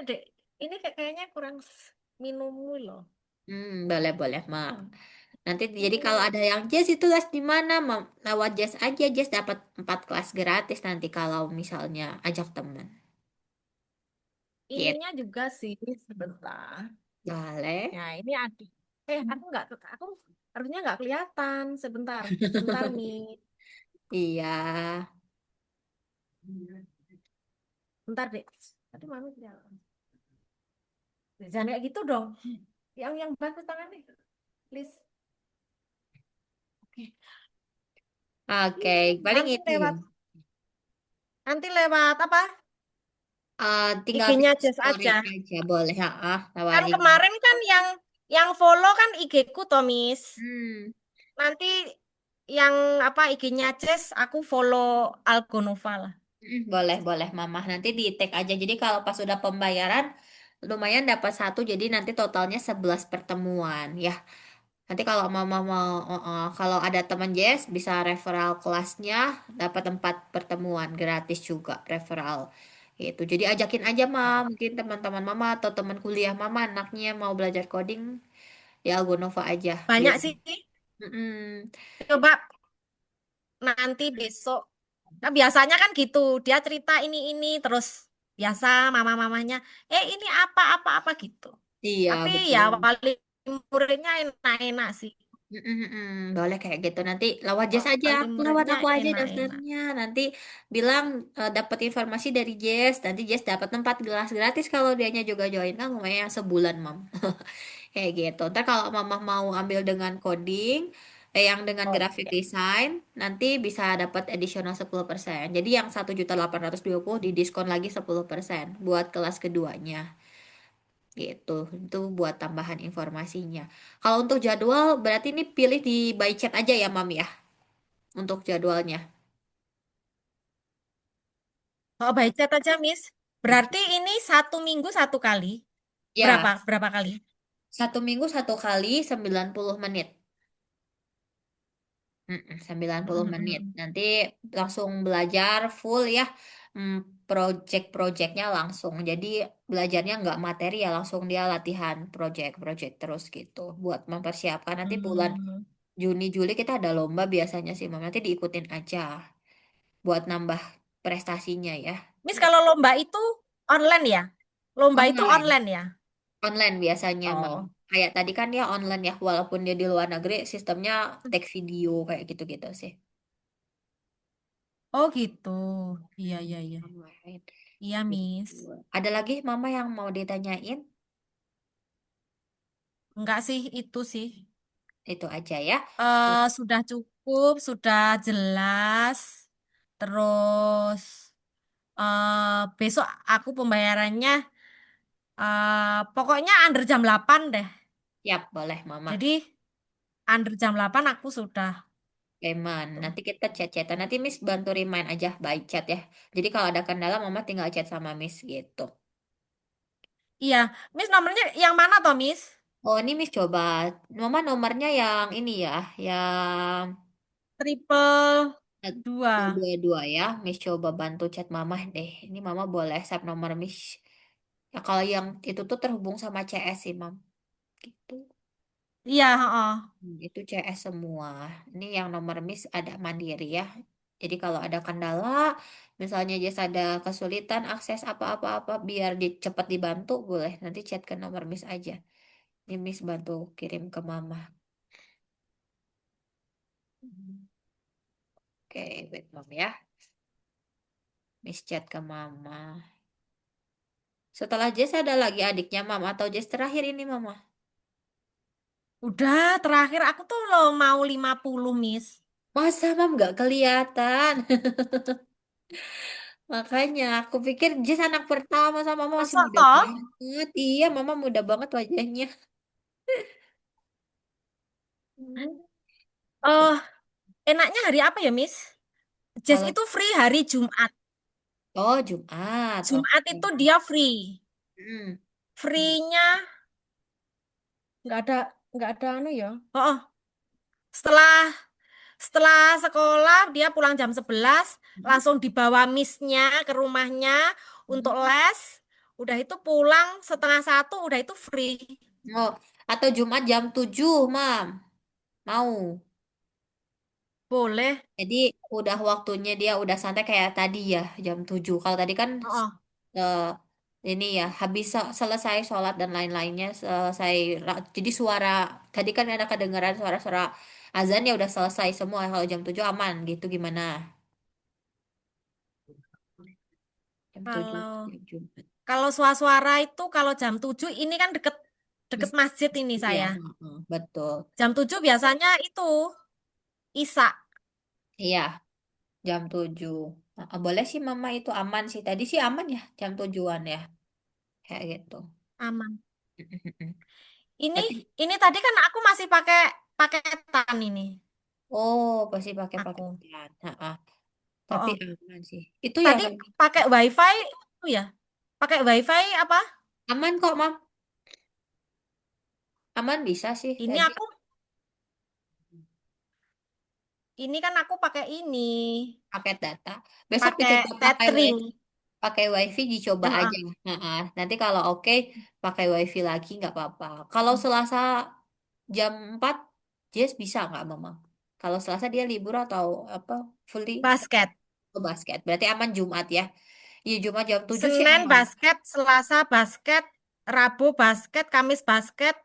Dek, ini kayaknya kurang minummu loh. Boleh, boleh, Mam. Nanti jadi kalau Hmm, ada yang Jess itu les di mana, Mam? Lewat Jess aja, Jess dapat 4 kelas gratis nanti kalau misalnya ajak teman. Gitu. ininya juga sih sebentar. Boleh. Ya, ini adik. Aku harusnya nggak kelihatan. Sebentar nih. Iya. Bentar deh. Aduh, mami jalan. Jangan kayak gitu dong. Yang bagus tangannya. Please. Oke. Oke, paling Nanti itu ya. lewat. Nanti lewat apa? Tinggal IG-nya bikin Jess story aja. aja boleh, ya. Kan Tawarin. kemarin kan yang follow kan IG-ku toh, Miss. Hmm, Nanti yang apa IG-nya Jess aku follow Algonova lah. boleh, boleh, Mama. Nanti di tag aja. Jadi kalau pas sudah pembayaran, lumayan dapat satu. Jadi nanti totalnya 11 pertemuan, ya. Nanti kalau Mama mau, kalau ada teman Jess, bisa referral kelasnya, dapat 4 pertemuan gratis juga, referral. Itu. Jadi ajakin aja, Mam. Mungkin teman-teman Mama atau teman kuliah Mama, anaknya mau belajar coding, di Algonova aja. Banyak Biar. sih. Mm-mm. Coba nanti besok. Nah, biasanya kan gitu. Dia cerita ini terus biasa mama-mamanya, ini apa gitu. Iya, Tapi ya betul. wali muridnya enak-enak sih. Boleh kayak gitu. Nanti lewat Jess aja, Wali lewat muridnya aku aja enak-enak. daftarnya. Nanti bilang dapat informasi dari Jess. Nanti Jess dapat 4 gelas gratis kalau dianya juga join kan lumayan sebulan, Mam. Kayak gitu. Ntar kalau Mama mau ambil dengan coding, yang dengan graphic Oke. design, nanti bisa dapat additional 10%. Jadi yang 1.820 didiskon lagi 10% buat kelas keduanya. Gitu, itu buat tambahan informasinya. Kalau untuk jadwal, berarti ini pilih di by chat aja ya, Mam ya, untuk jadwalnya. Oh, baik chat aja, Miss. Berarti ini 1 minggu 1 kali. Ya, Berapa kali? 1 minggu 1 kali 90 menit. 90 menit. Mm-mm. Nanti langsung belajar full ya. Hmm, project-projectnya langsung. Jadi belajarnya nggak materi ya, langsung dia latihan project-project terus gitu. Buat mempersiapkan nanti bulan Hmm. Juni, Juli kita ada lomba biasanya sih, Mam. Nanti diikutin aja buat nambah. prestasinya ya. Miss kalau lomba itu online ya? Lomba itu Online, online ya? online biasanya, Mam. Oh. Kayak tadi kan dia online ya, walaupun dia di luar negeri, sistemnya tag video kayak gitu-gitu sih. Oh gitu. Iya, Hmm, iya, iya. online. Iya, Gitu. Miss. Ada lagi Mama yang mau ditanyain? Enggak sih, itu sih. Itu aja ya. Sudah cukup, sudah jelas. Terus besok aku pembayarannya pokoknya under jam 8 deh. Siap, boleh Mama. Jadi under jam 8 aku sudah Eman, tuh. nanti kita chat-chatan. Nanti Miss bantu remind aja by chat ya. Jadi kalau ada kendala, Mama tinggal chat sama Miss gitu. Iya, Miss nomornya yang mana toh, Miss? Oh, ini Miss coba. Mama nomornya yang ini ya, yang Triple dua. dua ya. Miss coba bantu chat Mama deh. Ini Mama boleh save nomor Miss. Ya kalau yang itu tuh terhubung sama CS sih, Mam. Gitu. Iya, heeh. Itu CS semua. Ini yang nomor Miss ada mandiri ya. Jadi kalau ada kendala, misalnya Jess ada kesulitan akses apa-apa-apa biar cepat dibantu, boleh. Nanti chat ke nomor Miss aja. Ini Miss bantu kirim ke Mama. Oke, wait Mom ya. Miss chat ke Mama. Setelah Jess ada lagi adiknya Mama atau Jess terakhir ini Mama? Udah terakhir aku tuh lo mau 50, Miss. Masa Mam nggak kelihatan? Makanya aku pikir Jess anak pertama sama Mama masih Masa muda toh? banget. Iya, Mama muda banget wajahnya. Eh, enaknya hari apa ya, Miss? Jazz Kalau itu free hari Jumat. oh Jumat, Jumat oke. itu dia free. Hmm. Free-nya nggak ada nggak ada anu ya. Oh, setelah setelah sekolah dia pulang jam 11 Hmm. langsung dibawa misnya ke rumahnya untuk Hmm. les. Udah itu pulang setengah 1 udah itu free. Oh, atau Jumat jam 7, Mam. Mau. Boleh. Jadi udah waktunya dia udah santai kayak tadi ya, jam 7. Kalau tadi kan Oh, eh, ini ya habis selesai sholat dan lain-lainnya selesai jadi suara tadi kan ada kedengaran suara-suara azan ya udah selesai semua. Kalau jam 7 aman gitu gimana? Jam 7 kalau ya Jumat. kalau suara-suara itu kalau jam 7 ini kan deket deket masjid ini Iya, saya. heeh, betul. Jam 7 biasanya itu Isa. Iya, jam 7. Boleh sih Mama itu aman sih. Tadi sih aman ya jam 7-an ya. Kayak gitu. Aman. Ini Tapi ini tadi kan aku masih pakai paketan ini. oh pasti pakai Aku. paketan. Heeh. Oh, Tapi oh. aman sih. Itu ya Tadi kayak pakai wifi itu ya. Pakai wifi apa? aman kok, Mam. Aman bisa sih Ini tadi. kan aku pakai ini. Paket data. Besok Pakai dicoba pakai tethering. wifi. Pakai wifi dicoba Heeh. aja. Heeh. Nanti kalau oke pakai wifi lagi nggak apa-apa. Kalau Selasa jam 4 Jess bisa nggak Mama? Kalau Selasa dia libur atau apa fully Basket. ke basket. Berarti aman Jumat ya. Iya Jumat jam 7 sih Senin aman. basket, Selasa basket, Rabu basket, Kamis basket,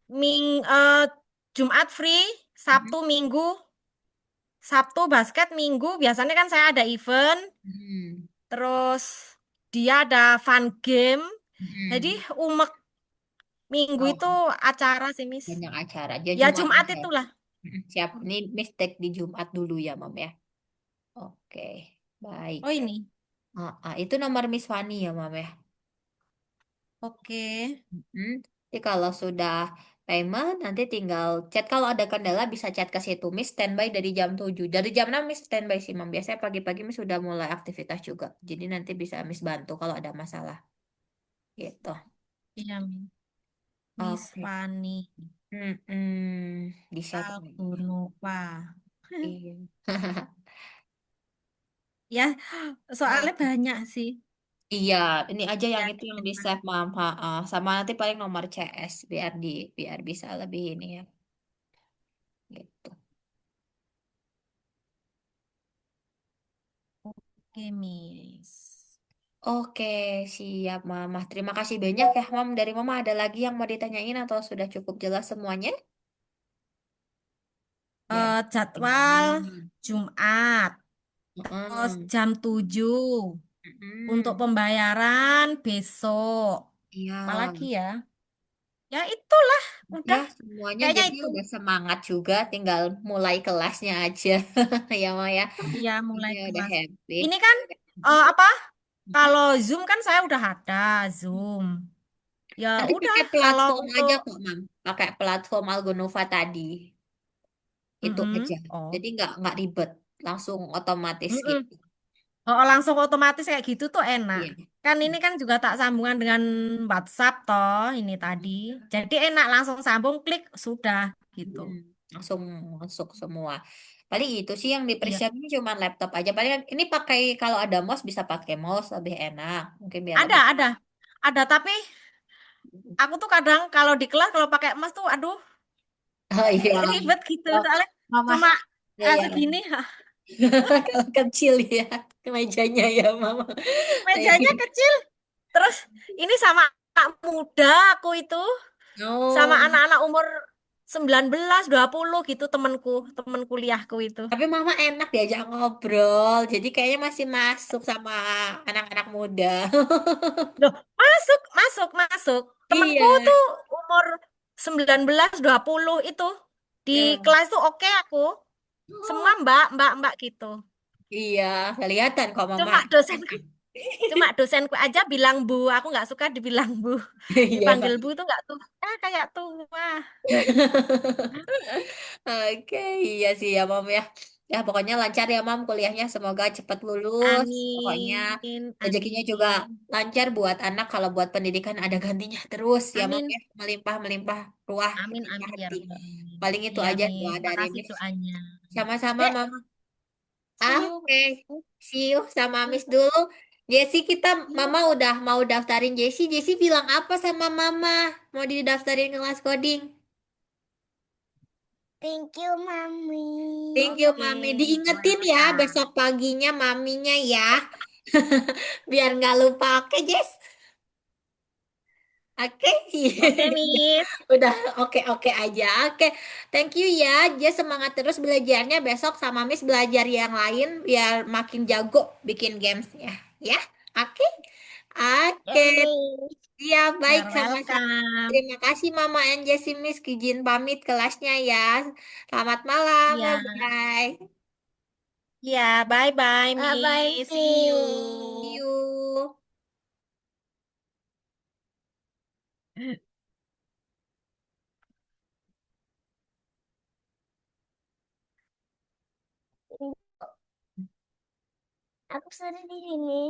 Ming eh, Jumat free, Mhm. Sabtu Minggu, Sabtu basket, Minggu biasanya kan saya ada event, Hmm. terus dia ada fun game. Jadi Hmm. umek Minggu Oh, itu acara sih, Miss. banyak acara. Dia Ya Jumat Jumat aja. itulah. Siap. Ini mistake di Jumat dulu ya, Mam ya. Oke, baik. Oh ini. Itu nomor Miss Fani ya, Mam ya. Oke. Hmm. Jadi kalau sudah payment, nanti tinggal chat. Kalau ada kendala bisa chat ke situ. Miss standby dari jam 7. Dari jam 6 Miss standby sih, Mam. Biasanya pagi-pagi Miss sudah mulai aktivitas juga. Jadi nanti bisa Miss bantu kalau ada masalah. Gitu. Iya, Miss Oke. Fani Di save aja. Algunova. Iya. Ya, soalnya Oke. banyak sih. Iya, ini aja yang Ya, itu yang di save mam. Sama nanti paling nomor CS biar bisa lebih ini ya. Gitu. Oke, Miss. Oke, siap Mama. Terima kasih banyak ya, Mam. Dari Mama ada lagi yang mau ditanyain atau sudah cukup jelas semuanya? Ya. Jadwal Hmm. Jumat, terus Hmm. jam 7 untuk Hmm. pembayaran besok. Iya. Apalagi ya? Ya itulah, Ya, udah. semuanya Kayaknya jadi itu. udah semangat juga, tinggal mulai kelasnya aja. Ya, Ma ya. Iya, Ini mulai udah kelas. happy. Ini kan apa? Kalau Zoom kan saya udah ada Zoom. Ya Nanti udah, pakai kalau platform untuk aja kok, Mam. Pakai platform Algonova tadi. Itu aja. mm-mm. Oh. Jadi nggak ribet. Langsung otomatis Mm-mm. gitu. Oh, langsung otomatis kayak gitu tuh enak. Iya. Kan ini kan juga tak sambungan dengan WhatsApp toh ini tadi. Jadi enak langsung sambung klik sudah gitu. Mm, langsung masuk semua. Paling itu sih yang Iya. dipersiapin cuma laptop aja. Paling ini pakai kalau ada mouse bisa pakai mouse lebih enak. Mungkin biar Ada, lebih. ada. Ada, tapi aku tuh kadang kalau di kelas kalau pakai emas tuh aduh Oh iya. ribet gitu Oh, soalnya Mama. cuma Ya ya. segini Kalau kecil ya mejanya ya Mama. mejanya kecil. Terus ini sama anak muda aku itu sama Oh, anak-anak umur 19 20 gitu temen kuliahku itu. tapi Mama enak diajak ngobrol. Jadi kayaknya masih masuk sama anak-anak muda. Loh, masuk, masuk, masuk. Temenku Iya. tuh umur 19 20 itu di Ya. kelas tuh oke aku. Semua Oh, mbak, mbak, mbak gitu. iya, kelihatan kok Mama. Cuma dosenku, cuma dosenku aja bilang bu. Aku nggak suka dibilang bu. Iya. Dipanggil bu tuh nggak tuh. Kayak tua. Oke, iya sih ya Mam ya. Ya pokoknya lancar ya Mam kuliahnya. Semoga cepat lulus. Pokoknya Amin, rezekinya juga amin, lancar buat anak. Kalau buat pendidikan ada gantinya terus ya Mam amin, ya. Melimpah ruah, amin, melimpah amin ya hati. Rabbal alamin. Paling itu Iya, aja doa Miss. dari Makasih Miss. doanya. Sama-sama Dek, Mama. see you. Oke, see you sama Miss dulu. Jesse kita Mama udah mau daftarin Jesse. Jesse bilang apa sama Mama? Mau didaftarin kelas coding? Thank you, Mami. Thank you, Oke, Mami. Diingetin ya besok welcome. paginya maminya ya. Biar nggak lupa. Oke, Jess? Oke. Oke, Miss. Udah oke-oke aja. Oke. Thank you ya. Jess semangat terus belajarnya. Besok sama Miss belajar yang lain biar makin jago bikin gamesnya. Ya. Oke. Oke. Oke, Miss. Iya, baik You're sama-sama. welcome. Terima kasih Mama and Jessie Miss. Izin pamit kelasnya ya. Selamat malam. Iya, Bye-bye. iya. Bye-bye, Bye-bye, Miss. See you. See you. Aku sudah di sini.